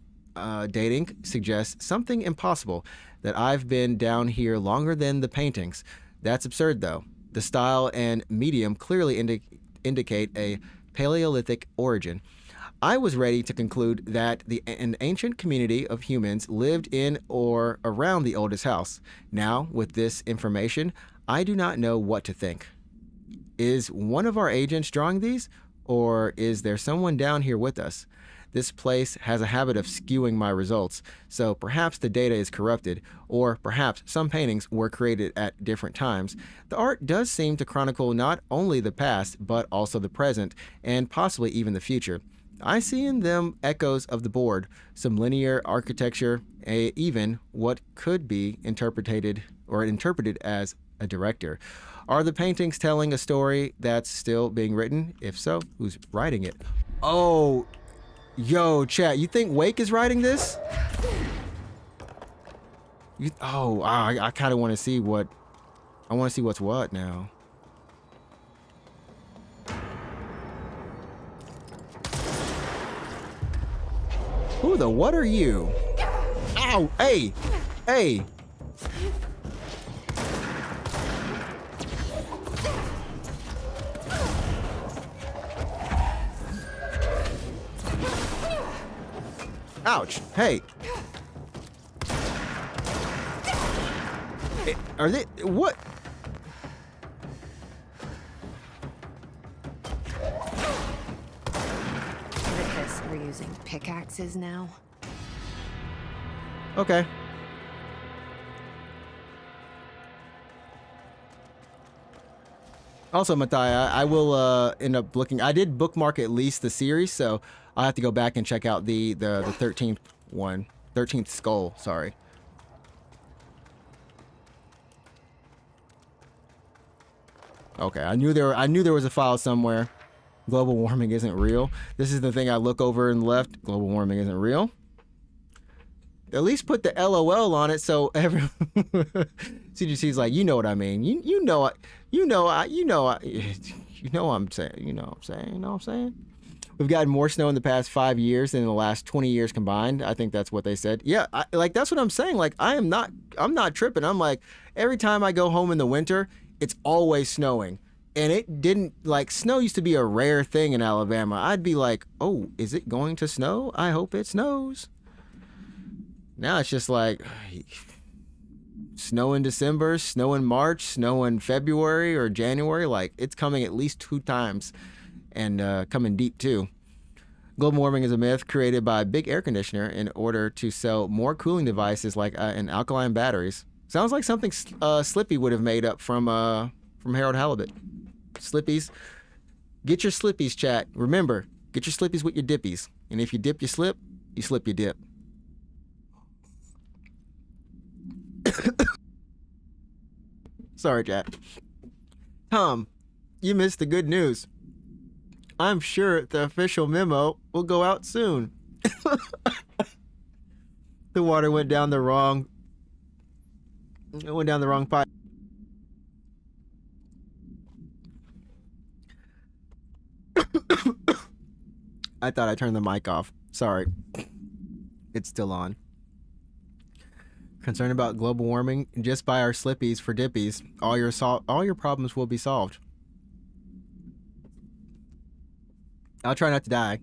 dating suggests something impossible, that I've been down here longer than the paintings. That's absurd, though. The style and medium clearly indicate a Paleolithic origin. I was ready to conclude that an ancient community of humans lived in or around the oldest house. Now, with this information, I do not know what to think. is one of our agents drawing these, or is there someone down here with us? This place has a habit of skewing my results, so perhaps the data is corrupted, or perhaps some paintings were created at different times. The art does seem to chronicle not only the past, but also the present, and possibly even the future. I see in them echoes of the board, some linear architecture, even what could be interpreted as a director. Are the paintings telling a story that's still being written? If so, who's writing it? Oh, yo, chat, you think Wake is writing this? I kind of want to see what... I want to see what's what now. Who the what are you? Ow! Hey! Hey! Ouch! Hey! Are they... what? We're using pickaxes now. Okay. Also, Mathia, I will end up looking... I did bookmark at least the series, so I'll have to go back and check out the 13th one. 13th skull, sorry. Okay, I knew there was a file somewhere. Global warming isn't real. This is the thing I look over and left. Global warming isn't real. At least put the LOL on it so everyone... CGC's like, you know what I mean. You know what I'm saying. We've gotten more snow in the past 5 years than in the last 20 years combined. I think that's what they said. Yeah, that's what I'm saying. Like, I'm not tripping. I'm like, every time I go home in the winter, it's always snowing. And it didn't, like, snow used to be a rare thing in Alabama. I'd be like, oh, is it going to snow? I hope it snows. Now it's just like, snow in December, snow in March, snow in February or January. Like, it's coming at least 2 times and coming deep too. Global warming is a myth created by a big air conditioner in order to sell more cooling devices like and alkaline batteries. Sounds like something Slippy would have made up from Harold Halibut. Slippies. Get your slippies, chat. Remember, get your slippies with your dippies. And if you dip, you slip you dip. Sorry, chat. Tom, you missed the good news. I'm sure the official memo will go out soon. The water went down the wrong pipe. I thought I turned the mic off. Sorry. It's still on. Concerned about global warming? Just buy our slippies for dippies. All your problems will be solved. I'll try not to die.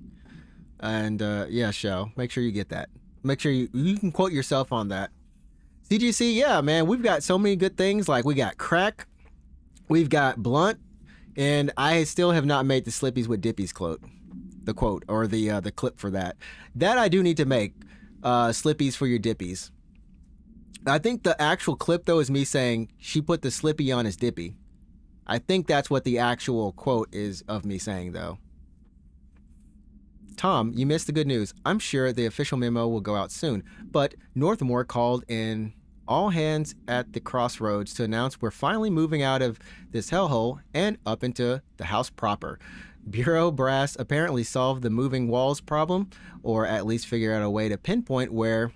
And yeah, show. Make sure you get that. Make sure you can quote yourself on that. CGC, yeah, man, we've got so many good things. Like, we got crack, we've got blunt, and I still have not made the slippies with dippies quote. The quote, or the clip for that. That I do need to make. Slippies for your dippies. I think the actual clip, though, is me saying, she put the slippy on his dippy. I think that's what the actual quote is of me saying, though. Tom, you missed the good news. I'm sure the official memo will go out soon, but Northmore called in all hands at the crossroads to announce we're finally moving out of this hellhole and up into the house proper. Bureau brass apparently solved the moving walls problem, or at least figure out a way to pinpoint where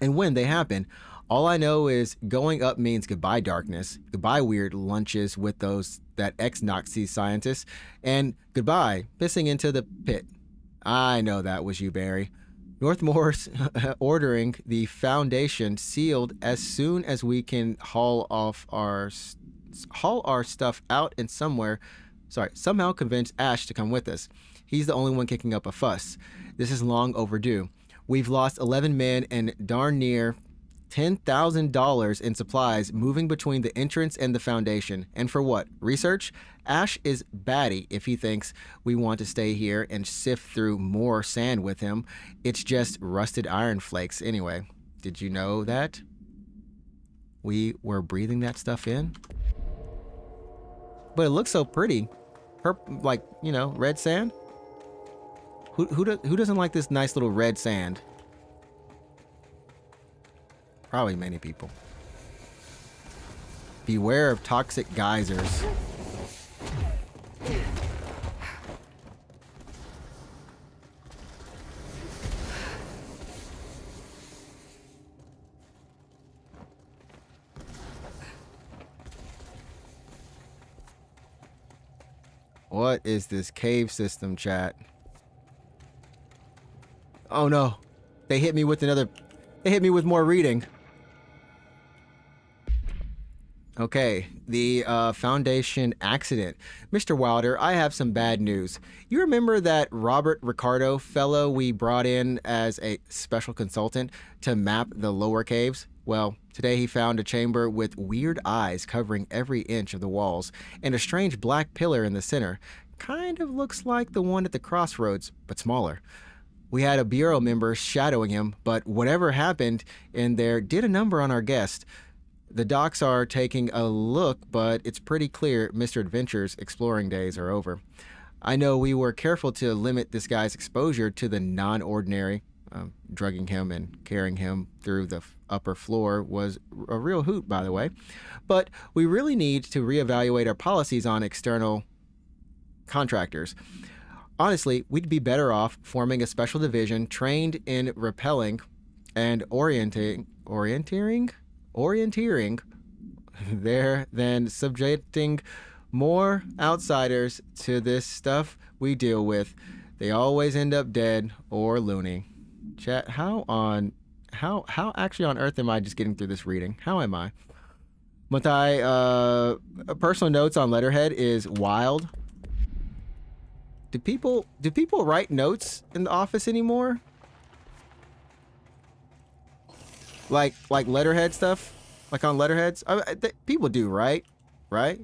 and when they happen. All I know is going up means goodbye darkness, goodbye weird lunches with that ex-Nazi scientists, and goodbye pissing into the pit. I know that was you, Barry. Northmore's ordering the foundation sealed as soon as we can haul our stuff out and somehow convince Ash to come with us. He's the only one kicking up a fuss. This is long overdue. We've lost 11 men and darn near $10,000 in supplies moving between the entrance and the foundation. And for what? Research? Ash is batty if he thinks we want to stay here and sift through more sand with him. It's just rusted iron flakes anyway. Did you know that? We were breathing that stuff in? But it looks so pretty. Like, you know, red sand? Who doesn't like this nice little red sand? Probably many people. Beware of toxic geysers. What is this cave system, chat? Oh no. They hit me with more reading. Okay, the Foundation accident. Mr. Wilder, I have some bad news. You remember that Robert Ricardo fellow we brought in as a special consultant to map the lower caves? Well, today he found a chamber with weird eyes covering every inch of the walls and a strange black pillar in the center. Kind of looks like the one at the crossroads, but smaller. We had a bureau member shadowing him, but whatever happened in there did a number on our guest. The docs are taking a look, but it's pretty clear Mr. Adventure's exploring days are over. I know we were careful to limit this guy's exposure to the non-ordinary. Drugging him and carrying him through the upper floor was a real hoot, by the way. But we really need to reevaluate our policies on external contractors. Honestly, we'd be better off forming a special division trained in repelling and orienteering there than subjecting more outsiders to this stuff we deal with. They always end up dead or loony. Chat, how actually on earth am I just getting through this reading? How am I? My personal notes on letterhead is wild. Do people write notes in the office anymore? Like letterhead stuff? Like on letterheads? People do, right? Right?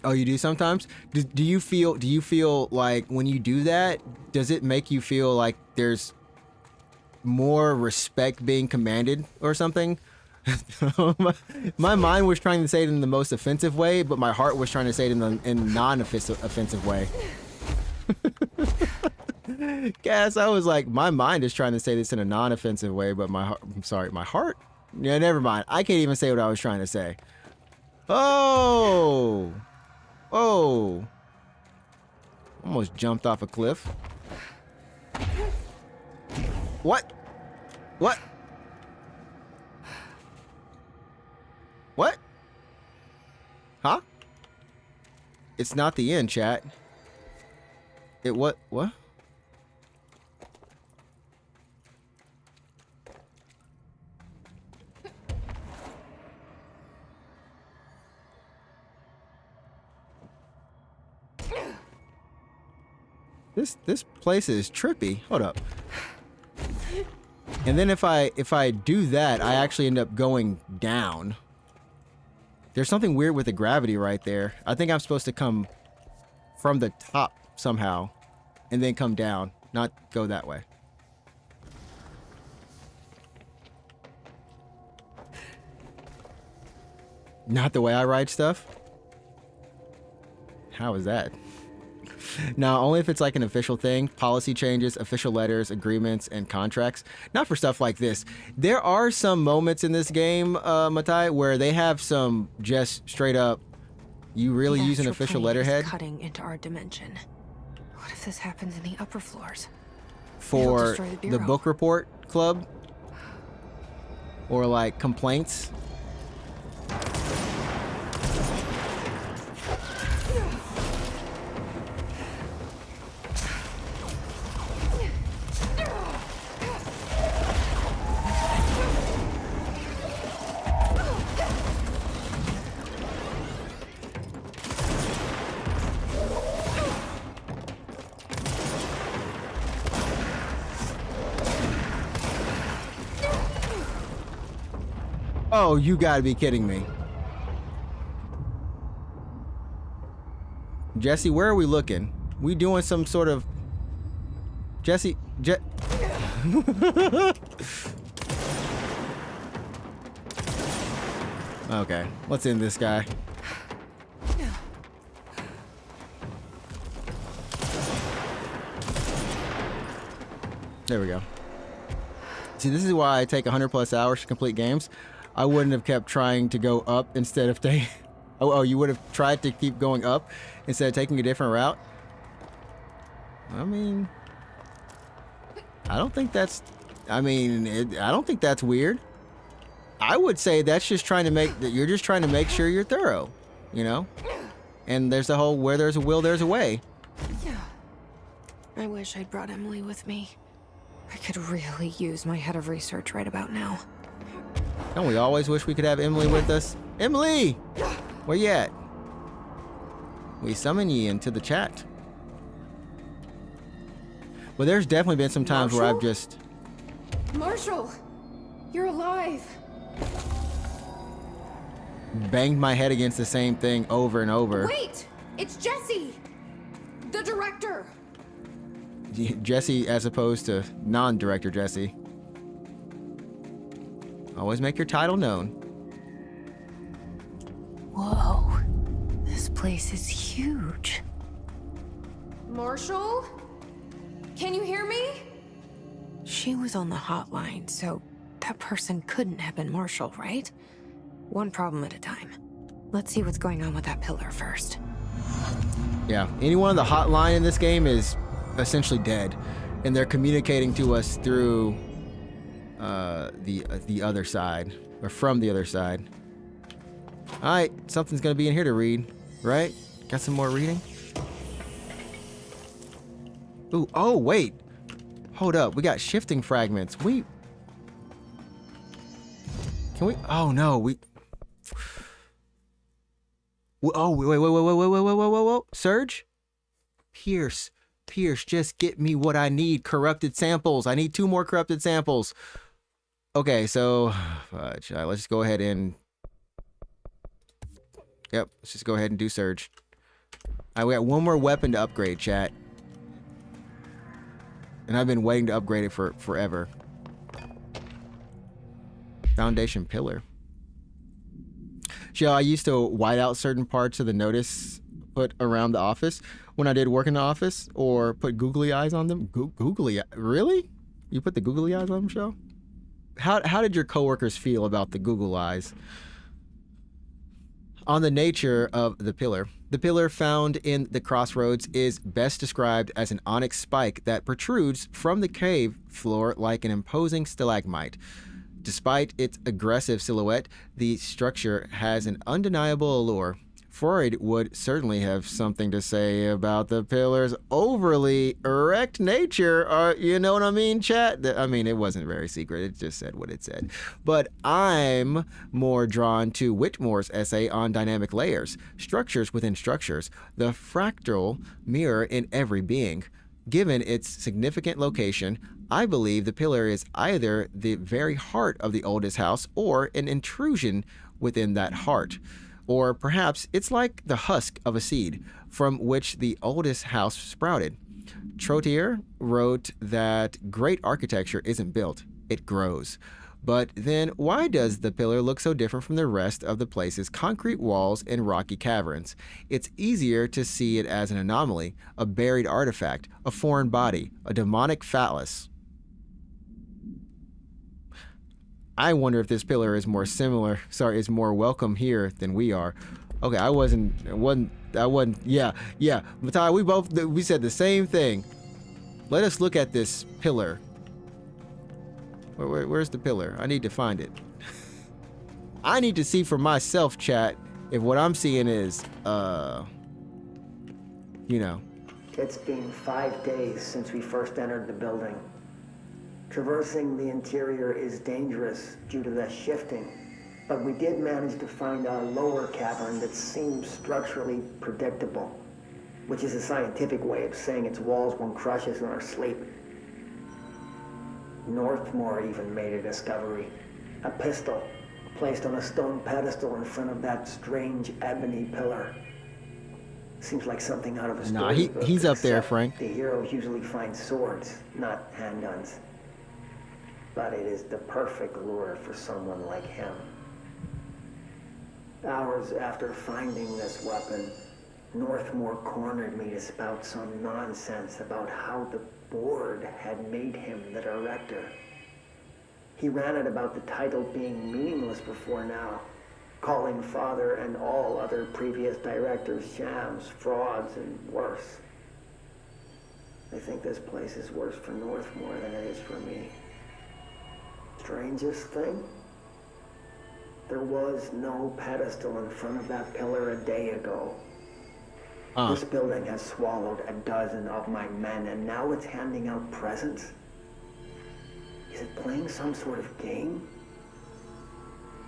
Oh, you do sometimes? Do you feel like when you do that, does it make you feel like there's more respect being commanded or something? My mind was trying to say it in the most offensive way, but my heart was trying to say it in a non-offensive way. Cass, I was like, my mind is trying to say this in a non-offensive way, but my heart? Yeah, never mind. I can't even say what I was trying to say. Oh! Almost jumped off a cliff. What? Huh? It's not the end, chat. What? This place is trippy. Hold up. And then if I do that, I actually end up going down. There's something weird with the gravity right there. I think I'm supposed to come from the top somehow and then come down, not go that way. Not the way I write stuff? How is that? Now, only if it's like an official thing, policy changes, official letters, agreements, and contracts. Not for stuff like this. There are some moments in this game, Matai, where they have some just straight up, you really use an official letterhead. Cutting into our dimension. What if this happens in the upper floors? For the book report club? Or like complaints? Oh, you gotta be kidding me. Jesse, where are we looking? We doing some sort of... Jesse... Okay, let's end this guy. There we go. See, this is why I take 100+ hours to complete games. I wouldn't have kept trying to go up instead of taking... Oh, you would have tried to keep going up instead of taking a different route? I mean... I don't think that's... I mean, I don't think that's weird. I would say that's just trying to make... You're just trying to make sure you're thorough, you know? And there's the whole, where there's a will, there's a way. I wish I'd brought Emily with me. I could really use my head of research right about now. Don't we always wish we could have Emily with us? Emily! Where you at? We summon you into the chat. Well, there's definitely been some times where I've just... Marshall! You're alive! banged my head against the same thing over and over. Wait! It's Jesse! The director! Jesse as opposed to non-director Jesse. Always make your title known. Whoa. This place is huge. Marshall? Can you hear me? She was on the hotline, so that person couldn't have been Marshall, right? One problem at a time. Let's see what's going on with that pillar first. Yeah, anyone on the hotline in this game is essentially dead, and they're communicating to us through the other side, or from the other side. All right, something's gonna be in here to read, right? Got some more reading? Ooh, oh wait, hold up, we got shifting fragments. Can we? Oh no, oh wait, Surge? Pierce, just get me what I need. Corrupted samples. I need 2 more corrupted samples. Okay, so let's just go ahead and... Yep, let's just go ahead and do Surge. All right, we got 1 more weapon to upgrade, chat. And I've been waiting to upgrade it for forever. Foundation pillar. I used to white out certain parts of the notice put around the office when I did work in the office, or put googly eyes on them. Googly, really? You put the googly eyes on them, Shell? How did your coworkers feel about the Google eyes? On the nature of the pillar. The pillar found in the crossroads is best described as an onyx spike that protrudes from the cave floor like an imposing stalagmite. Despite its aggressive silhouette, the structure has an undeniable allure. Freud would certainly have something to say about the pillar's overly erect nature. You know what I mean, chat? I mean, it wasn't very secret. It just said what it said. But I'm more drawn to Whitmore's essay on dynamic layers, structures within structures, the fractal mirror in every being. Given its significant location, I believe the pillar is either the very heart of the oldest house or an intrusion within that heart. Or perhaps it's like the husk of a seed from which the oldest house sprouted. Trottier wrote that great architecture isn't built, it grows. But then why does the pillar look so different from the rest of the place's concrete walls and rocky caverns? It's easier to see it as an anomaly, a buried artifact, a foreign body, a demonic phallus. I wonder if this pillar is more is more welcome here than we are. Okay, I wasn't, yeah. Matai, we said the same thing. Let us look at this pillar. Where's the pillar? I need to find it. I need to see for myself, chat, if what I'm seeing is, you know. It's been 5 days since we first entered the building. Traversing the interior is dangerous due to the shifting, but we did manage to find a lower cavern that seems structurally predictable, which is a scientific way of saying its walls won't crush us in our sleep. Northmore even made a discovery. A pistol placed on a stone pedestal in front of that strange ebony pillar. Seems like something out of a Nah, storybook. he's up there, except Frank. The heroes usually find swords, not handguns. But it is the perfect lure for someone like him. Hours after finding this weapon, Northmore cornered me to spout some nonsense about how the board had made him the director. He ran it about the title being meaningless before now, calling Father and all other previous directors shams, frauds, and worse. I think this place is worse for Northmore than it is for me. Strangest thing? There was no pedestal in front of that pillar a day ago. This building has swallowed a dozen of my men, and now it's handing out presents? Is it playing some sort of game?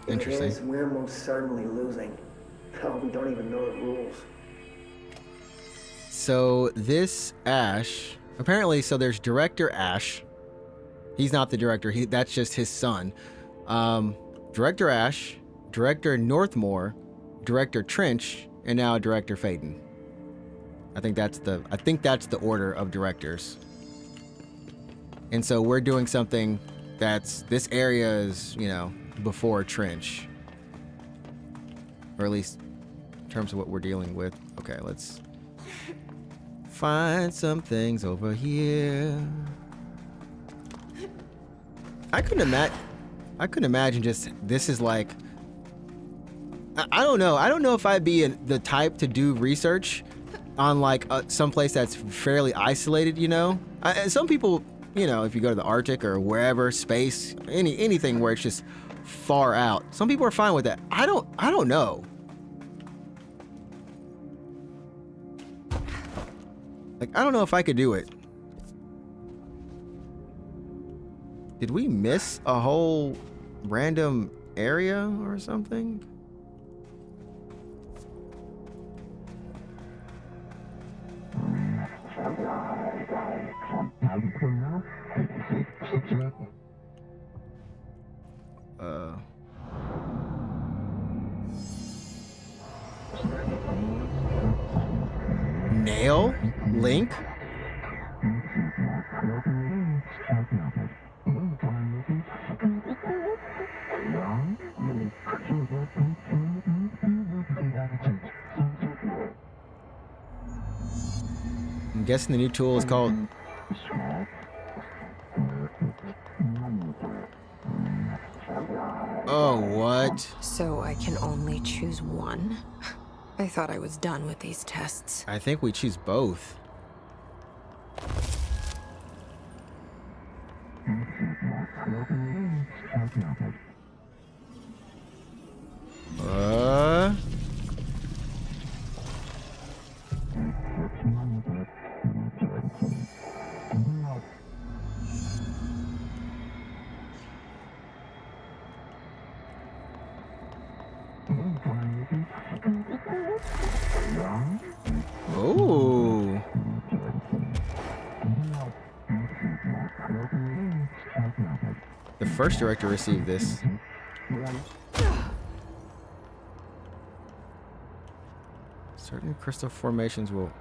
Interesting. If it is, we're most certainly losing. Hell, we don't even know the rules. So this Ash, apparently, so there's Director Ash. He's not the director. That's just his son. Director Ash, Director Northmore, Director Trench, and now Director Faden. I think that's the order of directors. And so we're doing something this area is, you know, before Trench. Or at least in terms of what we're dealing with. Okay, let's find some things over here. I couldn't imagine just this is like I don't know. I don't know if I'd be the type to do research on like someplace that's fairly isolated, you know? Some people, you know, if you go to the Arctic or wherever, space, anything where it's just far out. Some people are fine with that. I don't know. Like, I don't know if I could do it. Did we miss a whole random area or something? Nail? Link? I'm guessing the new tool is called... Oh, what? So I can only choose one? I thought I was done with these tests. I think we choose both. Oh. The first director received this. Certain crystal formations will...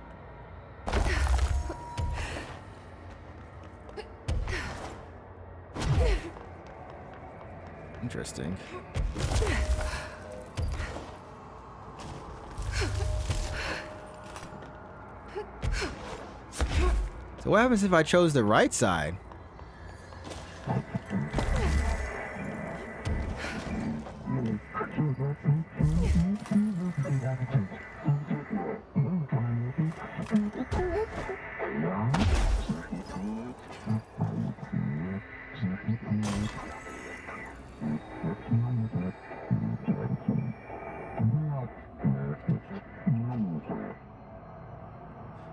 Interesting. So what happens if I chose the right side?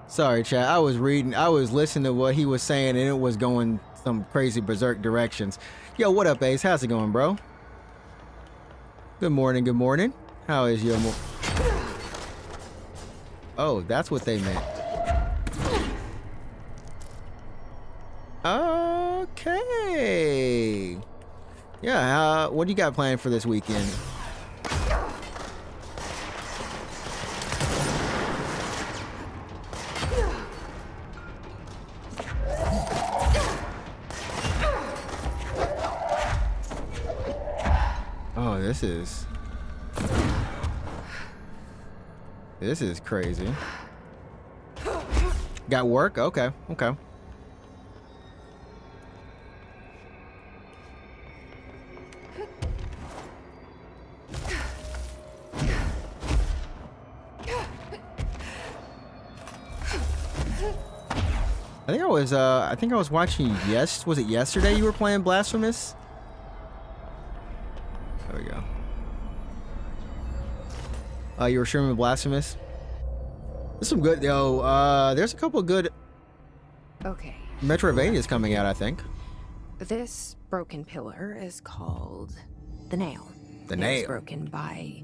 Sorry, chat. I was listening to what he was saying, and it was going some crazy berserk directions. Yo, what up, Ace? How's it going, bro? Good morning, good morning. How is your Oh, that's what they meant. Okay. Yeah, what do you got planned for this weekend? Oh, this is crazy. Got work? Okay, okay. I think I was watching, was it yesterday you were playing Blasphemous? There we go. You were streaming Blasphemous? There's some good, there's a couple of good Okay. Metroidvanias coming out, I think. This broken pillar is called the Nail. The It Nail. was broken by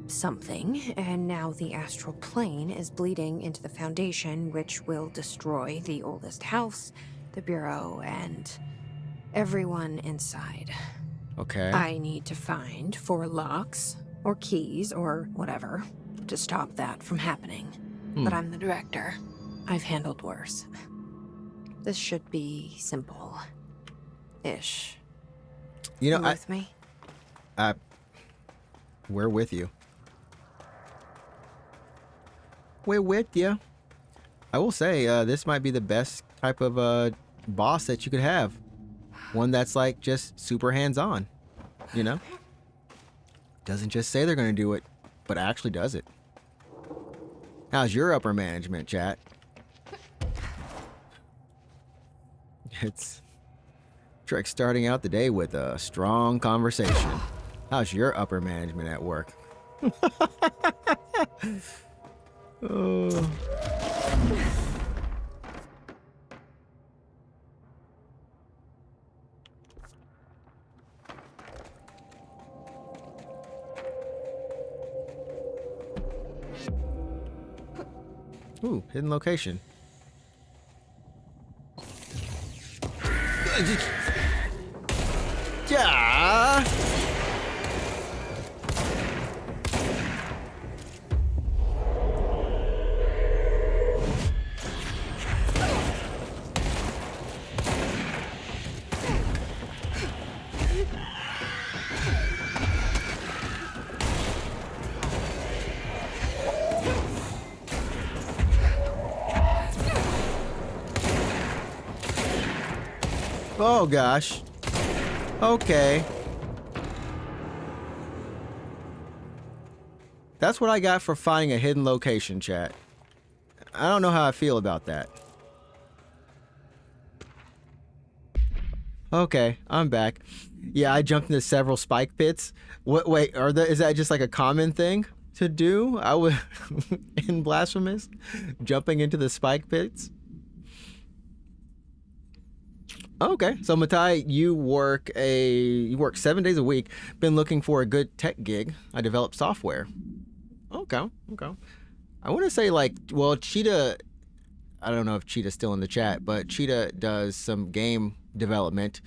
something, and now the astral plane is bleeding into the foundation, which will destroy the oldest house, the bureau, and everyone inside. Okay. I need to find 4 locks, or keys, or whatever, to stop that from happening. But I'm the director. I've handled worse. This should be simple-ish. You know, You with me? we're with you. We're with you. I will say, this might be the best type of boss that you could have. One that's like just super hands-on, you know? Doesn't just say they're going to do it, but actually does it. How's your upper management, chat? It's Trix starting out the day with a strong conversation. How's your upper management at work? Oh. Ooh, hidden location. Yeah. Oh gosh. Okay. That's what I got for finding a hidden location, chat. I don't know how I feel about that. Okay, I'm back. Yeah, I jumped into several spike pits. What? Wait, is that just like a common thing to do? I was in Blasphemous, jumping into the spike pits. Okay, so Matai, you work 7 days a week. Been looking for a good tech gig. I develop software. Okay. I want to say Cheetah. I don't know if Cheetah's still in the chat, but Cheetah does some game development.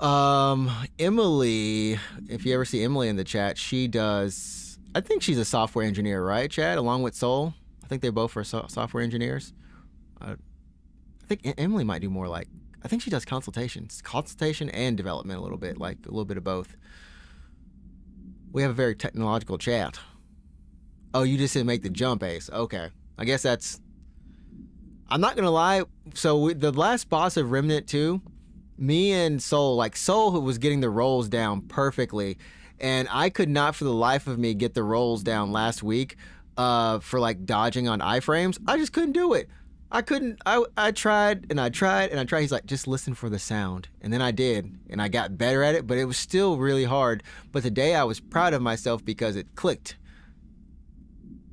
Emily, if you ever see Emily in the chat, she does. I think she's a software engineer, right, Chad? Along with Soul, I think they both are software engineers. I think Emily might do more like. I think she does consultation and development a little bit of both. We have a very technological chat. Oh, you just didn't make the jump, Ace. Okay, I guess that's. I'm not gonna lie. So the last boss of Remnant 2, me and Soul, Soul was getting the rolls down perfectly, and I could not for the life of me get the rolls down last week. For dodging on iframes, I just couldn't do it. I couldn't. I tried and I tried and I tried. He's like, just listen for the sound. And then I did. And I got better at it, but it was still really hard. But today I was proud of myself because it clicked.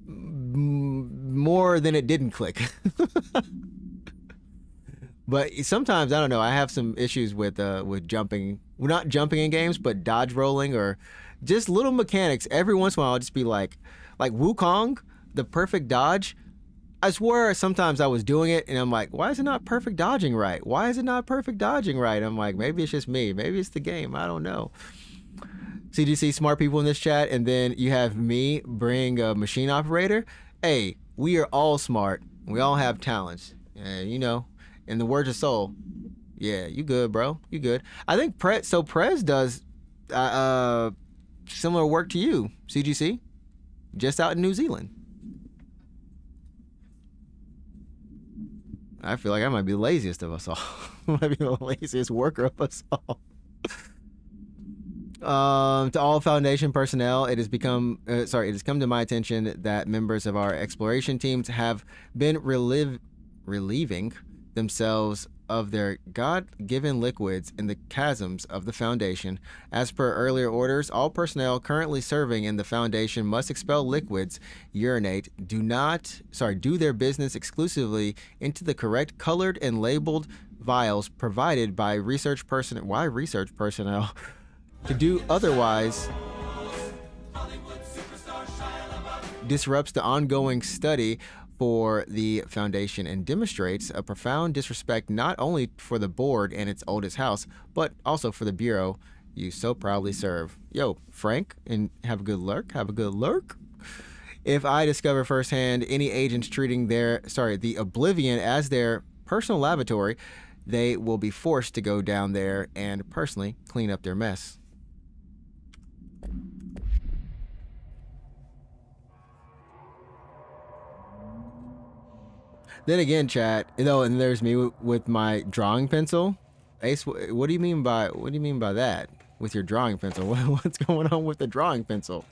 More than it didn't click. But sometimes, I don't know, I have some issues with jumping. Well, not jumping in games, but dodge rolling or just little mechanics. Every once in a while I'll just be like Wukong, the perfect dodge. I swear sometimes I was doing it and I'm like, why is it not perfect dodging right? Why is it not perfect dodging right? I'm like, maybe it's just me. Maybe it's the game. I don't know. CGC, smart people in this chat. And then you have me bring a machine operator. Hey, we are all smart. We all have talents. And you know, in the words of Soul, yeah, you good, bro. You good. I think Prez does similar work to you, CGC. Just out in New Zealand. I feel like I might be the laziest of us all. I might be the laziest worker of us all. To all Foundation personnel, it has come to my attention that members of our exploration teams have been relieving themselves of their God-given liquids in the chasms of the Foundation. As per earlier orders, all personnel currently serving in the Foundation must expel liquids, urinate, do their business exclusively into the correct colored and labeled vials provided by research personnel. Why research personnel? To do otherwise disrupts the ongoing study for the Foundation and demonstrates a profound disrespect not only for the board and its oldest house, but also for the Bureau you so proudly serve. Yo, Frank, and have a good lurk. Have a good lurk. If I discover firsthand any agents treating the Oblivion as their personal lavatory, they will be forced to go down there and personally clean up their mess. Then again, chat, and there's me with my drawing pencil. Ace, what do you mean by that? With your drawing pencil? What's going on with the drawing pencil?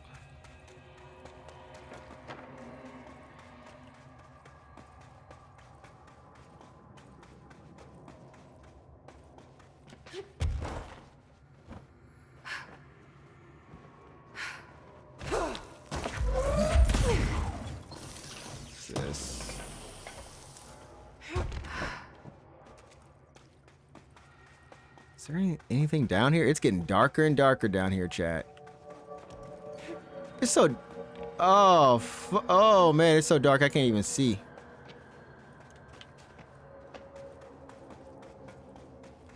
Is there anything down here? It's getting darker and darker down here, chat. It's so... Oh, man, it's so dark I can't even see.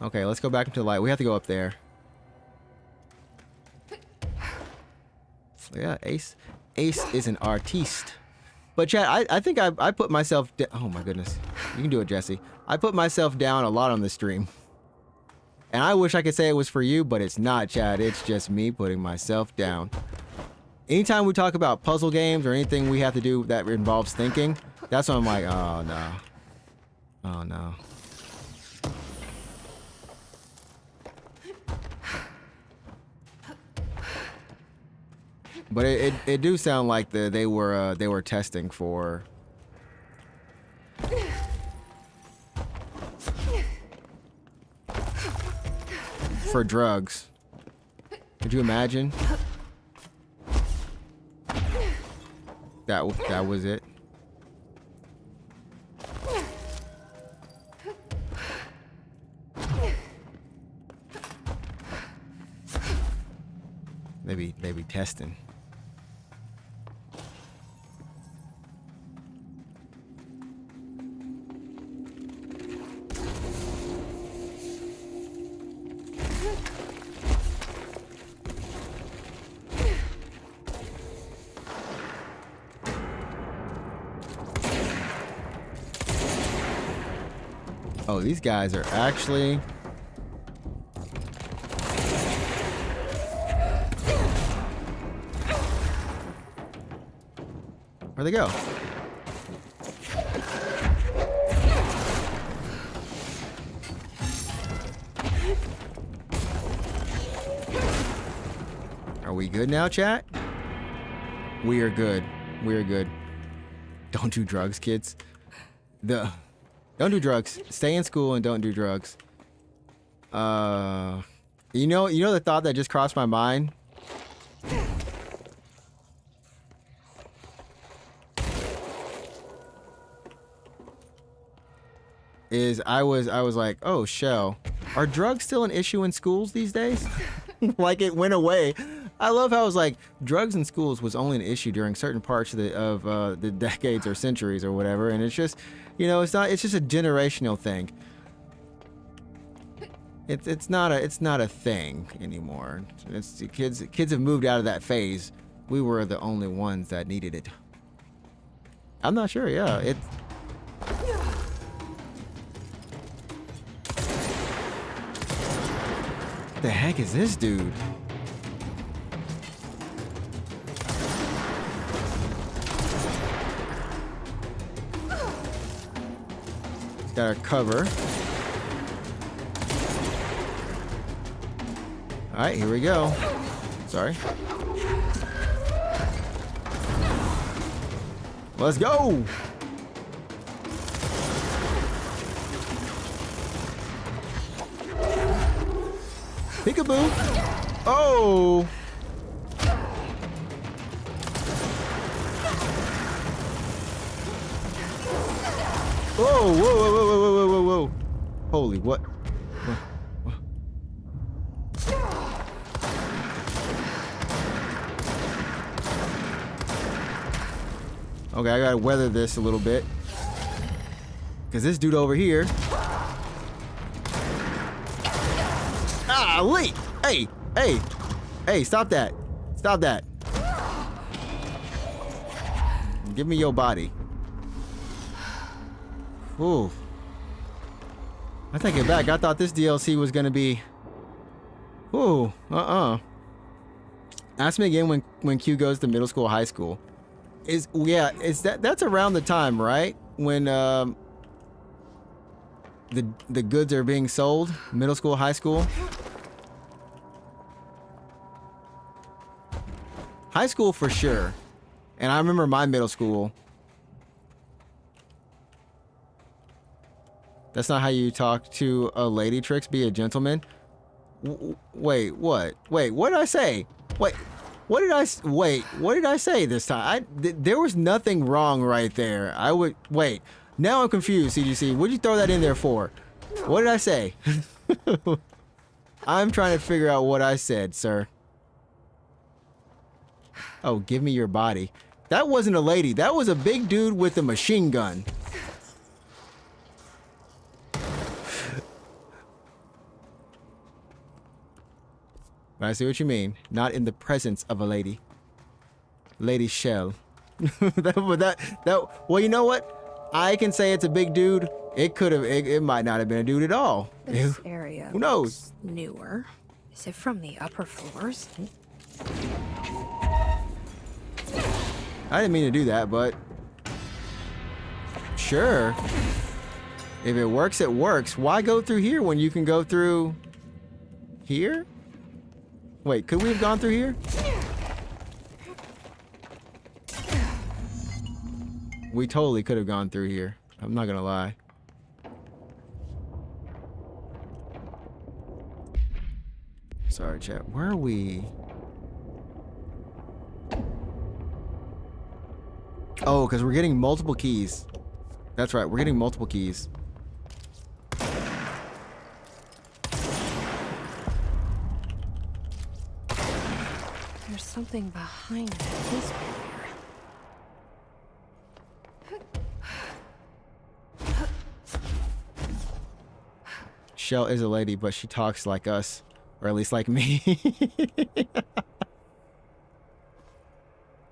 Okay, let's go back into the light. We have to go up there. Yeah, Ace is an artiste. But chat, I think I put myself... Oh, my goodness. You can do it, Jesse. I put myself down a lot on the stream. And I wish I could say it was for you, but it's not, Chad. It's just me putting myself down. Anytime we talk about puzzle games or anything we have to do that involves thinking, that's when I'm like, oh no. Oh no. But it do sound like they were testing for... for drugs. Could you imagine? That was it. Maybe testing. Oh, these guys are actually... Where'd they go? Are we good now, chat? We are good. We are good. Don't do drugs, kids. Don't do drugs. Stay in school and don't do drugs. You know the thought that just crossed my mind? Is I was like, oh, Shell, are drugs still an issue in schools these days? Like it went away. I love how it's like drugs in schools was only an issue during certain parts of the decades or centuries or whatever, and it's just, you know, it's just a generational thing. It's not a thing anymore. It's kids have moved out of that phase. We were the only ones that needed it. I'm not sure. Yeah, it's. What the heck is this dude? Got our cover. All right, here we go. Sorry. Let's go. Peekaboo. Oh. Whoa, whoa, whoa, whoa, whoa, whoa, whoa, whoa. Holy, what? Okay, I gotta weather this a little bit. Cause this dude over here. Ah, wait! Hey, hey, hey, stop that. Stop that. Give me your body. Ooh. I take it back. I thought this DLC was gonna be. Ooh, Ask me again when Q goes to middle school, high school. Is that's around the time, right? When the goods are being sold, middle school, high school. High school for sure. And I remember my middle school. That's not how you talk to a lady, Trix. Be a gentleman. Wait, what? Wait, what did I say? Wait. What did I say this time? There was nothing wrong right there. Wait. Now I'm confused, CGC. What'd you throw that in there for? What did I say? I'm trying to figure out what I said, sir. Oh, give me your body. That wasn't a lady. That was a big dude with a machine gun. I see what you mean. Not in the presence of a lady. Lady Shell. Well, you know what? I can say it's a big dude. It might not have been a dude at all. This area Who knows? Newer. Is it from the upper floors? I didn't mean to do that, but sure. If it works, it works. Why go through here when you can go through here? Wait, could we have gone through here? We totally could have gone through here. I'm not gonna lie. Sorry, chat. Where are we? Oh, because we're getting multiple keys. That's right, we're getting multiple keys. There's something behind this barrier. Shell is a lady, but she talks like us. Or at least like me.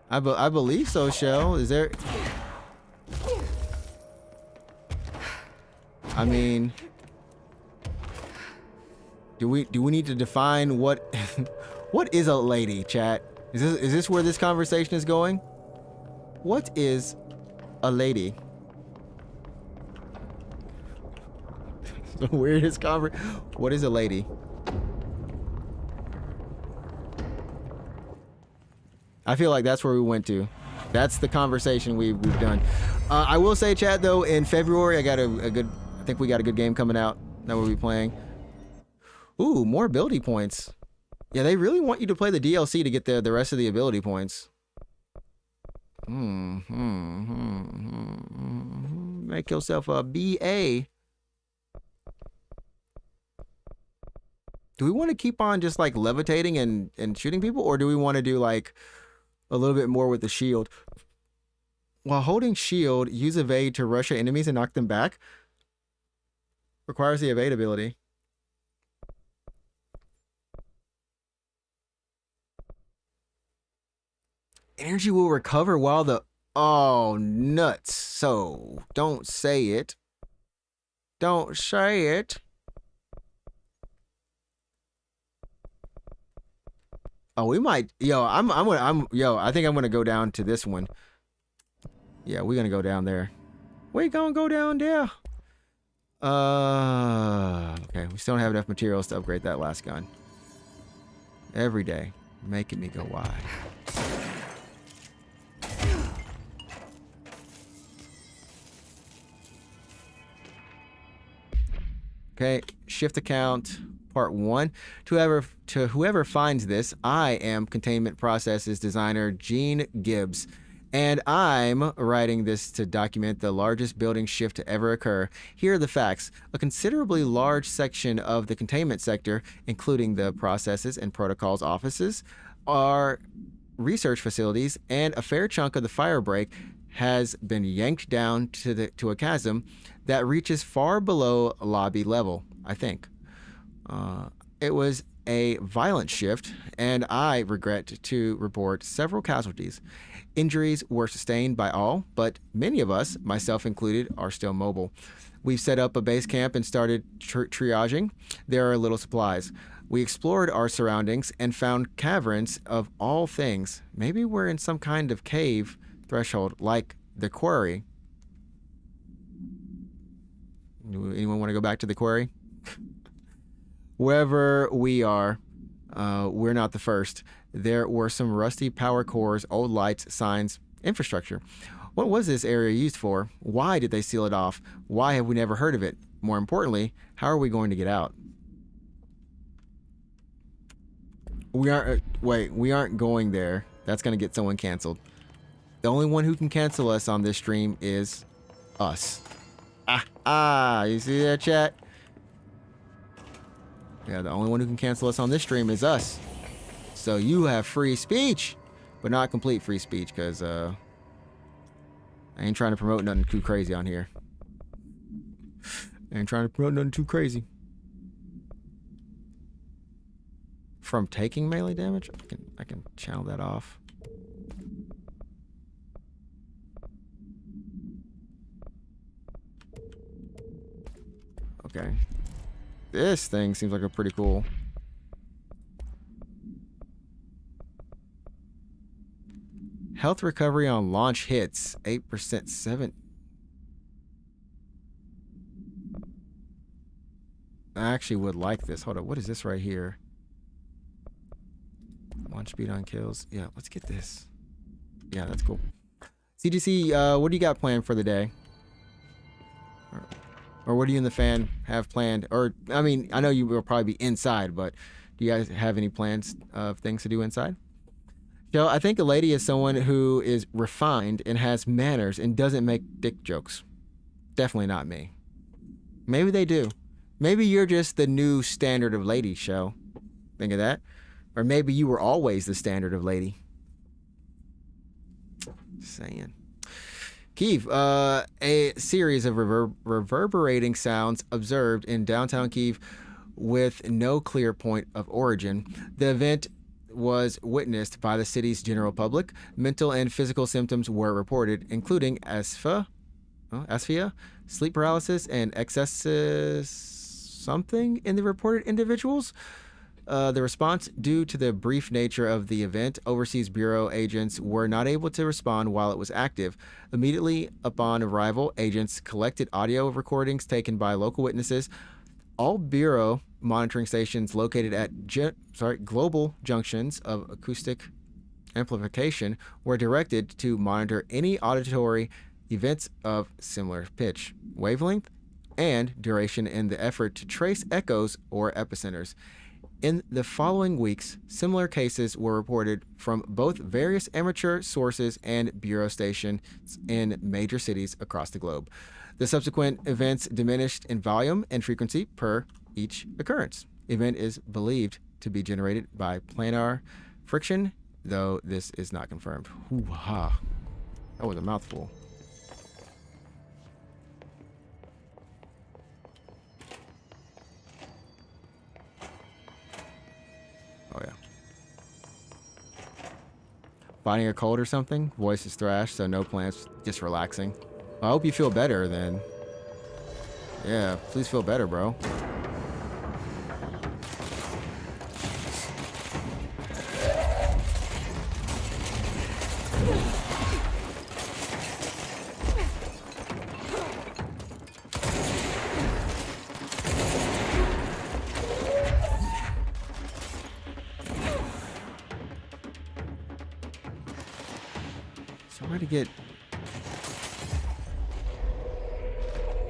I believe so, Shell. Is there... I mean... Do we need to define what... What is a lady, chat? Is this where this conversation is going? What is a lady? The weirdest conversation. What is a lady? I feel like that's where we went to. That's the conversation we've done. I will say, chat, though, in February, I got a good... I think we got a good game coming out that we'll be playing. Ooh, more ability points. Yeah, they really want you to play the DLC to get the rest of the ability points. Make yourself a BA. Do we want to keep on just like levitating and shooting people, or do we want to do like a little bit more with the shield? While holding shield, use evade to rush at enemies and knock them back. Requires the evade ability. Energy will recover while the... Oh, nuts. So, don't say it. Don't say it. Oh, we might... Yo, I think I'm gonna go down to this one. Yeah, we're gonna go down there. We gonna go down there. Okay, we still don't have enough materials to upgrade that last gun. Every day, making me go wide. Okay, shift account, part 1. To whoever finds this, I am Containment Processes designer Gene Gibbs, and I'm writing this to document the largest building shift to ever occur. Here are the facts. A considerably large section of the containment sector, including the processes and protocols offices, are research facilities, and a fair chunk of the fire break has been yanked down to a chasm that reaches far below lobby level, I think. It was a violent shift, and I regret to report several casualties. Injuries were sustained by all, but many of us, myself included, are still mobile. We've set up a base camp and started triaging. There are little supplies. We explored our surroundings and found caverns of all things. Maybe we're in some kind of cave threshold, like the quarry. Anyone want to go back to the quarry? Wherever we are, we're not the first. There were some rusty power cores, old lights, signs, infrastructure. What was this area used for? Why did they seal it off? Why have we never heard of it? More importantly, how are we going to get out? We aren't going there. That's going to get someone canceled. The only one who can cancel us on this stream is us. You see that, chat? Yeah, the only one who can cancel us on this stream is us. So you have free speech, but not complete free speech, because I ain't trying to promote nothing too crazy on here. I ain't trying to promote nothing too crazy. From taking melee damage, I can channel that off. Okay. This thing seems like a pretty cool. Health recovery on launch hits, 8%, 7. I actually would like this. Hold on, what is this right here? Launch speed on kills. Yeah, let's get this. Yeah, that's cool. CGC, what do you got planned for the day? Or what do you and the fan have planned? Or, I mean, I know you will probably be inside, but do you guys have any plans of things to do inside? So I think a lady is someone who is refined and has manners and doesn't make dick jokes. Definitely not me. Maybe they do. Maybe you're just the new standard of lady, show. Think of that. Or maybe you were always the standard of lady. Just saying. Kiev, a series of reverberating sounds observed in downtown Kiev with no clear point of origin. The event was witnessed by the city's general public. Mental and physical symptoms were reported, including asphyxia, sleep paralysis, and excessive something in the reported individuals. The response, due to the brief nature of the event, Overseas Bureau agents were not able to respond while it was active. Immediately upon arrival, agents collected audio recordings taken by local witnesses. All Bureau monitoring stations located at global junctions of acoustic amplification were directed to monitor any auditory events of similar pitch, wavelength, and duration in the effort to trace echoes or epicenters. In the following weeks, similar cases were reported from both various amateur sources and bureau stations in major cities across the globe. The subsequent events diminished in volume and frequency per each occurrence. event is believed to be generated by planar friction, though this is not confirmed. Hoo-ha. That was a mouthful. Oh, yeah. Fighting a cold or something? Voice is thrashed, so no plans, just relaxing. I hope you feel better then. Yeah, please feel better, bro. So where to get...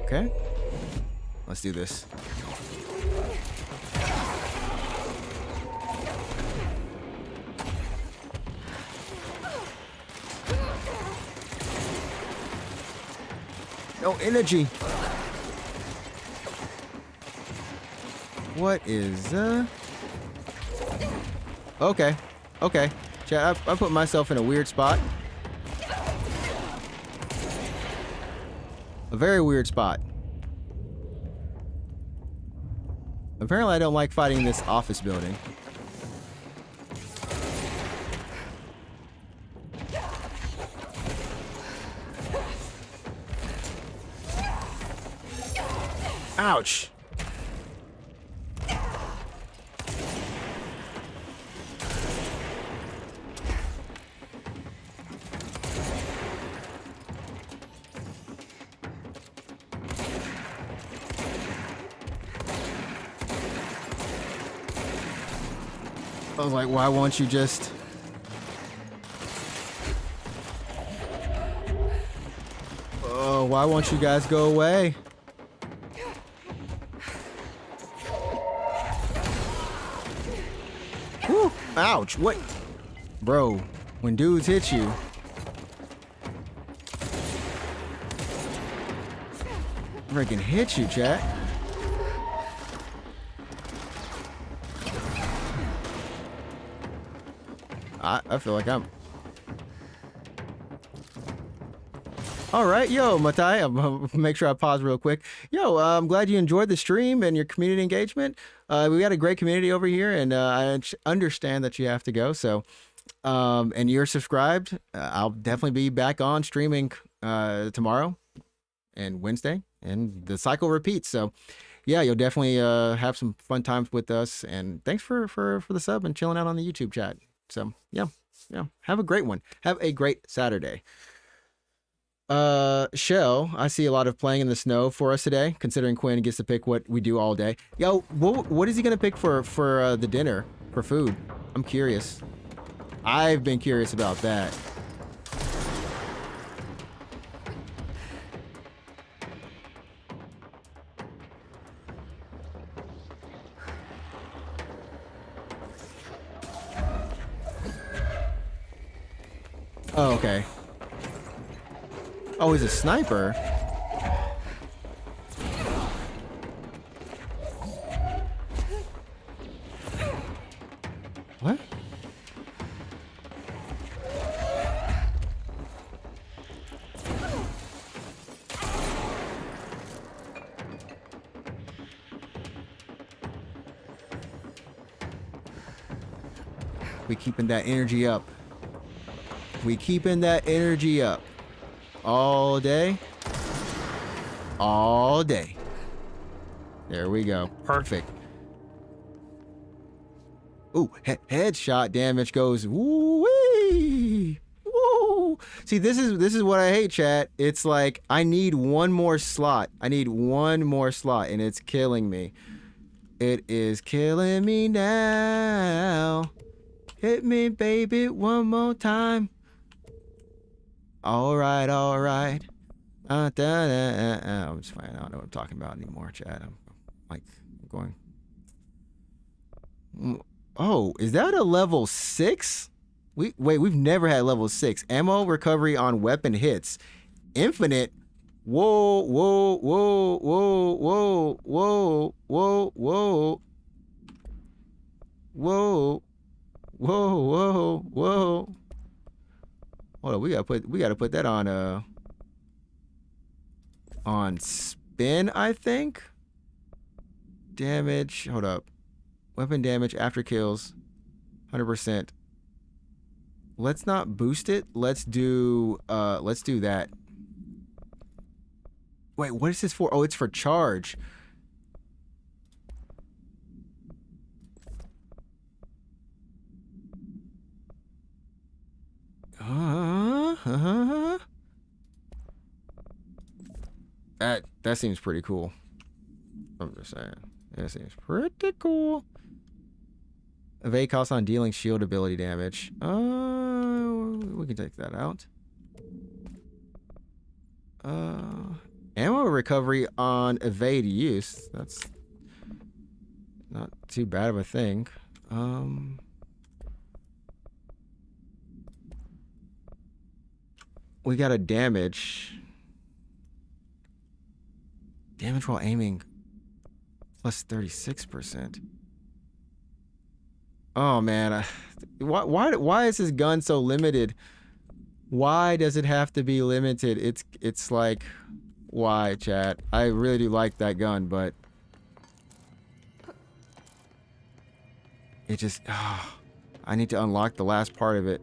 Okay. Let's do this. No energy. What is Okay. Okay. Chat, I put myself in a weird spot. A very weird spot. Apparently I don't like fighting in this office building. Ouch! I was like, why won't you just... Oh, why won't you guys go away? Whew, ouch, what? Bro, when dudes hit you... Freaking hit you, chat. I feel like I'm... All right, yo, Matai, I'll make sure I pause real quick. Yo, I'm glad you enjoyed the stream and your community engagement. We got a great community over here, and I understand that you have to go. So, and you're subscribed. I'll definitely be back on streaming tomorrow and Wednesday, and the cycle repeats. So, yeah, you'll definitely have some fun times with us. And thanks for the sub and chilling out on the YouTube chat. So, yeah, have a great one. Have a great Saturday. Shell, I see a lot of playing in the snow for us today, considering Quinn gets to pick what we do all day. Yo, what is he gonna pick for the dinner, for food? I'm curious. I've been curious about that. Oh, okay. Oh, he's a sniper. What? We keeping that energy up. We keeping that energy up. All day. All day. There we go. Perfect. Ooh, headshot damage goes woo-wee. Woo. See, this is what I hate, chat. It's like I need one more slot. I need one more slot, and it's killing me. It is killing me now. Hit me, baby, one more time. All right, all right. I'm just fine. I don't know what I'm talking about anymore, Chad. I'm like going. Oh, is that a level 6? We've never had level 6. Ammo recovery on weapon hits. Infinite. Whoa, whoa, whoa, whoa, whoa, whoa, whoa, whoa. Whoa. Whoa, whoa, whoa. Hold on, we gotta put that on spin, I think. Damage. Hold up. Weapon damage after kills. 100%. Let's not boost it. Let's do that. Wait, what is this for? Oh, it's for charge. That seems pretty cool. I'm just saying. That seems pretty cool. Evade costs on dealing shield ability damage. We can take that out. Ammo recovery on evade use. That's not too bad of a thing. We got a damage. Damage while aiming. Plus 36%. Oh man, why is this gun so limited? Why does it have to be limited? It's like, why, chat? I really do like that gun, but it just, I need to unlock the last part of it.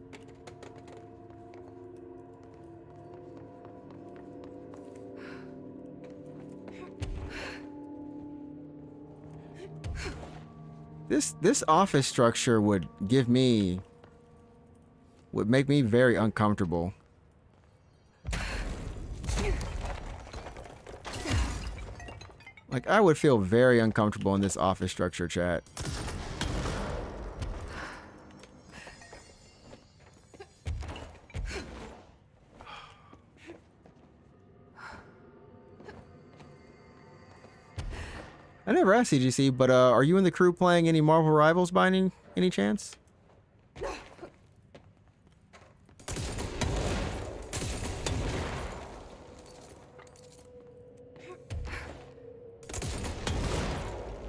This office structure would make me very uncomfortable. Like, I would feel very uncomfortable in this office structure, chat. I never asked CGC, but are you in the crew playing any Marvel Rivals by any chance?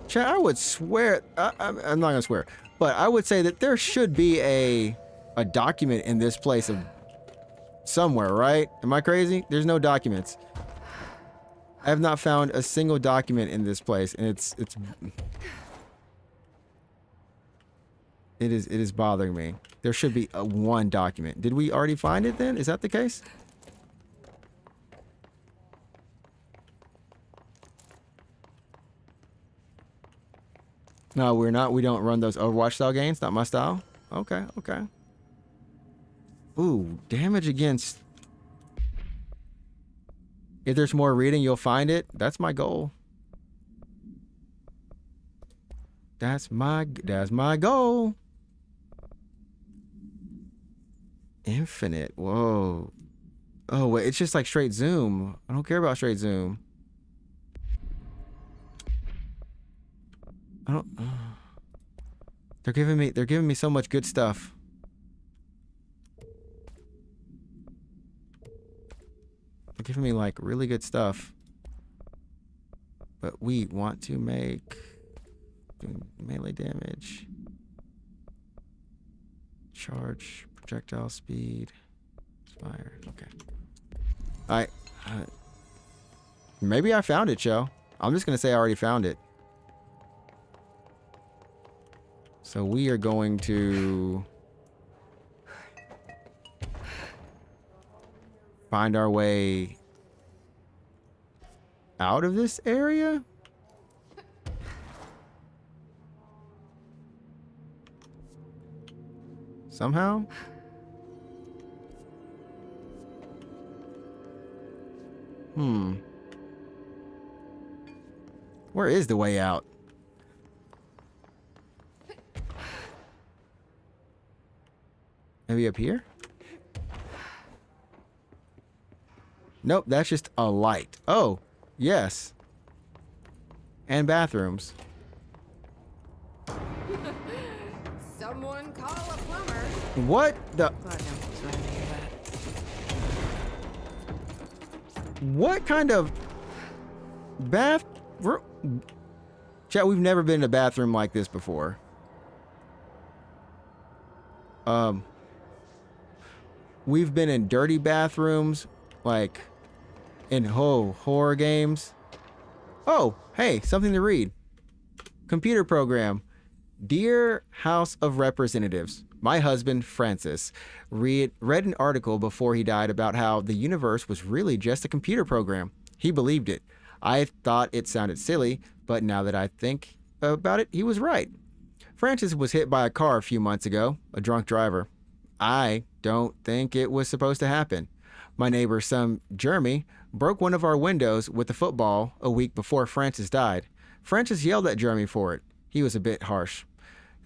Chat, I would swear, I'm not gonna swear, but I would say that there should be a document in this place of somewhere, right? Am I crazy? There's no documents. I have not found a single document in this place, and it is bothering me. There should be one document. Did we already find it then? Is that the case? No, we're not. We don't run those Overwatch style games. Not my style. Okay, okay. Ooh, damage against. If there's more reading, you'll find it. That's my goal. That's my goal. Infinite. Whoa. Oh, wait, it's just like straight zoom. I don't care about straight zoom. I don't. They're giving me so much good stuff. They're giving me like really good stuff. But we want to make melee damage, charge, projectile speed, fire. Okay. Maybe I found it, Joe. I'm just gonna say I already found it. So we are going to find our way out of this area. Somehow. Where is the way out? Maybe up here? Nope, that's just a light. Oh, yes. And bathrooms. Someone call a plumber. What the? What kind of bath? Chat, we've never been in a bathroom like this before. We've been in dirty bathrooms, like in horror games. Oh, hey, something to read. Computer program. Dear House of Representatives, my husband, Francis, read an article before he died about how the universe was really just a computer program. He believed it. I thought it sounded silly, but now that I think about it, he was right. Francis was hit by a car a few months ago, a drunk driver. I don't think it was supposed to happen. My neighbor's son, Jeremy, broke one of our windows with a football a week before Francis died. Francis yelled at Jeremy for it. He was a bit harsh.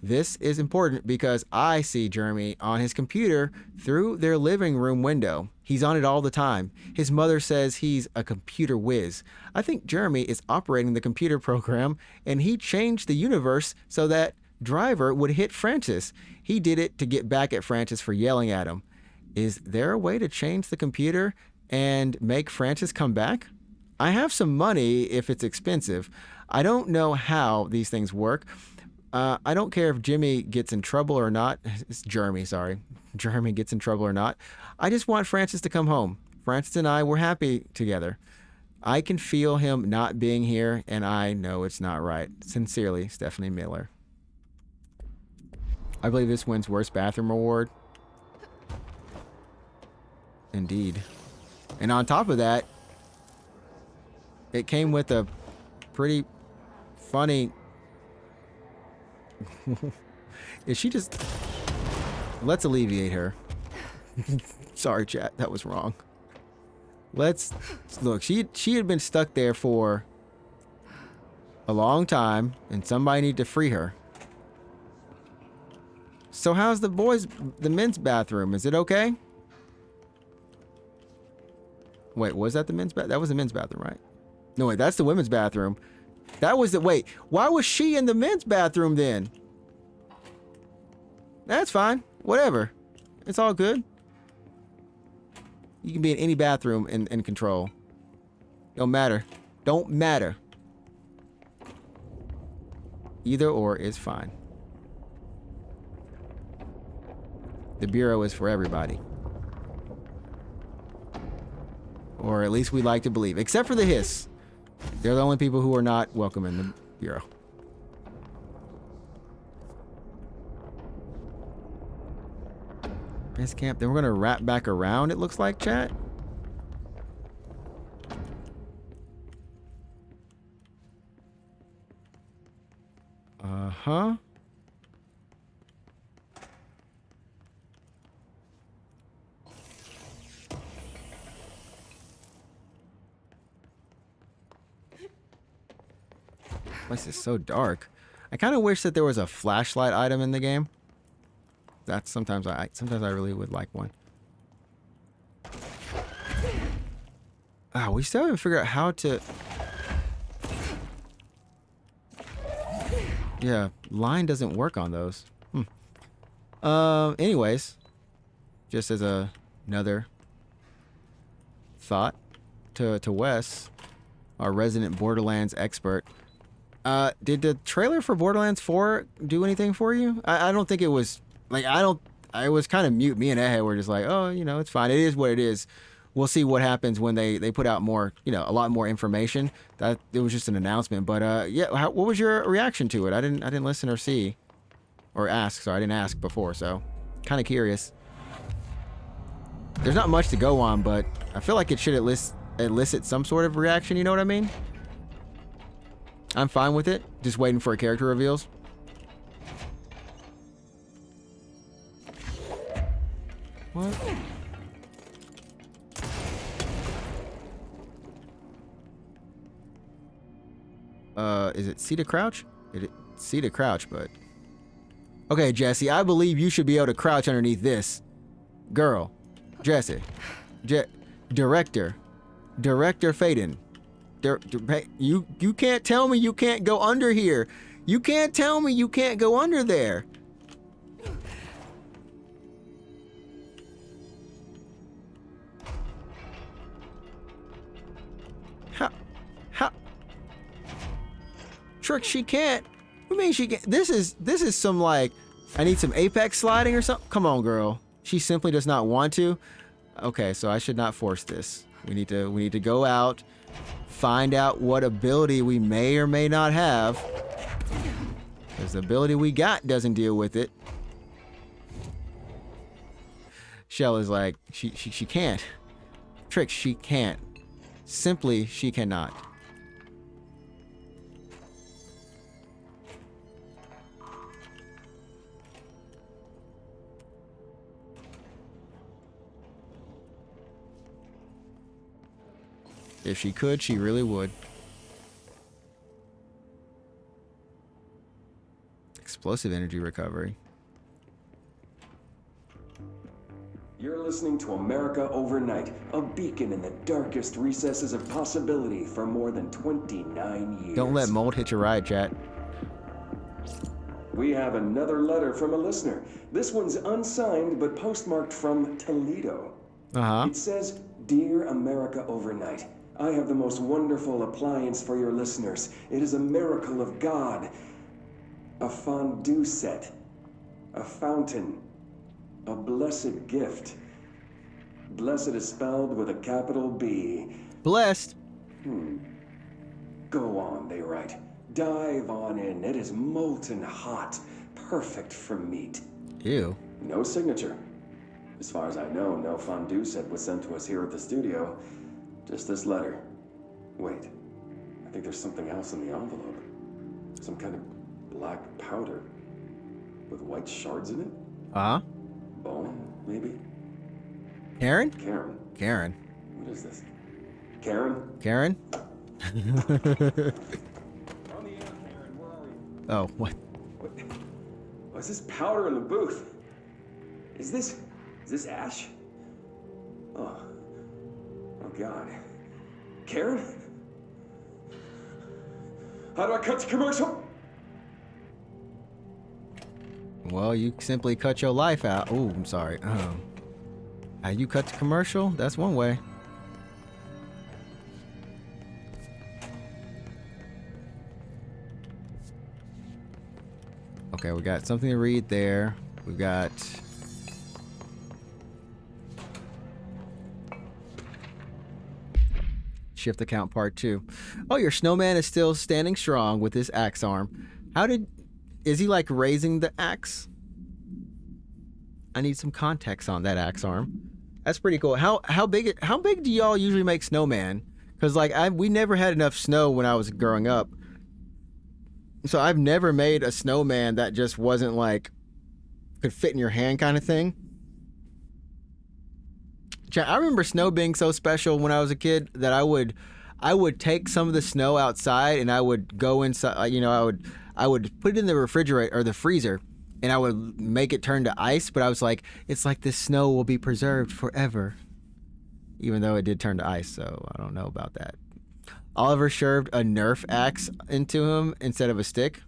This is important because I see Jeremy on his computer through their living room window. He's on it all the time. His mother says he's a computer whiz. I think Jeremy is operating the computer program, and he changed the universe so that driver would hit Francis. He did it to get back at Francis for yelling at him. Is there a way to change the computer and make Francis come back? I have some money if it's expensive. I don't know how these things work. I don't care if Jimmy gets in trouble or not. It's Jeremy, sorry. Jeremy gets in trouble or not. I just want Francis to come home. Francis and I were happy together. I can feel him not being here, and I know it's not right. Sincerely, Stephanie Miller. I believe this wins Worst Bathroom Award. Indeed. And on top of that, it came with a pretty funny... Is she just... Let's alleviate her. Sorry, chat. That was wrong. Let's... Look, she had been stuck there for a long time, and somebody need to free her. So how's the men's bathroom? Is it okay? Wait, was that the men's bathroom? That was the men's bathroom, right? No, wait, that's the women's bathroom. That was the... Wait, why was she in the men's bathroom then? That's fine. Whatever. It's all good. You can be in any bathroom in control. Don't matter. Don't matter. Either or is fine. The Bureau is for everybody. Or at least we like to believe. Except for the Hiss. They're the only people who are not welcome in the Bureau. Base camp. Then we're going to wrap back around, it looks like, chat. Uh-huh. This is so dark. I kind of wish that there was a flashlight item in the game. That's sometimes I really would like one. We still haven't figured out how to... Yeah, line doesn't work on those. Anyways, just as another thought to Wes, our resident Borderlands expert. Did the trailer for Borderlands 4 do anything for you? I don't think it was... Like, I was kind of mute. Me and Ehe were just like, oh, you know, it's fine. It is what it is. We'll see what happens when they put out more, you know, a lot more information. That it was just an announcement. But yeah, what was your reaction to it? I didn't listen or see or ask. Sorry, I didn't ask before, so kind of curious. There's not much to go on, but I feel like it should elicit some sort of reaction. You know what I mean? I'm fine with it. Just waiting for character reveals. What? Is it C to crouch? C to crouch, but... Okay, Jesse, I believe you should be able to crouch underneath this. Girl. Jesse. Director Faden. You can't tell me you can't go under here. You can't tell me you can't go under there. How? Trick, she can't. What do you mean she can't? This is some like I need some apex sliding or something. Come on, girl. She simply does not want to. Okay, so I should not force this. We need to go out, find out what ability we may or may not have. Because the ability we got doesn't deal with it. Shell is like, she can't. Trix, she can't. Simply, she cannot. If she could, she really would. Explosive energy recovery. You're listening to America Overnight, a beacon in the darkest recesses of possibility for more than 29 years. Don't let mold hit your ride, chat. We have another letter from a listener. This one's unsigned, but postmarked from Toledo. Uh-huh. It says, "Dear America Overnight, I have the most wonderful appliance for your listeners. It is a miracle of God. A fondue set. A fountain. A blessed gift. Blessed is spelled with a capital B. Blessed. Go on, they write. Dive on in. It is molten hot. Perfect for meat." Ew. No signature. As far as I know, no fondue set was sent to us here at the studio. Just this letter. Wait, I think there's something else in the envelope. Some kind of black powder with white shards in it? Uh-huh. Bone, maybe? Karen? Karen. Karen. What is this? Karen? Karen? On the air, Karen. Where are you? Oh, what? What's this powder in the booth? Is this ash? Oh God. Karen? How do I cut to commercial? Well, you simply cut your life out. Oh, I'm sorry. How you cut to commercial? That's one way. Okay, we got something to read there. We've got... Shift account part 2. Oh, your snowman is still standing strong with his axe arm. Is he like raising the axe? I need some context on that axe arm. That's pretty cool. How big do y'all usually make snowman? Because like we never had enough snow when I was growing up. So I've never made a snowman that just wasn't like could fit in your hand kind of thing. I remember snow being so special when I was a kid that I would take some of the snow outside and I would go inside, I would put it in the refrigerator or the freezer and I would make it turn to ice, but I was like, it's like this snow will be preserved forever. Even though it did turn to ice, so I don't know about that. Oliver shoved a Nerf axe into him instead of a stick.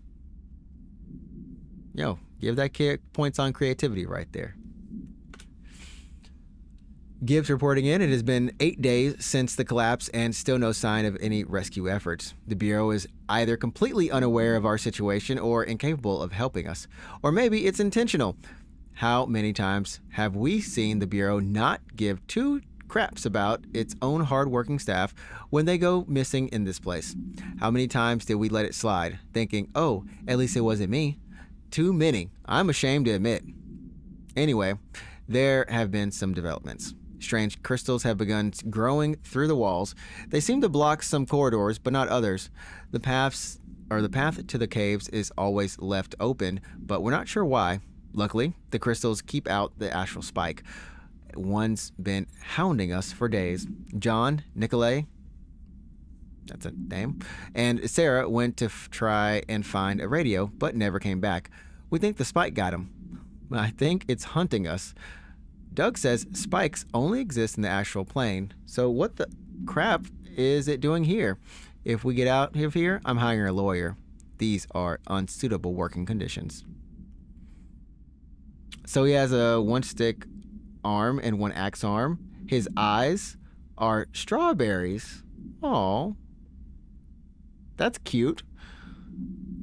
Yo, give that kid points on creativity right there. Gibbs reporting in, it has been 8 days since the collapse and still no sign of any rescue efforts. The Bureau is either completely unaware of our situation or incapable of helping us. Or maybe it's intentional. How many times have we seen the Bureau not give two craps about its own hard-working staff when they go missing in this place? How many times did we let it slide, thinking, oh, at least it wasn't me? Too many, I'm ashamed to admit. Anyway, there have been some developments. Strange crystals have begun growing through the walls. They seem to block some corridors, but not others. The path to the caves is always left open, but we're not sure why. Luckily, the crystals keep out the astral spike. One's been hounding us for days. John, Nicolay, that's a name, and Sarah went to try and find a radio, but never came back. We think the spike got him. I think it's hunting us. Doug says spikes only exist in the astral plane, so what the crap is it doing here? If we get out of here, I'm hiring a lawyer. These are unsuitable working conditions. So he has a one stick arm and one axe arm. His eyes are strawberries. Aw. That's cute.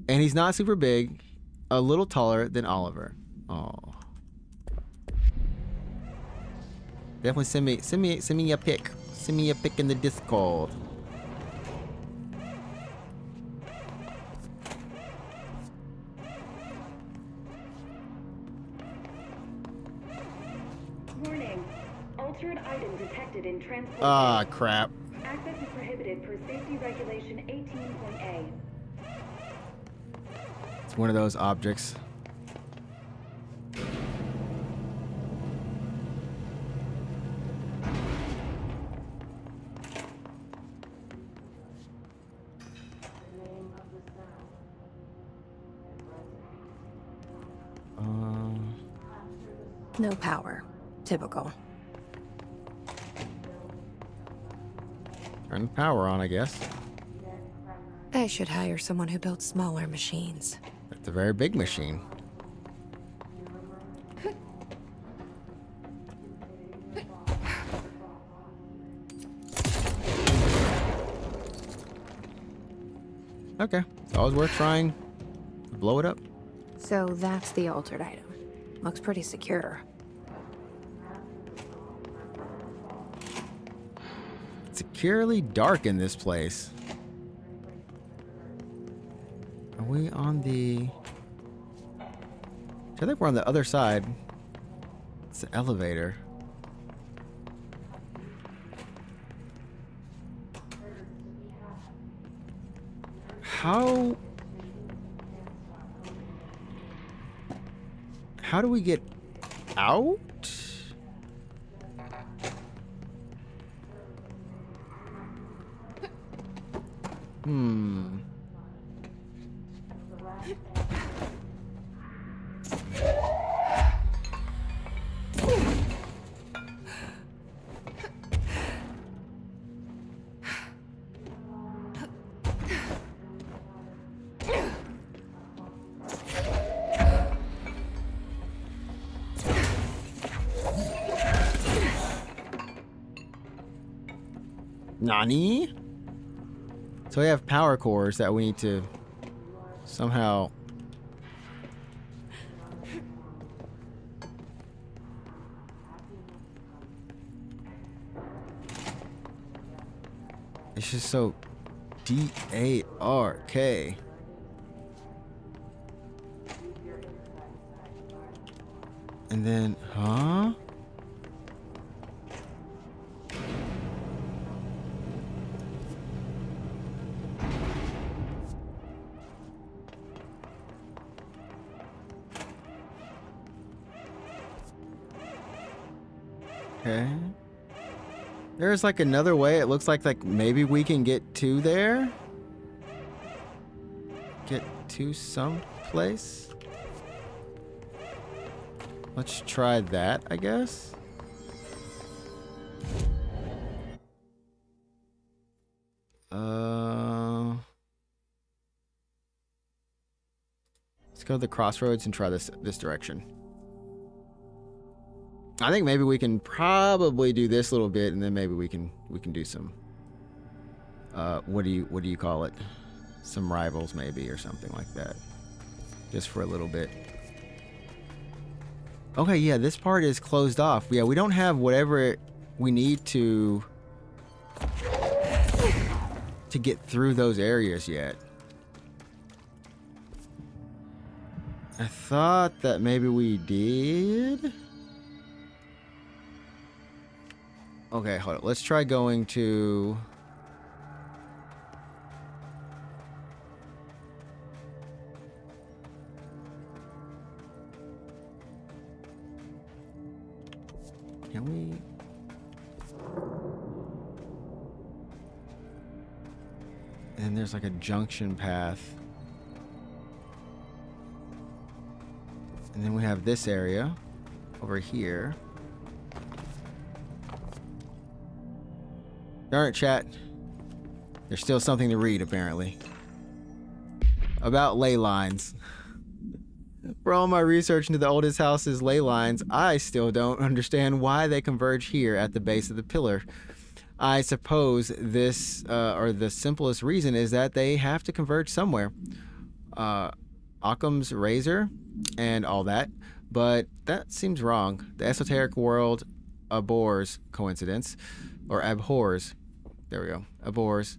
And he's not super big, a little taller than Oliver. Oh. Definitely send me a pic. Send me a pic in the Discord. Warning. Altered item detected in transport. Ah, crap. Access is prohibited per safety regulation 18.A. It's one of those objects. No power. Typical. Turn the power on, I guess. I should hire someone who builds smaller machines. That's a very big machine. Okay, it's always worth trying to blow it up. So that's the altered item. Looks pretty secure. It's securely dark in this place. Are we on the... I think we're on the other side. It's the elevator. How do we get out? Nani? So we have power cores that we need to somehow... It's just so D-A-R-K. And then, huh? Okay. There's like another way. It looks like maybe we can get to there. Get to some place. Let's try that, I guess. Let's go to the crossroads and try this direction. I think maybe we can probably do this little bit, and then maybe we can do some. What do you call it? Some rivals maybe, or something like that. Just for a little bit. Okay, yeah, this part is closed off. Yeah, we don't have whatever we need to get through those areas yet. I thought that maybe we did. Okay, hold on. Let's try going to... Can we... And there's like a junction path. And then we have this area over here. Darn it, chat. There's still something to read, apparently. About ley lines. For all my research into the oldest house's ley lines, I still don't understand why they converge here at the base of the pillar. I suppose this, or the simplest reason, is that they have to converge somewhere. Occam's razor and all that. but that seems wrong. The esoteric world abhors coincidence, or abhors. There we go. Abhors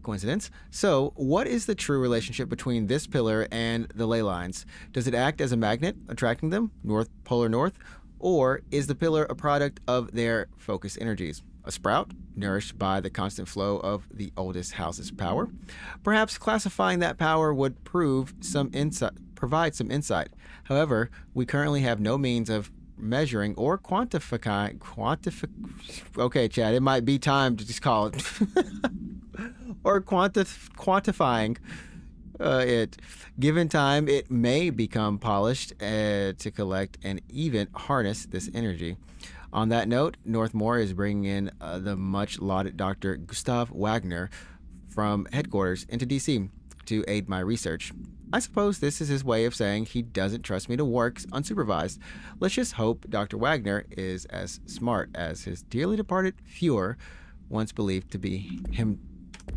coincidence. So, what is the true relationship between this pillar and the ley lines? Does it act as a magnet, attracting them, polar north? Or is the pillar a product of their focus energies? A sprout, nourished by the constant flow of the oldest house's power? Perhaps classifying that power would provide some insight. However, we currently have no means of measuring or quantifying. Okay, Chad, it might be time to just call it. Or quantifying it. Given time, it may become polished to collect and even harness this energy. On that note, Northmore is bringing in the much lauded Dr. Gustav Wagner from headquarters into DC to aid my research. I suppose this is his way of saying he doesn't trust me to work unsupervised. Let's just hope Dr. Wagner is as smart as his dearly departed Fuhrer once believed to be him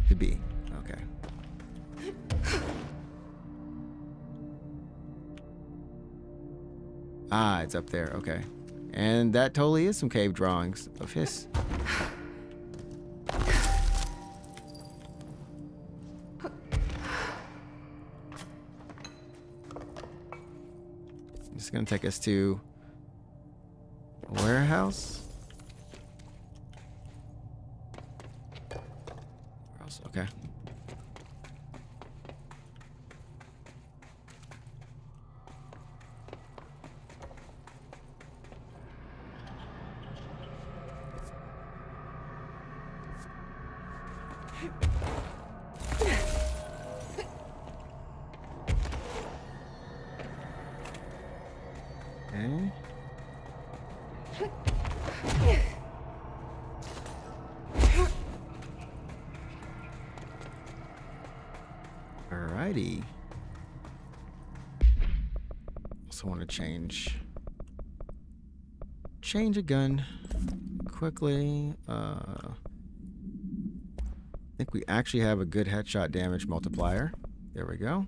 to be. Okay. Ah, it's up there. Okay. And that totally is some cave drawings of his. This is going to take us to a warehouse. Okay. Alrighty. Also want to change a gun quickly. I think we actually have a good headshot damage multiplier. There we go.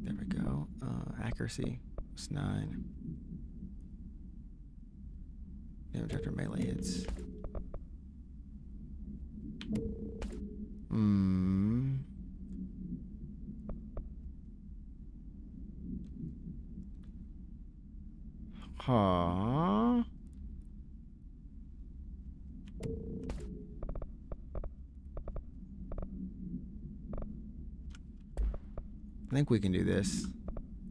There we go. Accuracy was 9. Damage after melee hits. Huh. I think we can do this.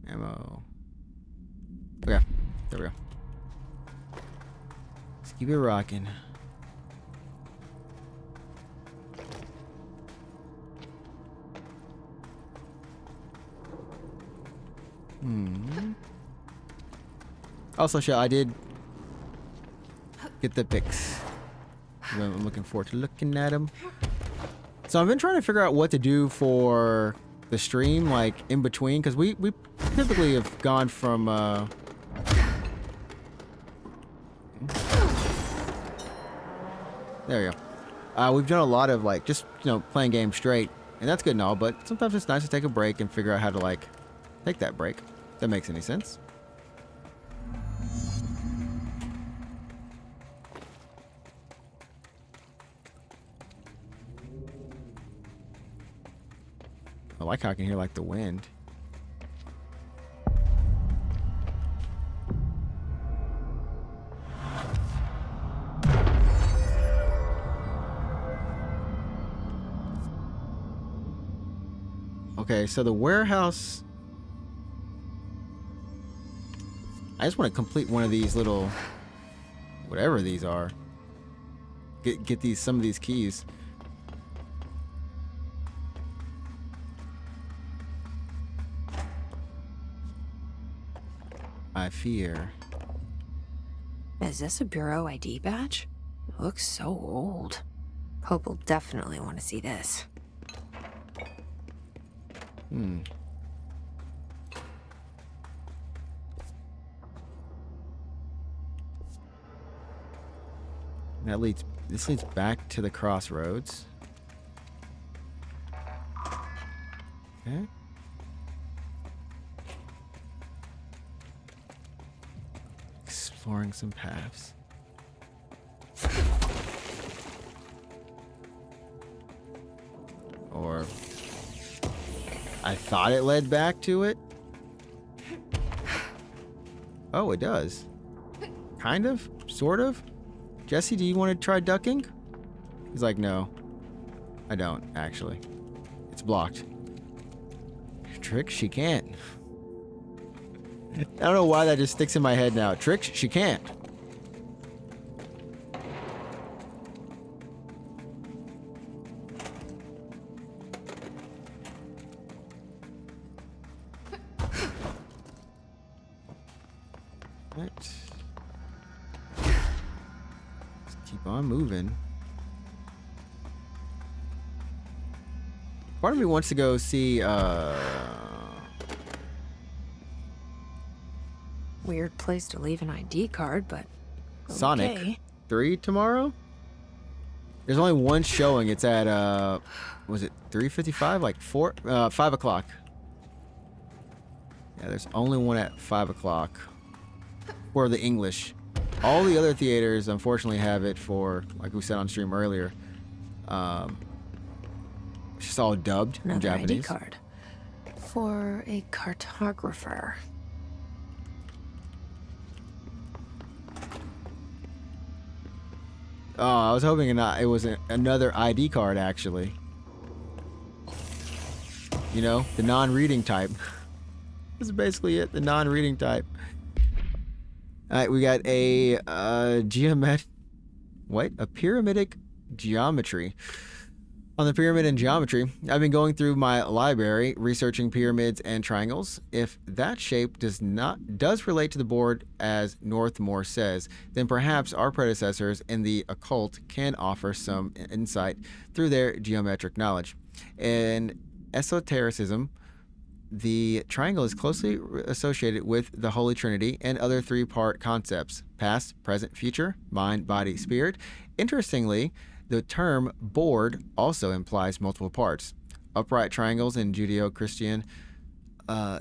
Ammo. Okay, there we go. Let's keep it rocking. Also, I did get the pics. I'm looking forward to looking at them. So I've been trying to figure out what to do for the stream, like in between, because we typically have gone from there we go. We've done a lot of like just playing games straight, and that's good and all, but sometimes it's nice to take a break and figure out how to like take that break. If that makes any sense. I like how I can hear like the wind. Okay, so the warehouse. I just want to complete one of these little, whatever these are. Get some of these keys. I fear. Is this a Bureau ID badge? It looks so old. Hope will definitely want to see this. This leads back to the crossroads. Okay. Exploring some paths. Or I thought it led back to it. Oh, it does. Kind of, sort of. Jesse, do you want to try ducking? He's like, no, I don't, actually. It's blocked. Trix, she can't. I don't know why that just sticks in my head now. Trix, she can't. Right. Let's keep on moving. Part of me wants to go see, Weird place to leave an ID card, but Sonic okay. 3 tomorrow? There's only one showing. It's at, was it 3:55? Like 5 o'clock. Yeah, there's only one at 5 o'clock. For the English. All the other theaters, unfortunately, have it for, like we said on stream earlier, it's just all dubbed in Another ID Japanese. card for a cartographer. Oh, I was hoping it was another ID card, actually. You know, the non-reading type. This is basically it, the non-reading type. All right, we got a a pyramidic geometry. On the pyramid and geometry, I've been going through my library, researching pyramids and triangles. If that shape does relate to the board as Northmore says, then perhaps our predecessors in the occult can offer some insight through their geometric knowledge. In esotericism, the triangle is closely associated with the Holy Trinity and other three-part concepts: past, present, future, mind, body, spirit. Interestingly, the term board also implies multiple parts. Upright triangles in Judeo-Christian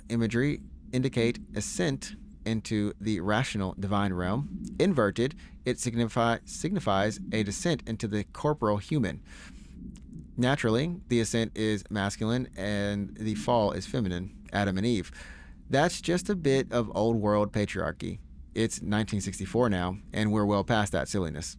imagery indicate ascent into the rational divine realm. Inverted, it signifies a descent into the corporal human. Naturally, the ascent is masculine and the fall is feminine, Adam and Eve. That's just a bit of old world patriarchy. It's 1964 now, and we're well past that silliness.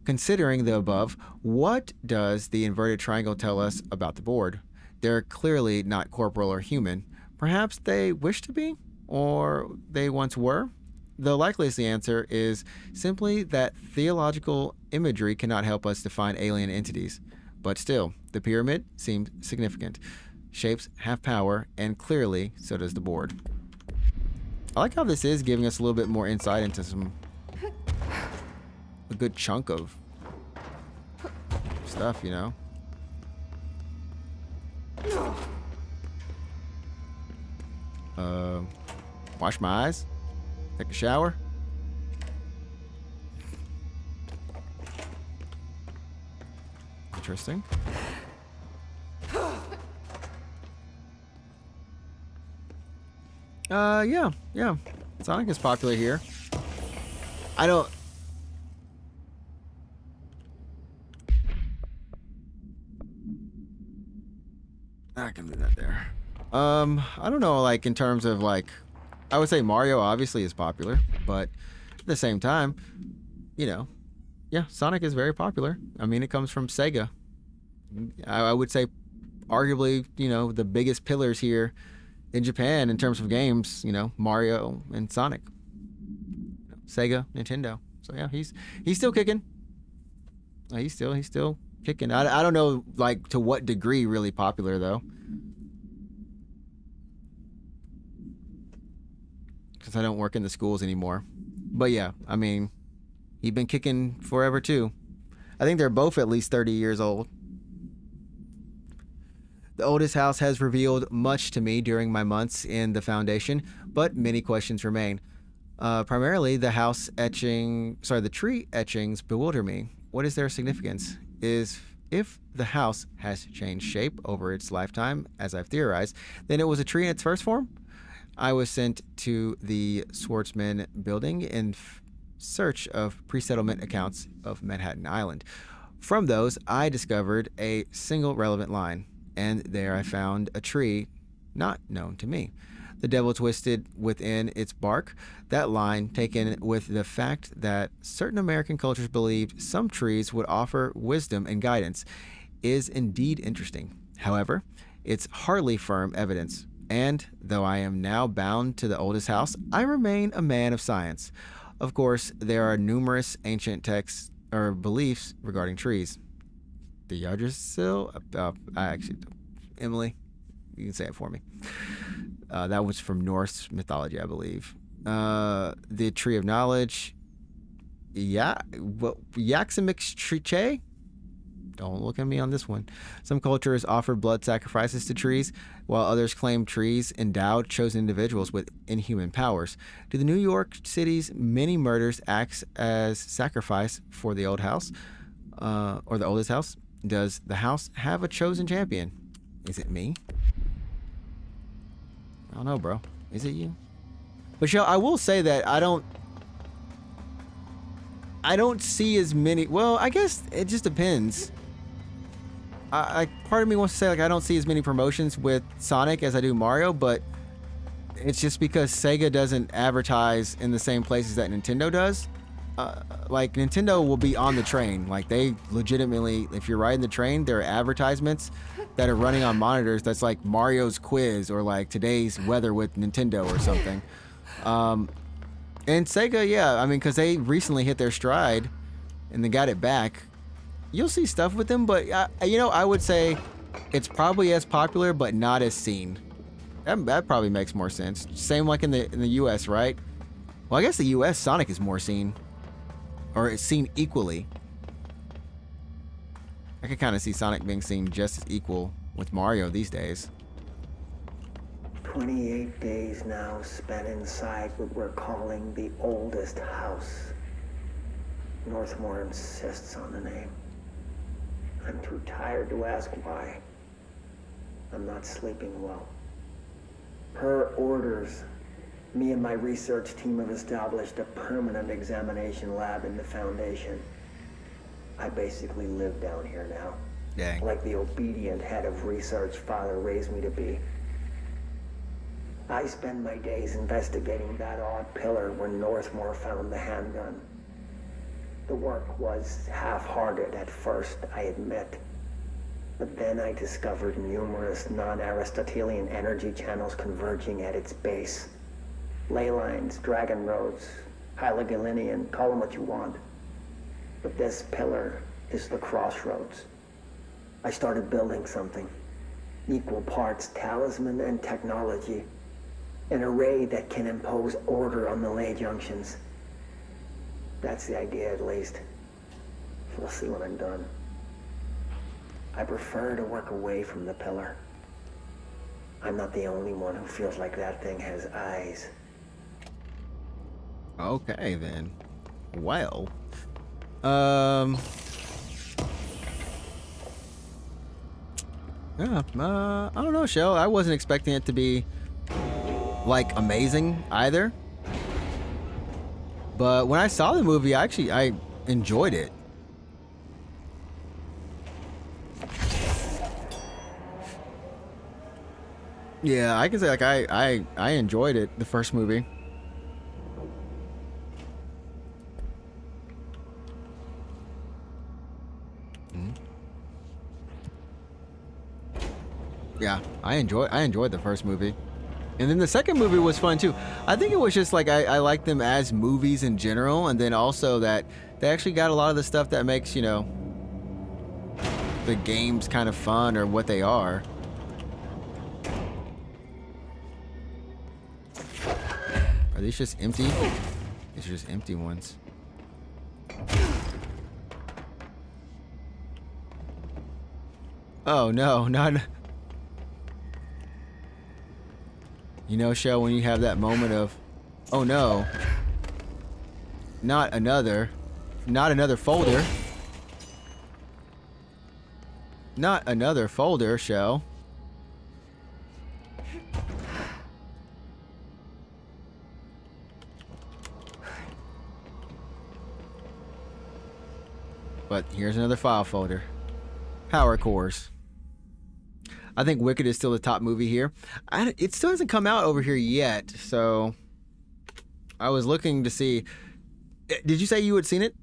Considering the above, what does the inverted triangle tell us about the board? They're clearly not corporal or human. Perhaps they wish to be, or they once were? The likeliest answer is simply that theological imagery cannot help us define alien entities. But still, the pyramid seems significant. Shapes have power, and clearly, so does the board. I like how this is giving us a little bit more insight into a good chunk of stuff, you know? Wash my eyes? Take a shower? Interesting. Yeah. Sonic is popular here. I can do that there. I don't know, like, in terms of, like, I would say Mario obviously is popular, but at the same time, you know, yeah, Sonic is very popular. I mean, it comes from Sega. I would say arguably, you know, the biggest pillars here in Japan in terms of games, you know, Mario and Sonic. Sega, Nintendo. So yeah, he's still kicking. He's still kicking. I don't know, like, to what degree really popular though. Because I don't work in the schools anymore. But yeah, I mean, he's been kicking forever too. I think they're both at least 30 years old. The oldest house has revealed much to me during my months in the Foundation, but many questions remain. Primarily, the tree etchings bewilder me. What is their significance? Is if the house has changed shape over its lifetime, as I've theorized, then it was a tree in its first form? I was sent to the Schwartzman building in search of pre-settlement accounts of Manhattan Island. From those, I discovered a single relevant line, and there I found a tree not known to me. The devil twisted within its bark. That line, taken with the fact that certain American cultures believed some trees would offer wisdom and guidance, is indeed interesting. However, it's hardly firm evidence, and though I am now bound to the oldest house, I remain a man of science. Of course, there are numerous ancient texts or beliefs regarding trees. The Yggdrasil? Emily, you can say it for me. That was from Norse mythology, I believe. The Tree of Knowledge. Yaximixtriche? Don't look at me on this one. Some cultures offer blood sacrifices to trees, while others claim trees endowed chosen individuals with inhuman powers. Do the New York City's many murders act as sacrifice for the old house, or the oldest house? Does the house have a chosen champion? Is it me? I don't know, bro. Is it you? But I will say that I don't see as many. Well, I guess it just depends. Part of me wants to say I don't see as many promotions with Sonic as I do Mario, but it's just because Sega doesn't advertise in the same places that Nintendo does. Nintendo will be on the train. Like, they legitimately, if you're riding the train, there are advertisements that are running on monitors that's like Mario's quiz or like today's weather with Nintendo or something. And Sega, yeah, I mean, because they recently hit their stride and they got it back. You'll see stuff with them, but I would say it's probably as popular but not as seen. That probably makes more sense. Same like in the US, right? Well, I guess the US Sonic is more seen, or it's seen equally. I could kind of see Sonic being seen just as equal with Mario these days. 28 days now spent inside what we're calling the oldest house. Northmore insists on the name. I'm too tired to ask why. I'm not sleeping well. Per orders, me and my research team have established a permanent examination lab in the Foundation. I basically live down here now. Dang. Like the obedient head of research Father raised me to be. I spend my days investigating that odd pillar where Northmore found the handgun. The work was half-hearted at first, I admit. But then I discovered numerous non-Aristotelian energy channels converging at its base. Ley lines, dragon roads, Hylogalinian, call them what you want. But this pillar is the crossroads. I started building something. Equal parts talisman and technology. An array that can impose order on the ley junctions. That's the idea, at least. We'll see when I'm done. I prefer to work away from the pillar. I'm not the only one who feels like that thing has eyes. Okay, then. Well. Yeah, I don't know, Shell. I wasn't expecting it to be, like, amazing either. But when I saw the movie, I enjoyed it. Yeah, I can say, like, I enjoyed it, the first movie. Yeah, I enjoyed the first movie. And then the second movie was fun too. I think it was just like I like them as movies in general, and then also that they actually got a lot of the stuff that makes, the games kind of fun or what they are. Are these just empty? These are just empty ones. Oh no, not. Shell, when you have that moment of, oh no, Not another folder. Not another folder, shell. But here's another file folder. Power cores. I think Wicked is still the top movie here. It still hasn't come out over here yet, so I was looking to see. Did you say you had seen it?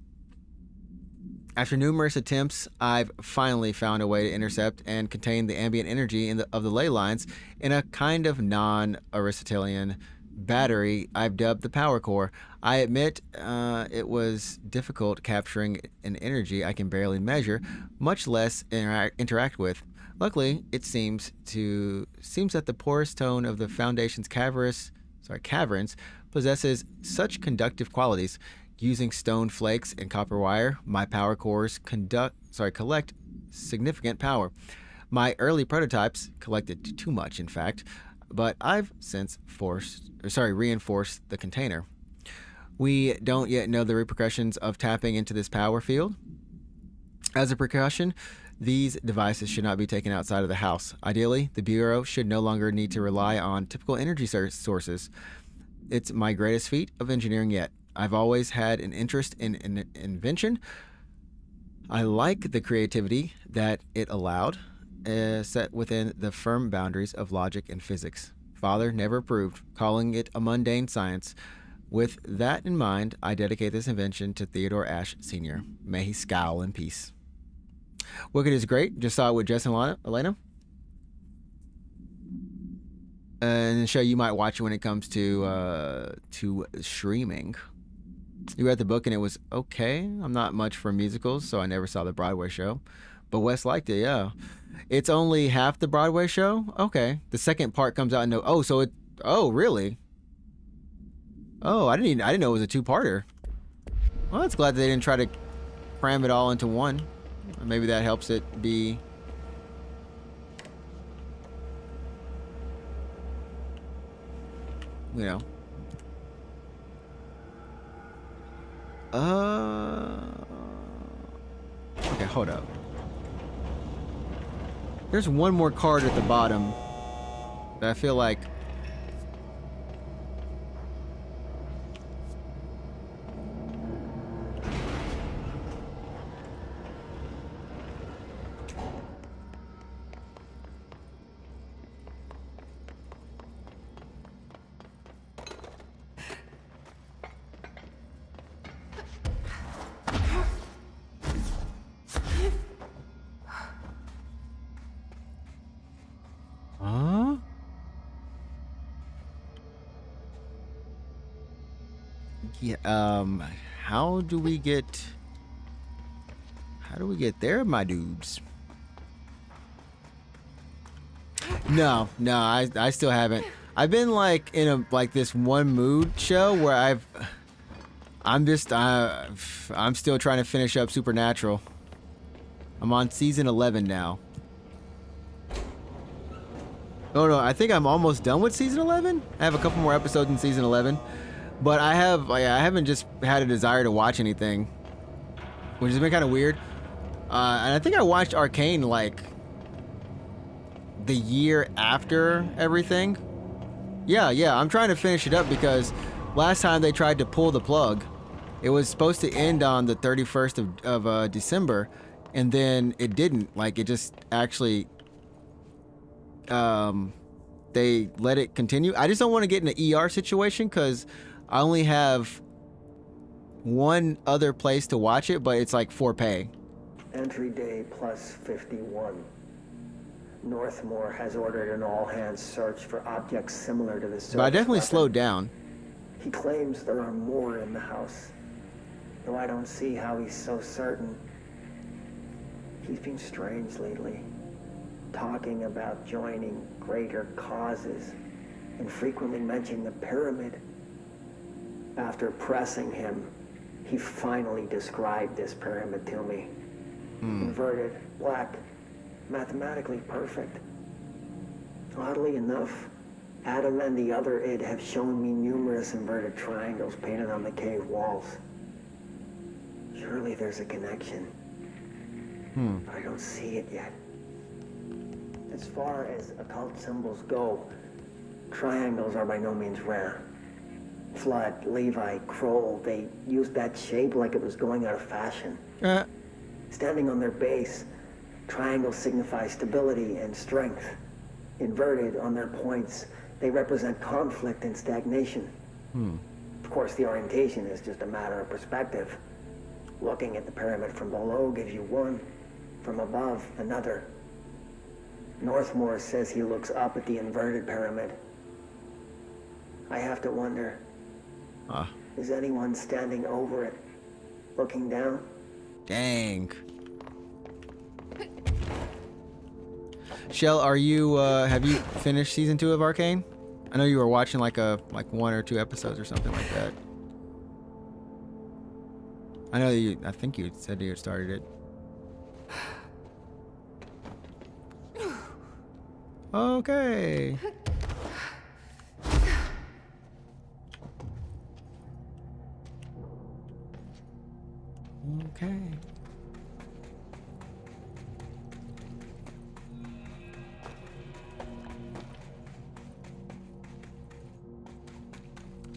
After numerous attempts, I've finally found a way to intercept and contain the ambient energy of the ley lines in a kind of non-Aristotelian battery I've dubbed the power core. I admit it was difficult capturing an energy I can barely measure, much less interact with. Luckily, it seems that the porous tone of the Foundation's caverns possesses such conductive qualities. Using stone flakes and copper wire, my power cores collect significant power. My early prototypes collected too much, in fact, but I've since reinforced the container. We don't yet know the repercussions of tapping into this power field. As a precaution, these devices should not be taken outside of the house. Ideally, the Bureau should no longer need to rely on typical energy sources. It's my greatest feat of engineering yet. I've always had an interest in invention. I like the creativity that it allowed, set within the firm boundaries of logic and physics. Father never approved, calling it a mundane science. With that in mind, I dedicate this invention to Theodore Ashe Sr. May he scowl in peace. Wicked is great. Just saw it with Jess and Elena. And a show you might watch when it comes to streaming. You read the book and it was okay. I'm not much for musicals, so I never saw the Broadway show. But Wes liked it, yeah. It's only half the Broadway show? Okay. The second part comes out and oh, really? Oh, I didn't know it was a two-parter. Well, that's glad they didn't try to cram it all into one. Maybe that helps it be... You know. Okay, hold up. There's one more card at the bottom that I feel like... Yeah, how do we get there, my dudes? No, I still haven't. I've been like in this one mood show where I'm still trying to finish up Supernatural. I'm on season 11 now. Oh no, I think I'm almost done with season 11. I have a couple more episodes in season 11. But I haven't just had a desire to watch anything, which has been kind of weird. And I think I watched Arcane like the year after everything. Yeah, I'm trying to finish it up because last time they tried to pull the plug. It was supposed to end on the 31st of December, and then it didn't. Like, it just actually... they let it continue. I just don't want to get in an ER situation because... I only have one other place to watch it, but it's like for pay. Entry day plus 51. Northmore has ordered an all-hands search for objects similar to the service But I definitely weapon. slowed down. He claims there are more in the house, though I don't see how he's so certain. He's been strange lately, talking about joining greater causes, and frequently mentioning the pyramid. After pressing him, he finally described this pyramid to me. Inverted, black, mathematically perfect. Oddly enough, Adam and the other id have shown me numerous inverted triangles painted on the cave walls. Surely there's a connection. But I don't see it yet. As far as occult symbols go, triangles are by no means rare. Flood, Levi, Kroll, they used that shape like it was going out of fashion. Standing on their base, triangles signify stability and strength. Inverted on their points, they represent conflict and stagnation. Of course, the orientation is just a matter of perspective. Looking at the pyramid from below gives you one, from above, another. Northmore says he looks up at the inverted pyramid. I have to wonder, is anyone standing over it, looking down? Dang. Shell, are you, have you finished season 2 of Arcane? I know you were watching like 1 or 2 episodes or something like that. I know I think you said you had started it. Okay. Okay.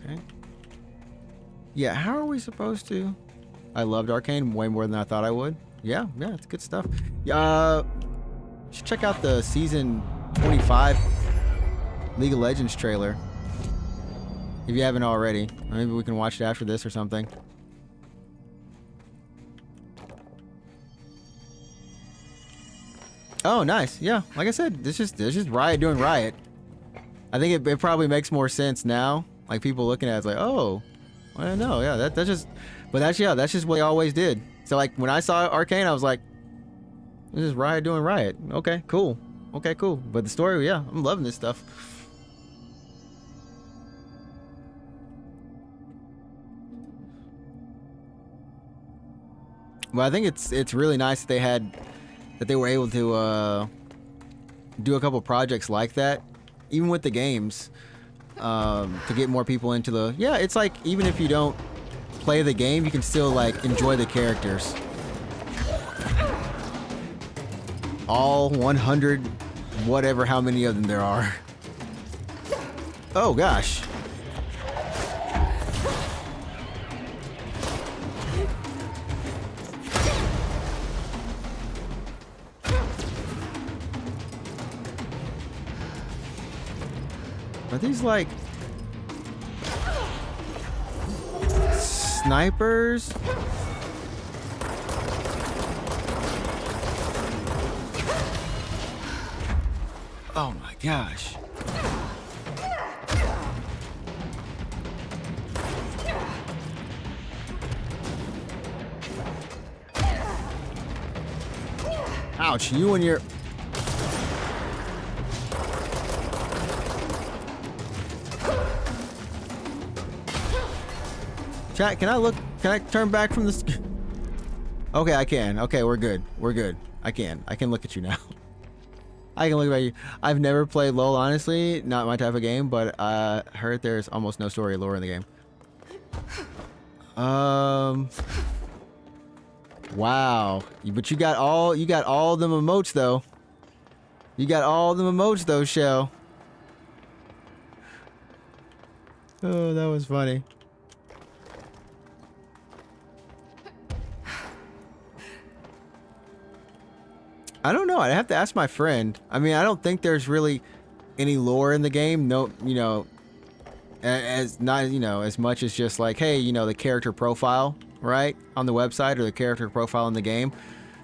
Okay. Yeah, how are we supposed to? I loved Arcane way more than I thought I would. Yeah, it's good stuff. Should check out the season 25 League of Legends trailer. If you haven't already. Maybe we can watch it after this or something. Oh, nice. Yeah, like I said, this is Riot doing Riot. I think it probably makes more sense now. Like people looking at it, it's like, oh, I don't know. Yeah, that's just, but that's just what they always did. So like when I saw Arcane, I was like, this is Riot doing Riot. Okay, cool. Okay, cool. But the story, yeah, I'm loving this stuff. Well, I think it's really nice that they were able to do a couple projects like that, even with the games, to get more people into the. Yeah, it's like even if you don't play the game, you can still like enjoy the characters. All 100, whatever, how many of them there are. Oh gosh. Are these like snipers? Oh my gosh. Ouch, you and your... Chat, can I turn back from this? Okay, I can. Okay, we're good. We're good. I can look at you now. I can look at you. I've never played LoL, honestly. Not my type of game, but I heard there's almost no story or lore in the game. Wow. But you got all them emotes though. You got all them emotes though, Shell. Oh, that was funny. I don't know. I'd have to ask my friend. I mean, I don't think there's really any lore in the game. No, you know, as not, you know, as much as just like, hey, you know, the character profile, right, on the website, or the character profile in the game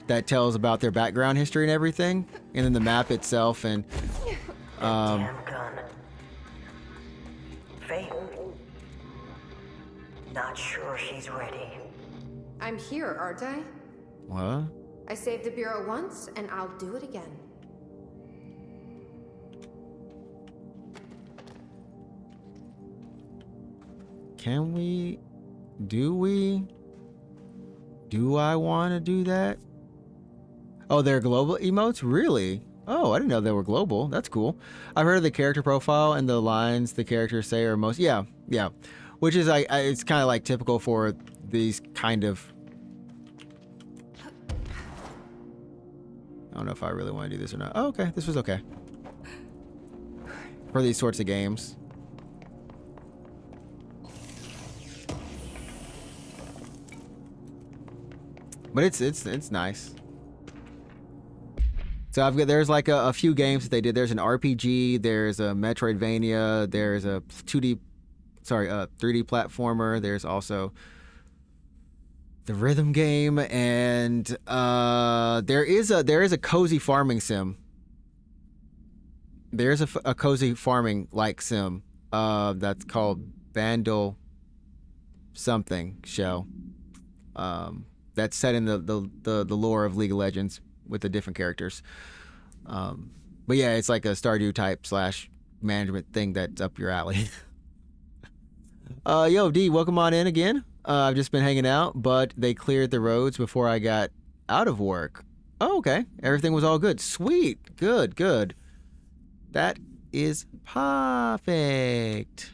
that tells about their background history and everything, and then the map itself and Damn gun. Faith. Not sure she's ready. I'm here, aren't I? what? I saved the Bureau once, and I'll do it again. Can we? Do we? Do I want to do that? Oh, they're global emotes? Really? Oh, I didn't know they were global. That's cool. I've heard of the character profile and the lines the characters say are most... Yeah. Which is, it's kind of like typical for these kind of don't know if I really want to do this or not. Oh, okay. This was okay. For these sorts of games. But it's nice. So there's like a few games that they did. There's an RPG, there's a metroidvania, there's a 3D platformer, there's also the rhythm game, and there is a cozy farming sim. There's a cozy farming like sim that's called Bandle something Shell. That's set in the lore of League of Legends with the different characters. But yeah, it's like a Stardew type / management thing that's up your alley. Yo, D, welcome on in again. I've just been hanging out, but they cleared the roads before I got out of work. Oh, okay. Everything was all good. Sweet. Good, good. That is perfect.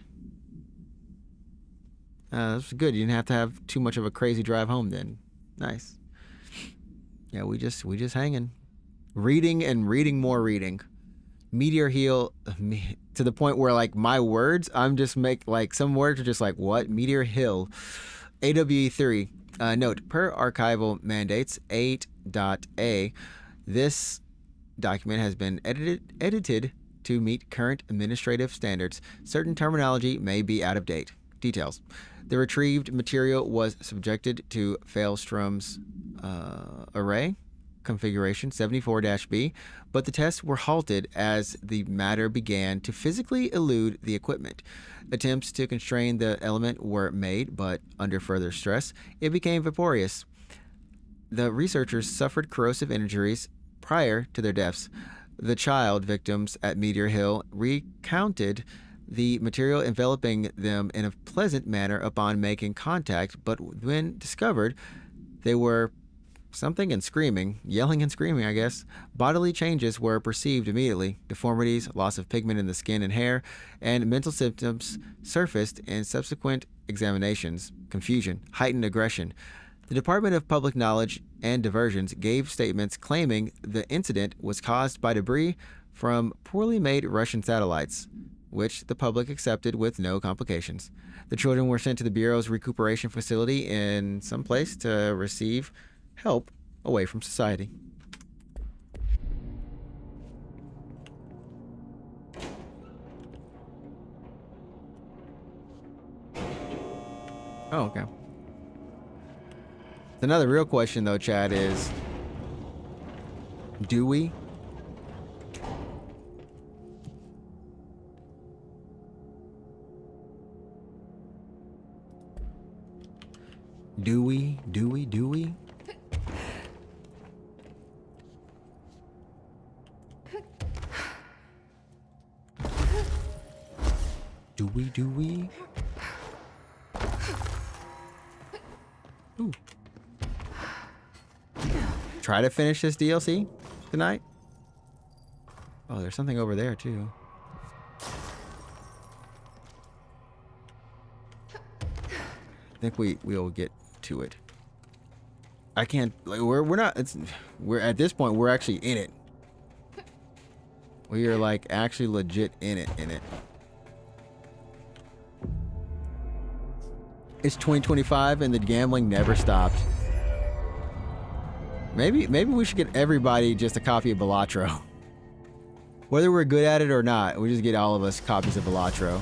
That's good. You didn't have to have too much of a crazy drive home then. Nice. Yeah, we just hanging. Reading and reading more reading. Meteor Heal to the point where like my words, I'm just some words are just like, what? Meteor Hill. AWE3. Note, per archival mandates 8.a, this document has been edited to meet current administrative standards. Certain terminology may be out of date. Details. The retrieved material was subjected to Failstrom's array configuration 74-B, but the tests were halted as the matter began to physically elude the equipment. Attempts to constrain the element were made, but under further stress, it became vaporous. The researchers suffered corrosive injuries prior to their deaths. The child victims at Meteor Hill recounted the material enveloping them in a pleasant manner upon making contact, but when discovered, they were something and screaming, yelling and screaming, I guess. Bodily changes were perceived immediately. Deformities, loss of pigment in the skin and hair, and mental symptoms surfaced in subsequent examinations. Confusion, heightened aggression. The Department of Public Knowledge and Diversions gave statements claiming the incident was caused by debris from poorly made Russian satellites, which the public accepted with no complications. The children were sent to the Bureau's recuperation facility in some place to receive help away from society. Oh, okay. Another real question though, Chad, is do we? Do we? Do we? Do we? Do we? Do we? Ooh. Try to finish this DLC tonight? Oh, there's something over there too. I think we'll get to it. I can't. Like, we're not. We're at this point. We're actually in it. We are like actually legit in it. It's 2025 and the gambling never stopped. Maybe we should get everybody just a copy of Balatro. Whether we're good at it or not, we just get all of us copies of Balatro.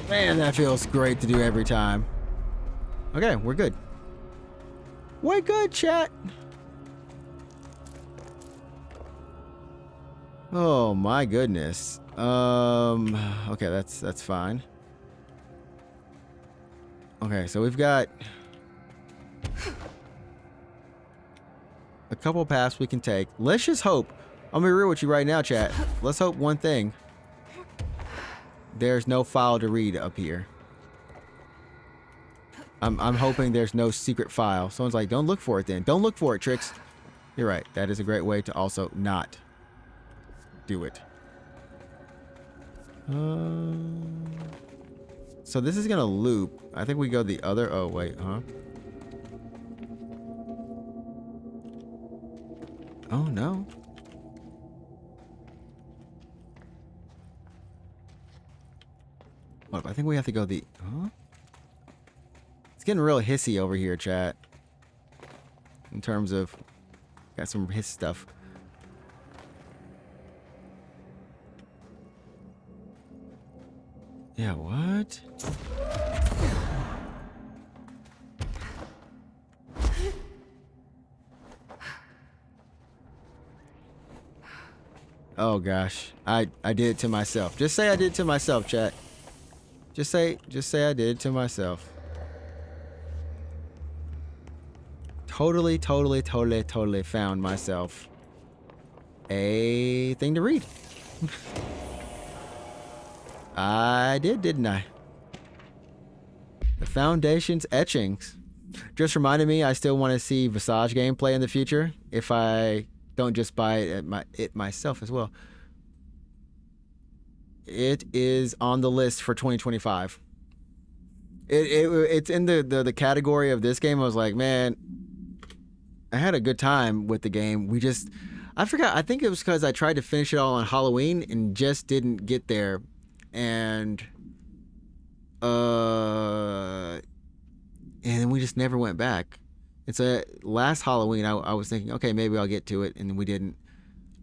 Man, that feels great to do every time. Okay, we're good. We're good, chat. Oh my goodness. Okay, that's fine. Okay, so we've got a couple paths we can take. Let's just hope. I'm gonna be real with you right now, chat. Let's hope one thing. There's no file to read up here. I'm hoping there's no secret file. Someone's like, don't look for it then. Don't look for it, Trix. You're right. That is a great way to also not do it. So this is gonna loop. I think we go the other. Oh wait, huh? Oh no. What? I think we have to go the. Huh? It's getting real hissy over here, chat. In terms of, got some hiss stuff. Yeah, what? Oh gosh, I did it to myself. Just say I did it to myself, chat. Just say I did it to myself. Totally found myself a thing to read. I did, didn't I? The Foundation's etchings. Just reminded me I still want to see Visage gameplay in the future if I don't just buy it myself as well. It is on the list for 2025. It's in the category of this game. I was like, man, I had a good time with the game. I forgot. I think it was because I tried to finish it all on Halloween and just didn't get there. And then we just never went back. And so last Halloween, I was thinking, okay, maybe I'll get to it, and we didn't.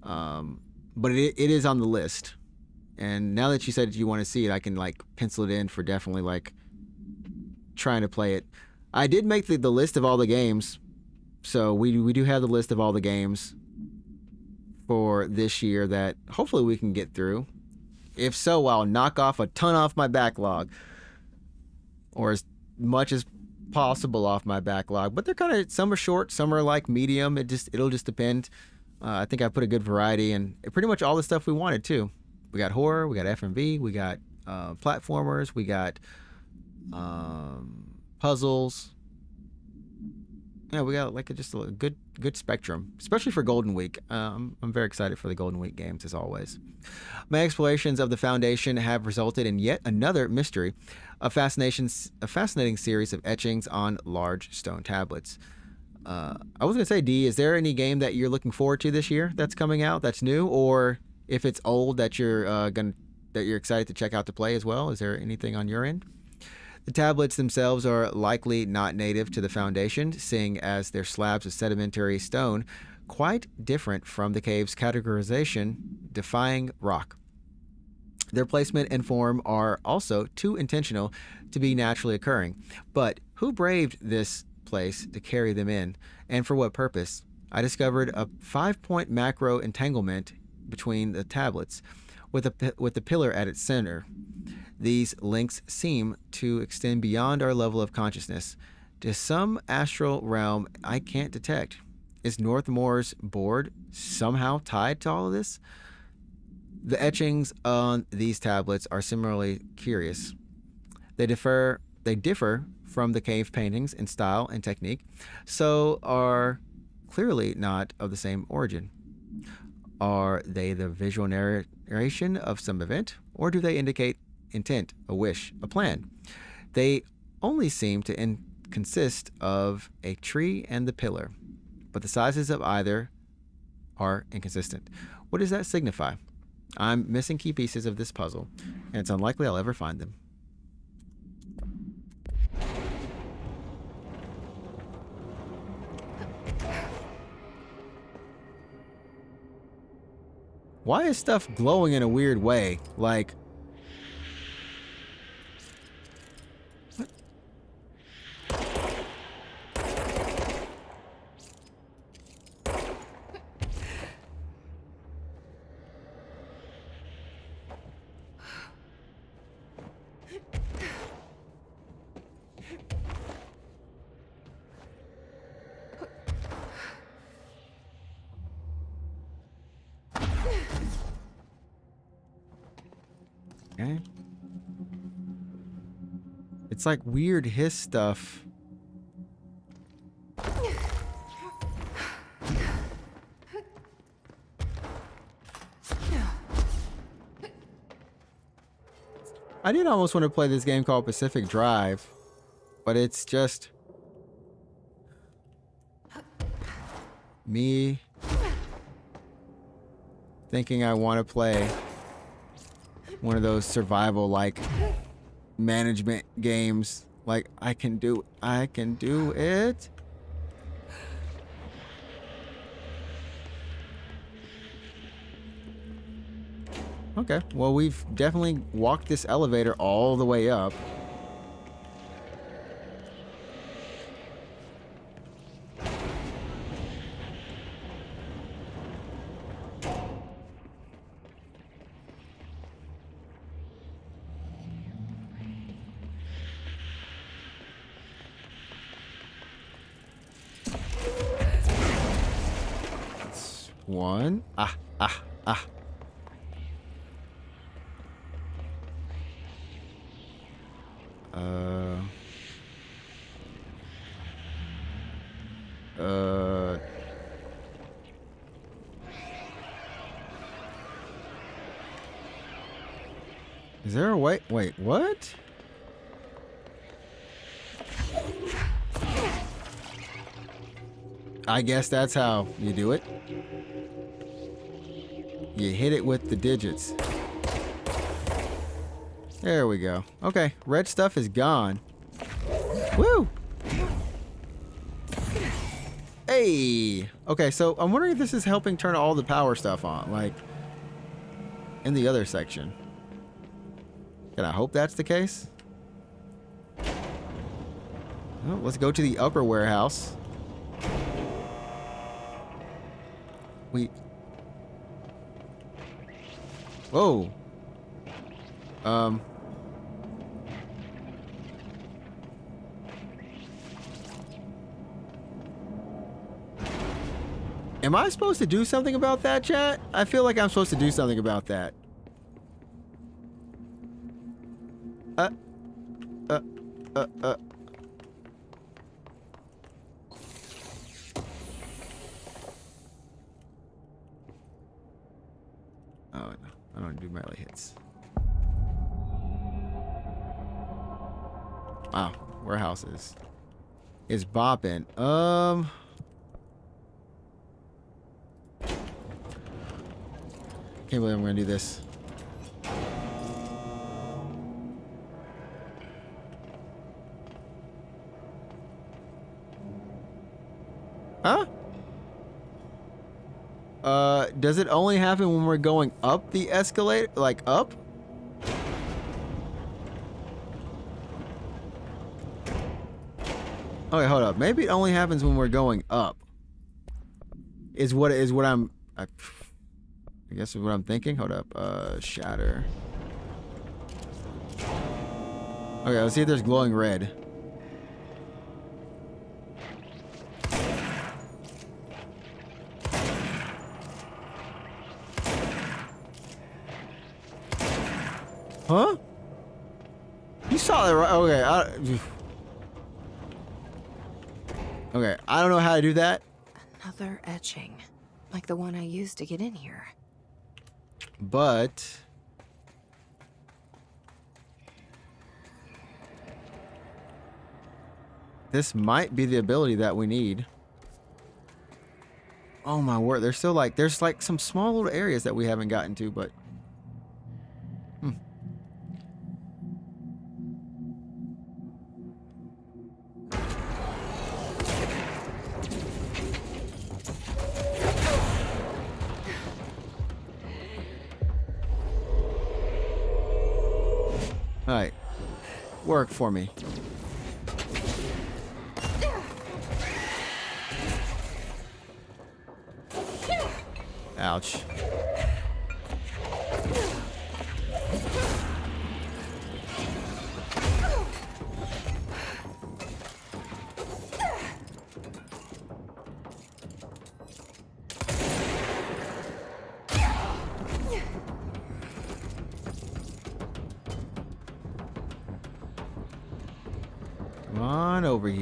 But it is on the list. And now that you said you want to see it, I can like pencil it in for definitely like trying to play it. I did make the list of all the games. So we do have the list of all the games for this year that hopefully we can get through. If so, I'll knock off a ton off my backlog, or as much as possible off my backlog. But they're kind of, some are short, some are like medium. It'll just depend. I think I put a good variety and pretty much all the stuff we wanted too. We got horror, we got FMV, we got platformers, we got puzzles. Yeah, we got like just a good spectrum, especially for Golden Week. I'm very excited for the Golden Week games as always. My explorations of the Foundation have resulted in yet another mystery, a fascinating series of etchings on large stone tablets. I was gonna say, D, is there any game that you're looking forward to this year that's coming out that's new, or if it's old that you're excited to check out to play as well? Is there anything on your end? The tablets themselves are likely not native to the Foundation, seeing as they're slabs of sedimentary stone, quite different from the cave's categorization, defying rock. Their placement and form are also too intentional to be naturally occurring. But who braved this place to carry them in, and for what purpose? I discovered a 5-point macro entanglement between the tablets, with the pillar at its center. These links seem to extend beyond our level of consciousness to some astral realm I can't detect. Is Northmore's board somehow tied to all of this? The etchings on these tablets are similarly curious. They differ from the cave paintings in style and technique, so are clearly not of the same origin. Are they the visual narration of some event, or do they indicate intent, a wish, a plan? They only seem to consist of a tree and the pillar, but the sizes of either are inconsistent. What does that signify? I'm missing key pieces of this puzzle, and it's unlikely I'll ever find them. Why is stuff glowing in a weird way? Like, what? It's like weird hiss stuff. I did almost want to play this game called Pacific Drive, but it's just me thinking I want to play one of those survival like management games. Like I can do it. Okay, well, we've definitely walked this elevator all the way up. That's one. Ah. Is there a way? Wait, what? I guess that's how you do it. You hit it with the digits. There we go. Okay, red stuff is gone. Woo! Hey! Okay, so I'm wondering if this is helping turn all the power stuff on, like in the other section. Can I hope that's the case? Well, let's go to the upper warehouse. Whoa. Am I supposed to do something about that, chat? I feel like I'm supposed to do something about that. Oh, no. I don't do melee hits. Wow. Warehouse is bopping. Can't believe I'm gonna do this. Huh? Does it only happen when we're going up the escalator? Like up? Okay, hold up. Maybe it only happens when we're going up. I guess is what I'm thinking. Hold up. Shatter. Okay, let's see if there's glowing red. Huh? You saw that, right? Okay. Okay, I don't know how to do that. Another etching, like the one I used to get in here. But this might be the ability that we need. Oh my word, there's like some small little areas that we haven't gotten to, but Alright. Work for me. Ouch.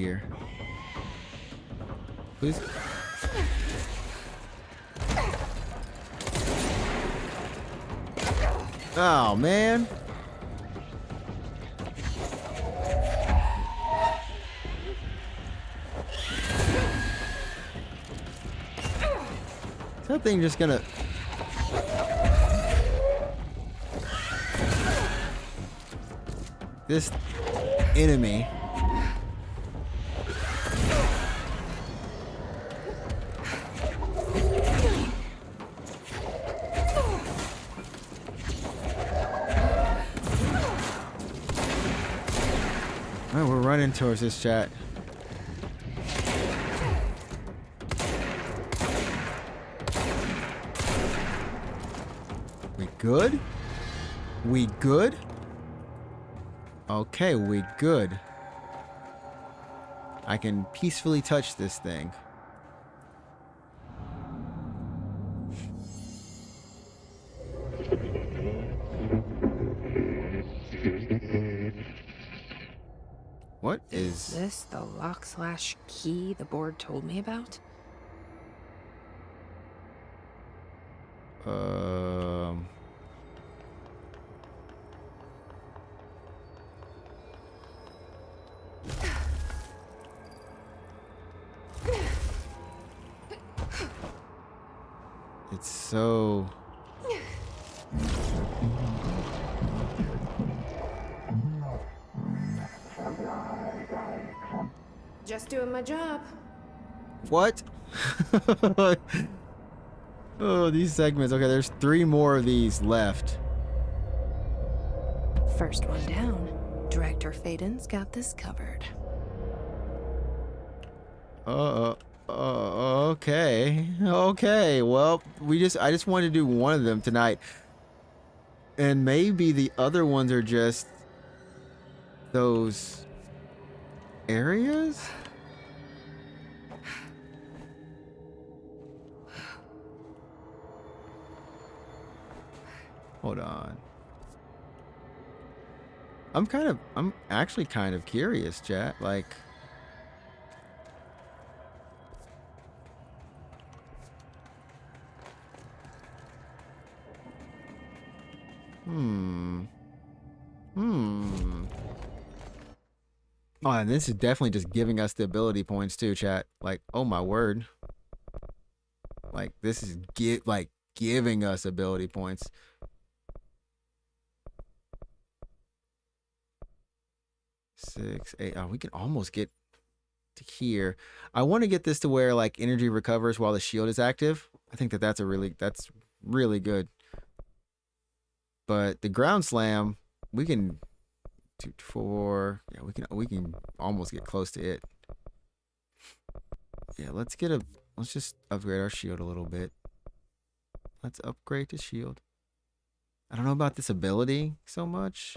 here. Please. Oh, man. Is that thing just gonna... This enemy. Alright, we're running towards this chat. We good? We good? Okay, we good. I can peacefully touch this thing. What is this? The lock/key the board told me about? It's so... Just doing my job. What? Oh, these segments. Okay, there's 3 more of these left. First one down. Director Faden's got this covered. Okay. Okay. Well, I just wanted to do one of them tonight. And maybe the other ones are just those areas? Hold on. I'm actually kind of curious, chat. Like, Oh, and this is definitely just giving us the ability points too, chat. Like, oh my word. Like, this is giving us ability points. 6, 8. Oh, we can almost get to here. I want to get this to where like energy recovers while the shield is active. I think that's really good. But the ground slam, we can 2, 4. Yeah, we can almost get close to it. Yeah, let's just upgrade our shield a little bit. Let's upgrade the shield. I don't know about this ability so much.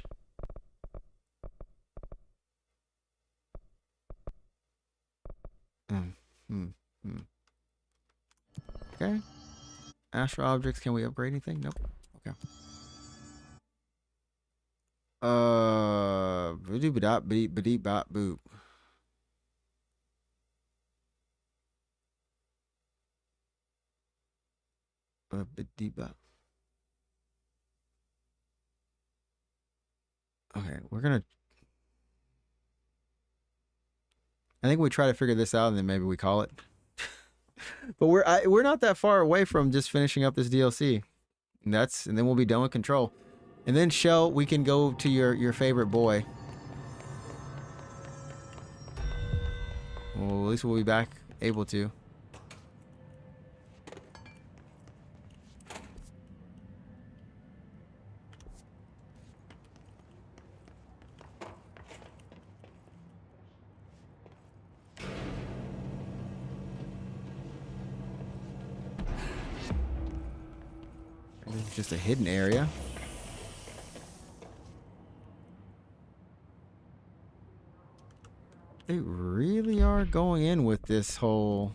Okay. Astral objects, can we upgrade anything? Nope. Okay. Boop. Okay, we're gonna... I think we try to figure this out and then maybe we call it. But we're not that far away from just finishing up this DLC. And then we'll be done with Control. And then Shell, we can go to your favorite boy. Well, at least we'll be back able to. This is just a hidden area. They really are going in with this whole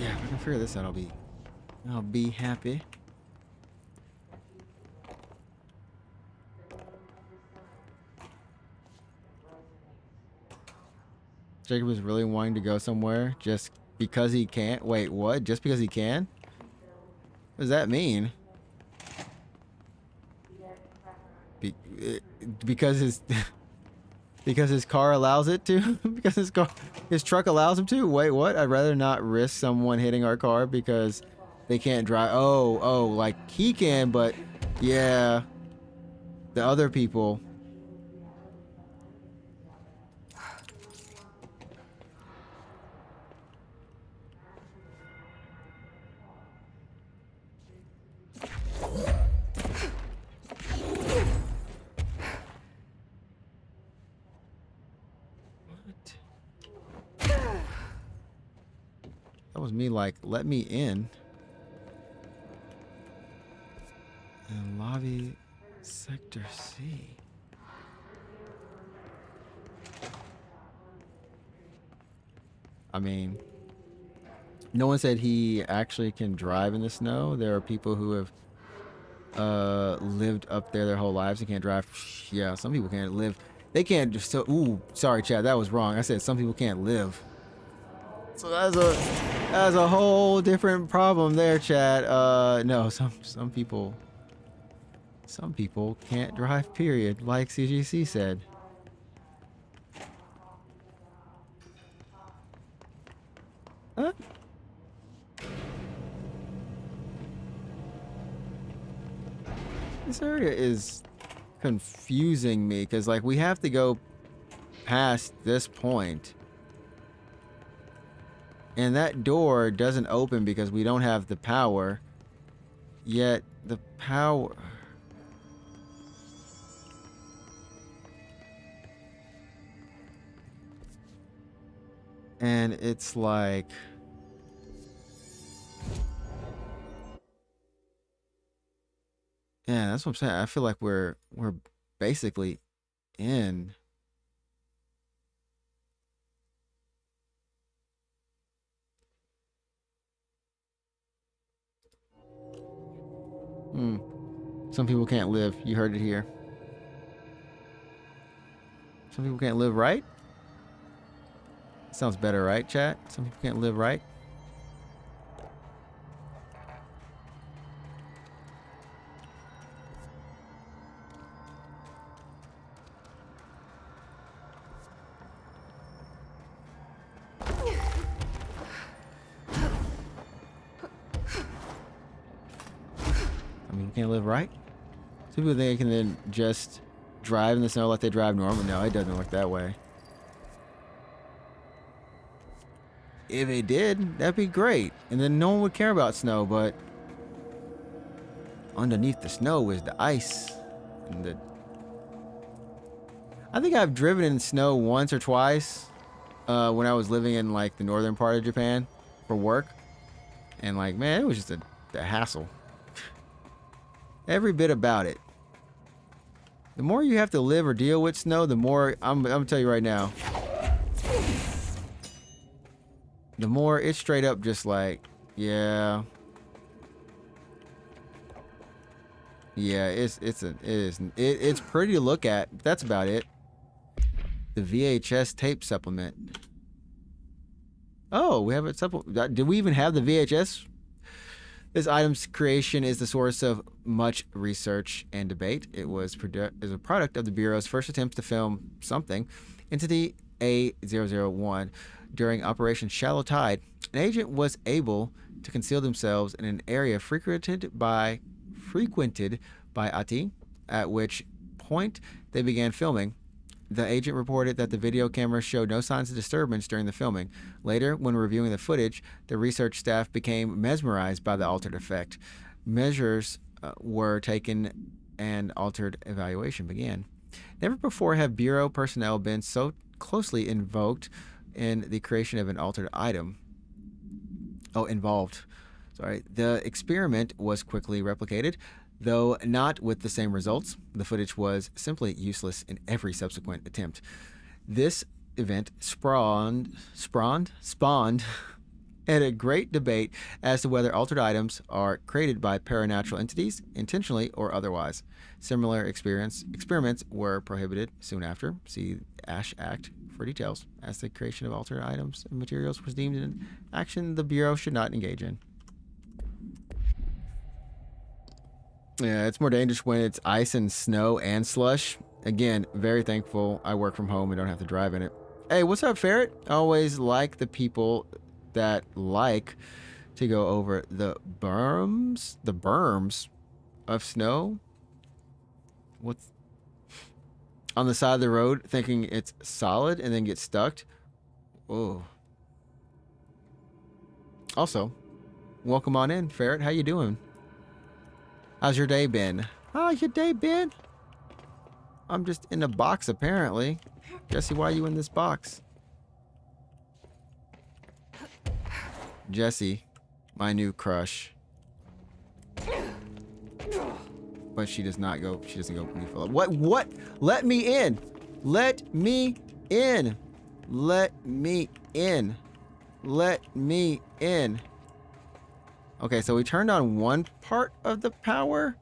Yeah, if I can figure this out, I'll be happy. Jacob is really wanting to go somewhere just because he can't. Wait, what? Just because he can? What does that mean? Because his because his car allows it to? Because his truck allows him to? Wait, what? I'd rather not risk someone hitting our car because they can't drive. Oh, like he can, but yeah, the other people. That was me like, let me in. And lobby sector C. I mean, no one said he actually can drive in the snow. There are people who have lived up there their whole lives and can't drive. Yeah, some people can't live. They can't just ooh, sorry, Chad, that was wrong. I said some people can't live. So that's a whole different problem there, Chad. No, some people can't drive, period, like CGC said. Huh? This area is confusing me because like we have to go past this point. And that door doesn't open because we don't have the power. Yet the power... And it's like... Yeah, that's what I'm saying. I feel like we're basically in... Some people can't live. You heard it here. Some people can't live, right? Sounds better, right, chat? Some people can't live, right? Can't live, right? Some people think they can then just drive in the snow like they drive normal. No, it doesn't work that way. If it did, that'd be great. And then no one would care about snow, but underneath the snow is the ice. And I think I've driven in snow once or twice when I was living in like the northern part of Japan for work. And like, man, it was just a hassle. Every bit about it. The more you have to live or deal with snow, the more I'm gonna tell you right now. The more it's straight up just like, yeah. Yeah, it's pretty to look at. But that's about it. The VHS tape supplement. Oh, we have a supplement. Did we even have the VHS? This item's creation is the source of much research and debate. It was a product of the Bureau's first attempts to film something. Entity A001 during Operation Shallow Tide, an agent was able to conceal themselves in an area frequented by Ati, at which point they began filming. The agent reported that the video camera showed no signs of disturbance during the filming. Later, when reviewing the footage, the research staff became mesmerized by the altered effect. Measures were taken and altered evaluation began. Never before have Bureau personnel been so closely invoked in the creation of an altered item. Involved. Sorry. The experiment was quickly replicated, though not with the same results. The footage was simply useless in every subsequent attempt. This event spawned and a great debate as to whether altered items are created by paranatural entities, intentionally or otherwise. Similar experiments were prohibited soon after. See Ash Act for details. As the creation of altered items and materials was deemed an action the Bureau should not engage in. Yeah, it's more dangerous when it's ice and snow and slush. Again, very thankful I work from home and don't have to drive in it. Hey, what's up, Ferret? Always like the people that like to go over the berms of snow. What's on the side of the road thinking it's solid and then get stuck. Whoa. Also, welcome on in, Ferret. How you doing? How's your day been? How's your day been? I'm just in a box, apparently. Jesse, why are you in this box? Jesse, my new crush. But she does not go, she doesn't go any further. What? Let me in. Let me in. Let me in. Let me in. Okay, so we turned on one part of the power.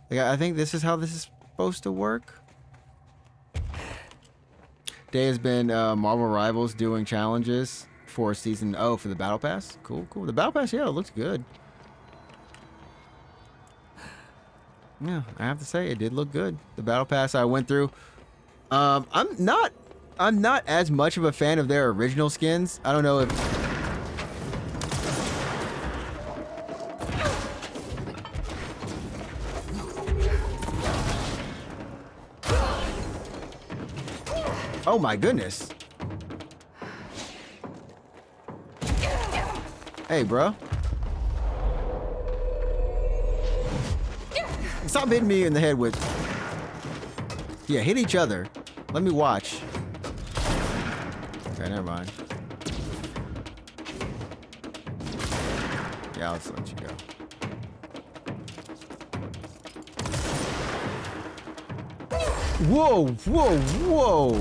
Like, I think this is how this is supposed to work. Day has been Marvel Rivals doing challenges for season for the Battle Pass. Cool. The Battle Pass, yeah, it looks good. Yeah, I have to say it did look good. The Battle Pass I went through. I'm not as much of a fan of their original skins. I don't know if oh my goodness. Hey, bro. Stop hitting me in the head with... Yeah, hit each other. Let me watch. Okay, never mind. Yeah, I'll just let you go. Whoa, whoa, whoa.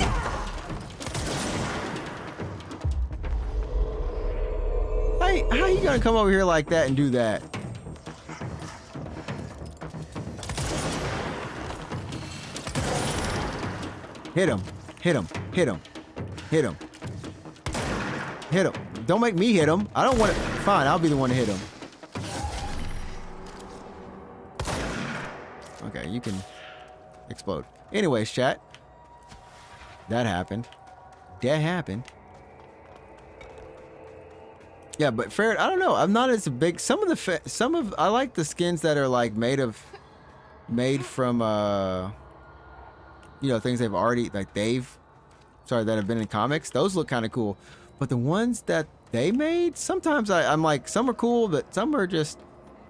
Hey, how you gonna come over here like that and do that? Hit him. Hit him. Hit him. Hit him. Hit him. Don't make me hit him. I don't want to. Fine, I'll be the one to hit him. Okay, you can explode. Anyways, chat. That happened. That happened. Yeah, but Ferret, I don't know. I'm not as big. I like the skins that are like made from you know, things they've already that have been in comics. Those look kind of cool. But the ones that they made, sometimes I'm like, some are cool, but some are just,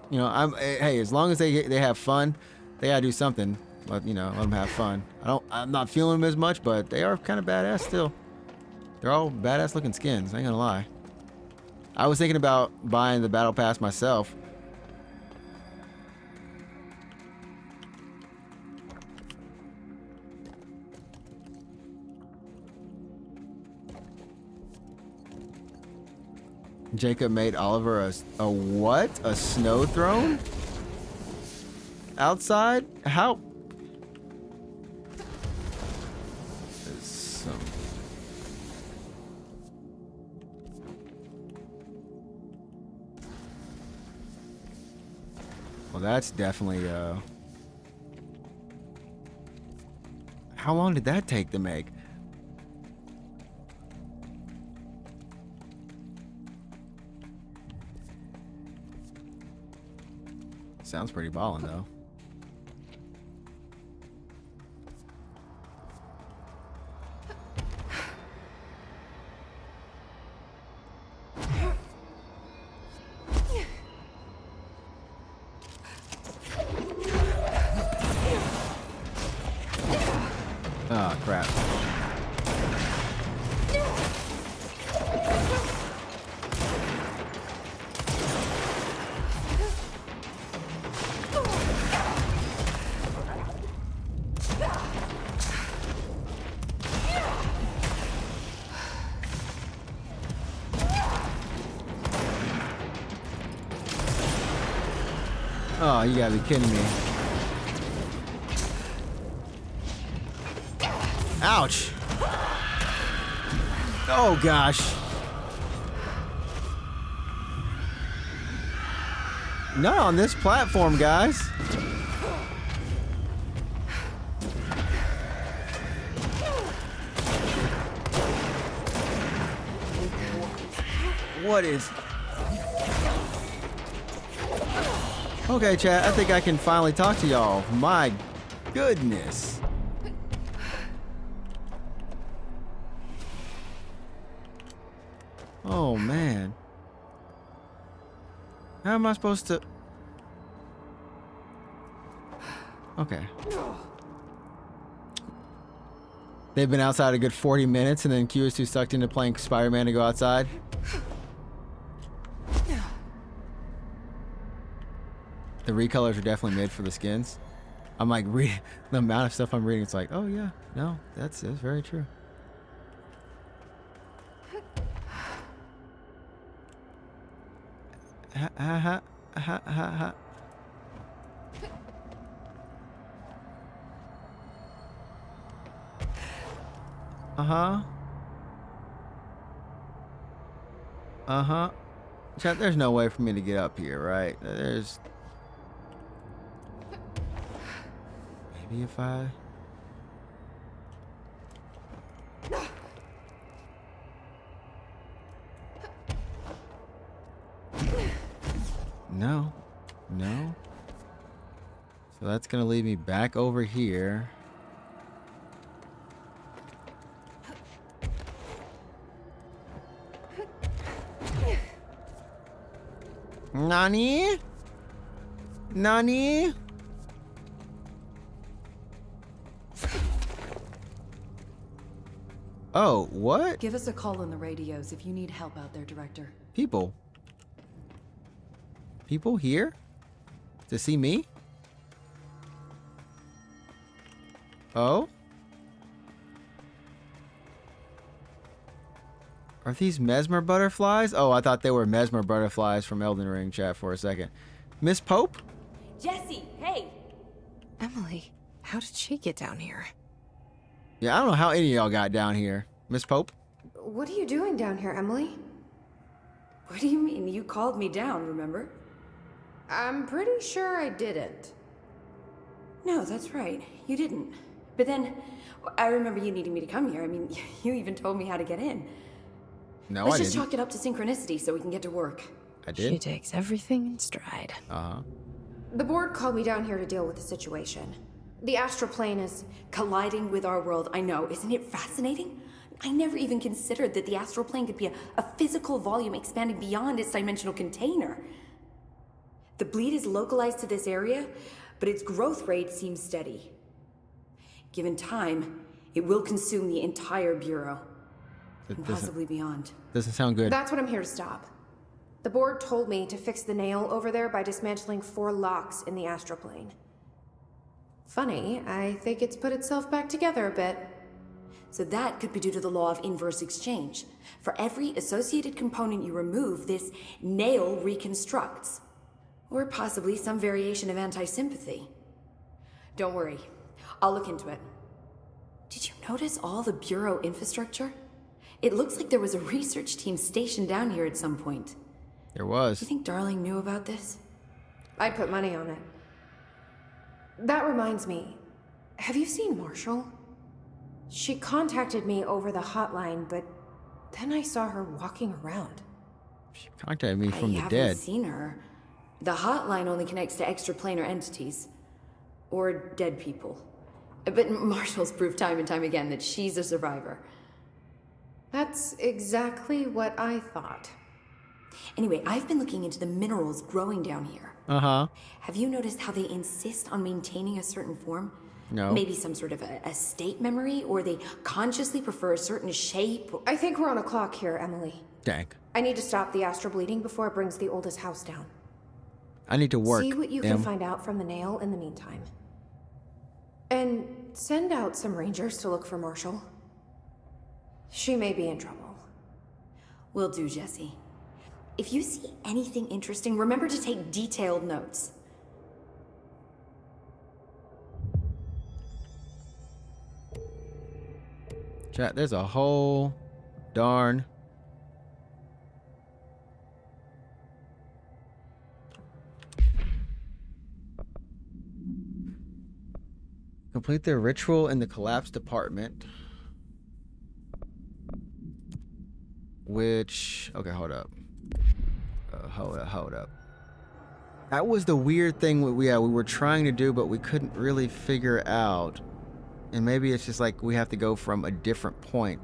you know, hey, as long as they have fun, they gotta do something. Let them have fun. I'm not feeling them as much, but they are kind of badass still. They're all badass looking skins. I ain't gonna lie. I was thinking about buying the Battle Pass myself. Jacob made Oliver a what? A snow throne? Outside? How? Well, that's definitely, how long did that take to make? Sounds pretty ballin', though. Oh, crap. Oh, you gotta be kidding me. Ouch! Oh gosh. Not on this platform, guys. What is... Okay, chat, I think I can finally talk to y'all. My goodness. Oh, man. How am I supposed to... Okay. They've been outside a good 40 minutes and then Q is too sucked into playing Spider-Man to go outside. The recolors are definitely made for the skins. I'm like, the amount of stuff I'm reading, it's like, oh yeah, no, that's very true. Ha ha ha ha ha ha. Uh-huh. Uh-huh. Chat, there's no way for me to get up here, right? There's... Maybe if I... No. No. So that's gonna lead me back over here. Nani? Nani? Oh, what? Give us a call on the radios if you need help out there, Director. People? People here? To see me? Oh? Are these mesmer butterflies? Oh, I thought they were mesmer butterflies from Elden Ring, chat, for a second. Miss Pope? Jesse, hey! Emily, how did she get down here? Yeah, I don't know how any of y'all got down here. Miss Pope? What are you doing down here, Emily? What do you mean? You called me down, remember? I'm pretty sure I didn't. No, that's right. You didn't. But then, I remember you needing me to come here. I mean, you even told me how to get in. No, Let's I just didn't. chalk it up to synchronicity so we can get to work. I did? She takes everything in stride. Uh-huh. The board called me down here to deal with the situation. The astral plane is colliding with our world. I know. Isn't it fascinating? I never even considered that the astral plane could be a physical volume expanding beyond its dimensional container. The bleed is localized to this area, but its growth rate seems steady. Given time, it will consume the entire Bureau. And possibly beyond. Doesn't sound good. That's what I'm here to stop. The board told me to fix the nail over there by dismantling 4 locks in the astral plane. Funny, I think it's put itself back together a bit. So that could be due to the law of inverse exchange. For every associated component you remove, this nail reconstructs. Or possibly some variation of anti-sympathy. Don't worry, I'll look into it. Did you notice all the Bureau infrastructure? It looks like there was a research team stationed down here at some point. There was. You think Darling knew about this? I'd put money on it. That reminds me, have you seen Marshall? She contacted me over the hotline, but then I saw her walking around. She contacted me from the I dead. haven't seen her. The hotline only connects to extraplanar entities. Or dead people. But Marshall's proved time and time again that she's a survivor. That's exactly what I thought. Anyway, I've been looking into the minerals growing down here. Uh-huh. Have you noticed how they insist on maintaining a certain form? No. Maybe some sort of a state memory, or they consciously prefer a certain shape? I think we're on a clock here, Emily. Dang. I need to stop the astral bleeding before it brings the oldest house down. I need to work. See what you can find out from the nail in the meantime. And send out some rangers to look for Marshall. She may be in trouble. Will do, Jesse. If you see anything interesting, remember to take detailed notes. Chat, there's a whole darn complete the ritual in the collapsed apartment. Which, okay, hold up. Hold up. That was the weird thing we were trying to do, but we couldn't really figure out. And maybe it's just like we have to go from a different point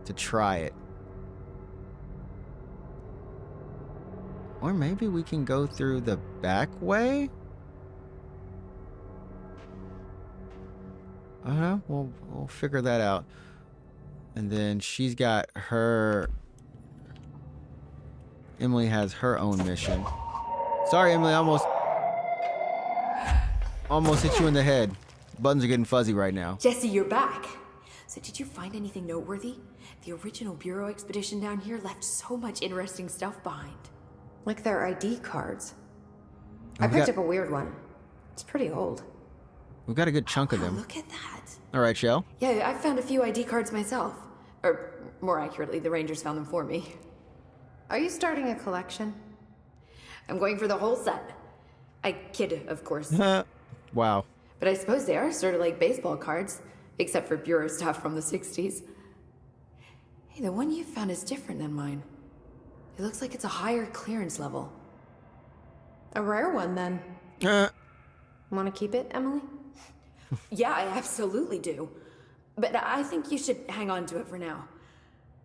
to try it. Or maybe we can go through the back way? I don't know. We'll figure that out. And then she's got her... Emily has her own mission. Sorry, Emily, almost hit you in the head. Buttons are getting fuzzy right now. Jesse, you're back. So did you find anything noteworthy? The original Bureau expedition down here left so much interesting stuff behind. Like their ID cards. I picked up a weird one. It's pretty old. We've got a good chunk of them. Look at that. All right, Shell. Yeah, I found a few ID cards myself. Or, more accurately, the Rangers found them for me. Are you starting a collection? I'm going for the whole set. I kid, of course. Wow. But I suppose they are sort of like baseball cards, except for Bureau stuff from the 60s. Hey, the one you found is different than mine. It looks like it's a higher clearance level. A rare one, then. Want to keep it, Emily? Yeah, I absolutely do. But I think you should hang on to it for now.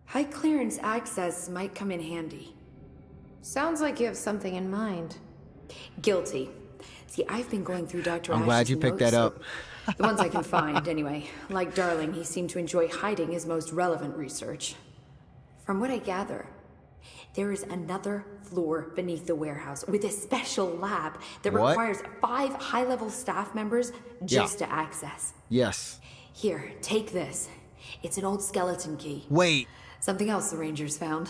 High clearance access might come in handy. Sounds like you have something in mind. Guilty. See, I've been going through Dr. I'm glad you picked that up. The ones I can find, anyway. Like Darling, he seemed to enjoy hiding his most relevant research. From what I gather, there is another floor beneath the warehouse with a special lab that requires 5 high-level staff members just to access. Yes. Here, take this. It's an old skeleton key. Wait. Something else the Rangers found.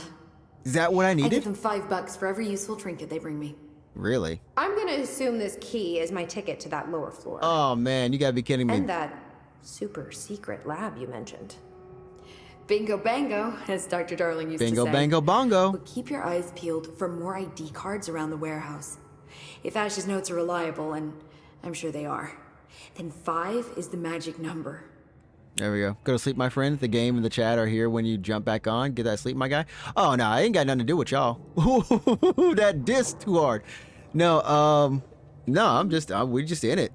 Is that what I needed? I give them $5 for every useful trinket they bring me. Really? I'm gonna assume this key is my ticket to that lower floor. Oh man, you gotta be kidding me. And that super secret lab you mentioned. Bingo bango, as Dr. Darling used to say. Bingo bango bongo. But keep your eyes peeled for more ID cards around the warehouse. If Ash's notes are reliable, and I'm sure they are, then 5 is the magic number. There we go. Go to sleep, my friend. The game and the chat are here when you jump back on. Get that sleep, my guy. Oh, no, I ain't got nothing to do with y'all. That disc too hard. No, no, we just in it.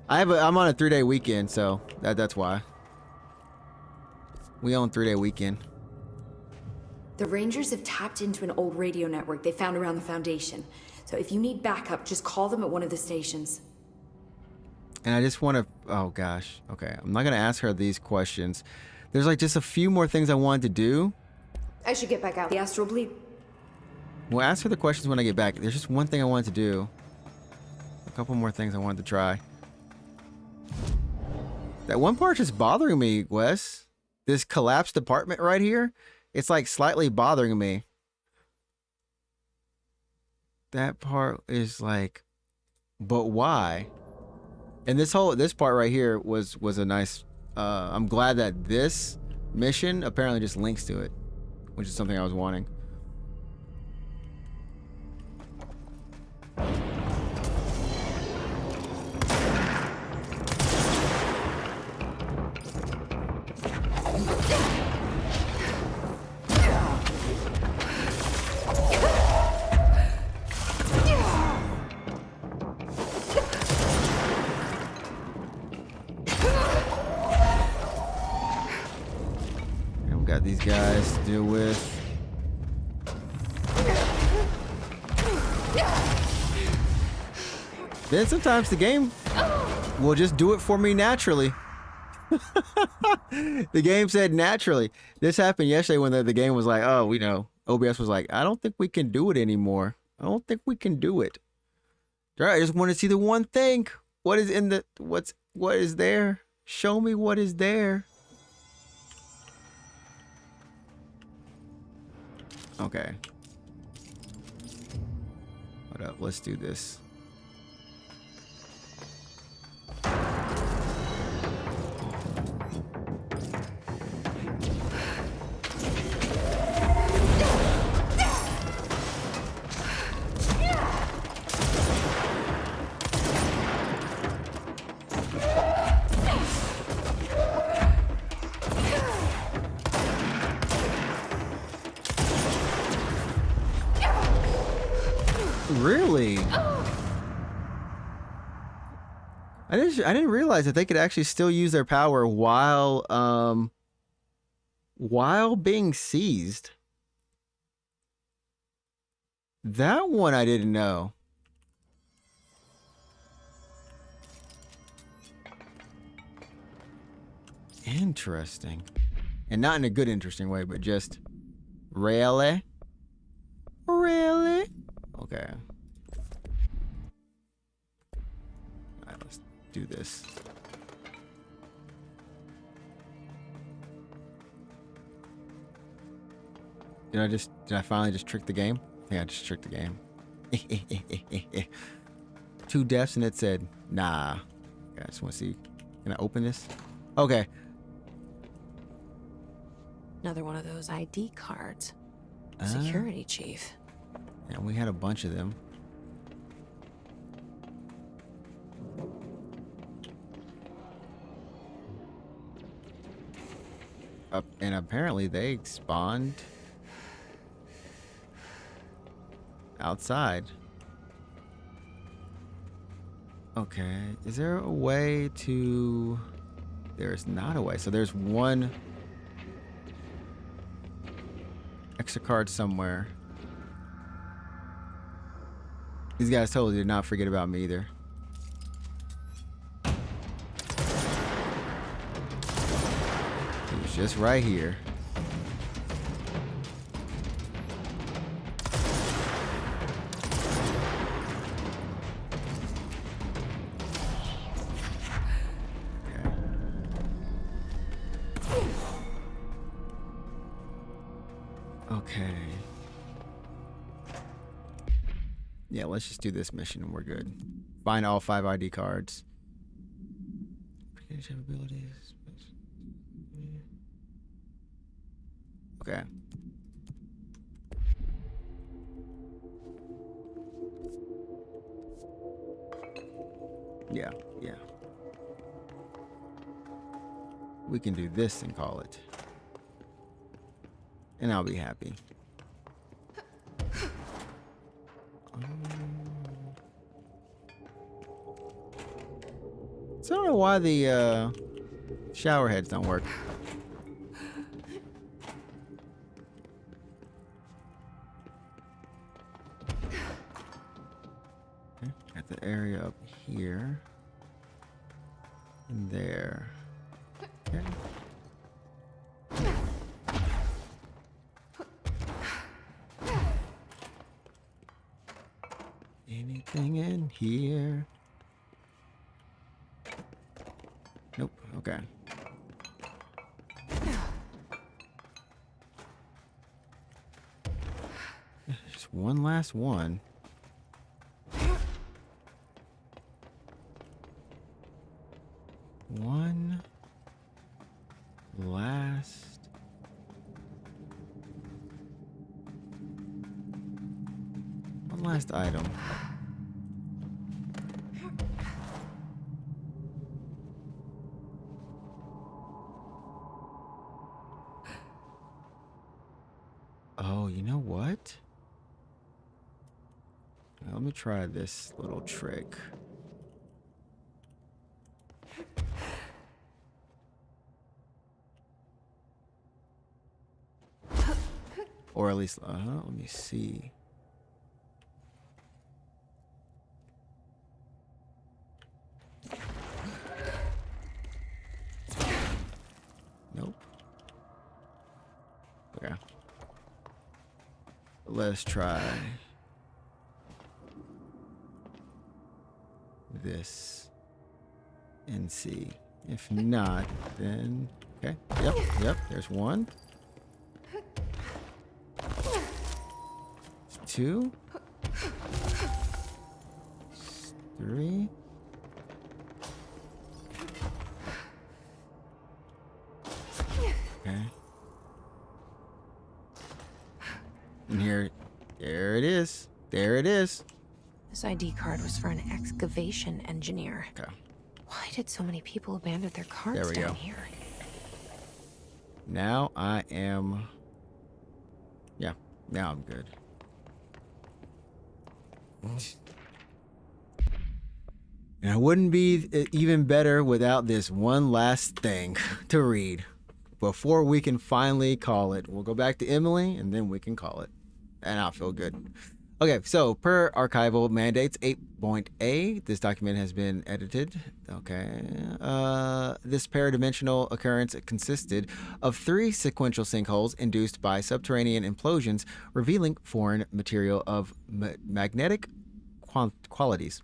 I'm on a 3-day weekend, so that's why. We on 3-day weekend. The Rangers have tapped into an old radio network they found around the Foundation. So if you need backup, just call them at one of the stations. And I just want to, oh gosh. Okay, I'm not going to ask her these questions. There's like just a few more things I wanted to do. I should get back out. The astral bleed. We'll ask her the questions when I get back. There's just one thing I wanted to do. A couple more things I wanted to try. That one part's just bothering me, Wes. This collapsed apartment right here. It's like slightly bothering me. That part is like, but why? And this part right here was a nice, I'm glad that this mission apparently just links to it, which is something I was wanting. Got these guys to deal with. Then sometimes the game will just do it for me naturally. The game said naturally. This happened yesterday when the game was like, oh, we know. OBS was like, I don't think we can do it anymore. I don't think we can do it. All right, I just want to see the one thing. What is in the what is there? Show me what is there. Okay. Hold up, let's do this. Really? I didn't realize that they could actually still use their power while being seized. That one I didn't know. Interesting. And not in a good interesting way, but just really? Really? Okay. Alright, let's do this. Did I finally just trick the game? Yeah, I just tricked the game. 2 deaths and it said, nah. Okay, I just want to see. Can I open this? Okay. Another one of those ID cards. Security chief. Yeah, we had a bunch of them. And apparently they spawned outside. Okay, is there a way to... There's not a way. So there's one extra card somewhere. These guys totally did not forget about me either. It was just right here. Okay. Yeah, let's just do this mission and we're good. Find all 5 ID cards. Abilities. Okay. Yeah. We can do this and call it. And I'll be happy. So I don't know why the shower heads don't work. Okay, got the area up here. And there. Okay. Anything in here? Nope. Okay. Just one last one. One last item. Oh, you know what? Now, let me try this little trick. Or at least, let me see. Nope. Okay. Let's try this and see. If not, then okay. Yep. There's one. 2. 3. Okay. And here, there it is. There it is. This ID card was for an excavation engineer. Okay. Why did so many people abandon their cards There we down go. here? Now I am... Yeah, now I'm good. And it wouldn't be even better without this one last thing to read before we can finally call it. We'll go back to Emily and then we can call it. And I'll feel good. Okay, so per archival mandates 8.A, this document has been edited. Okay. This paradimensional occurrence consisted of 3 sequential sinkholes induced by subterranean implosions, revealing foreign material of magnetic qualities.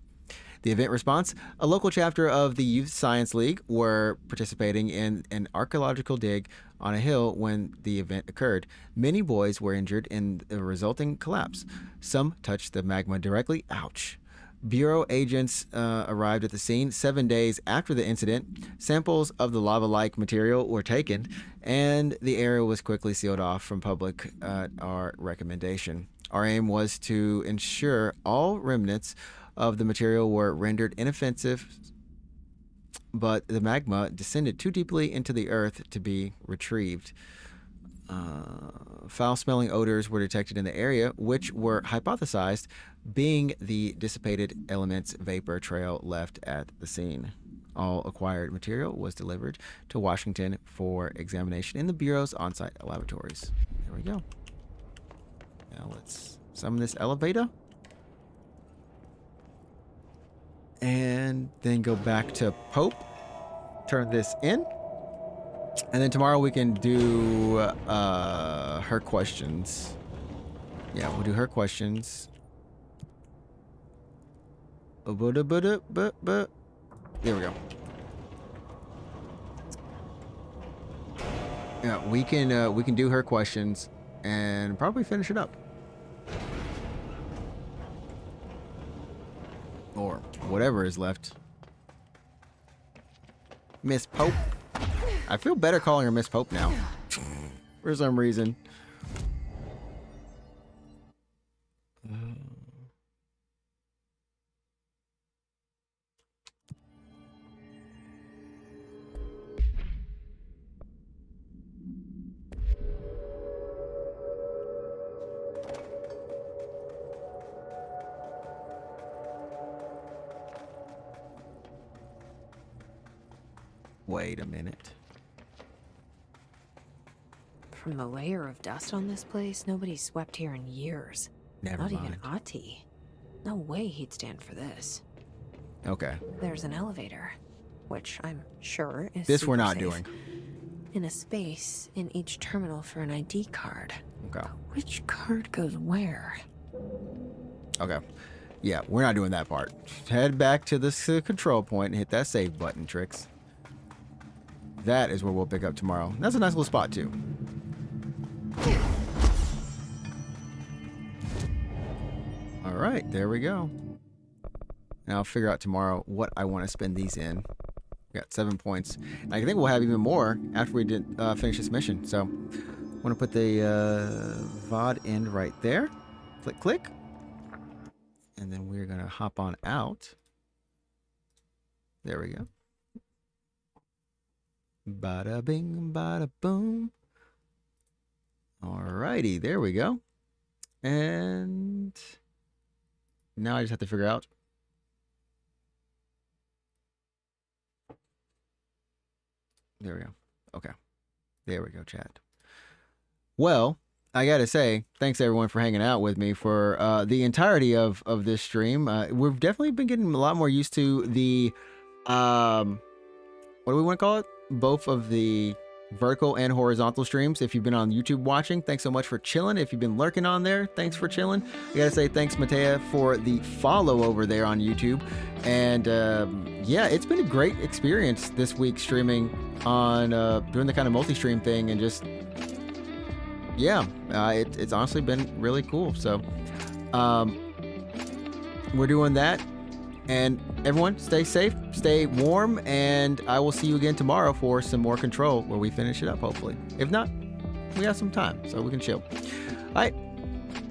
The event response: a local chapter of the Youth Science League were participating in an archaeological dig on a hill when the event occurred. Many boys were injured in the resulting collapse. Some touched the magma directly. Ouch. Bureau agents arrived at the scene 7 days after the incident. Samples of the lava-like material were taken, and the area was quickly sealed off from public at our recommendation. Our aim was to ensure all remnants of the material were rendered inoffensive, but the magma descended too deeply into the earth to be retrieved. Foul-smelling odors were detected in the area, which were hypothesized being the dissipated elements vapor trail left at the scene. All acquired material was delivered to Washington for examination in the Bureau's on-site laboratories. There we go. Now let's summon this elevator. And then go back to Pope, turn this in, and then tomorrow we can do her questions. Yeah, we'll do her questions. There we go. Yeah, we can do her questions and probably finish it up. Or whatever is left. Miss Pope. I feel better calling her Miss Pope now. For some reason. Wait a minute. From the layer of dust on this place, nobody's swept here in years. Never Not mind. even Ati. No way he'd stand for this. Okay. There's an elevator, which I'm sure is This we're super not safe, doing. in a space in each terminal for an ID card. Okay. But which card goes where? Okay. Yeah, we're not doing that part. Head back to the control point and hit that save button, Trix. That is where we'll pick up tomorrow. That's a nice little spot, too. All right, there we go. Now I'll figure out tomorrow what I want to spend these in. We got 7 points. And I think we'll have even more after we finish this mission. So I want to put the VOD end right there. Click, click. And then we're going to hop on out. There we go. Bada bing, bada boom. Alrighty, there we go. And now I just have to figure out. There we go. Okay. There we go, chat. Well, I gotta say, thanks everyone for hanging out with me for the entirety of this stream. We've definitely been getting a lot more used to the, what do we want to call it? Both of the vertical and horizontal streams. If you've been on YouTube watching, thanks so much for chilling. If you've been lurking on there, thanks for chilling. I gotta say thanks, Matea, for the follow over there on YouTube. And yeah, it's been a great experience this week streaming on doing the kind of multi-stream thing, and just yeah, it's honestly been really cool. So we're doing that. And everyone, stay safe, stay warm, and I will see you again tomorrow for some more Control, where we finish it up, hopefully. If not, we have some time, so we can chill. All right,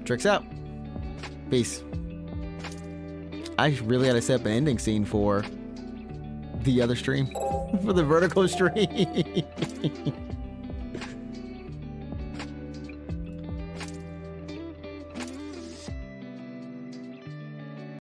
Trix out. Peace. I really had to set up an ending scene for the other stream, for the vertical stream.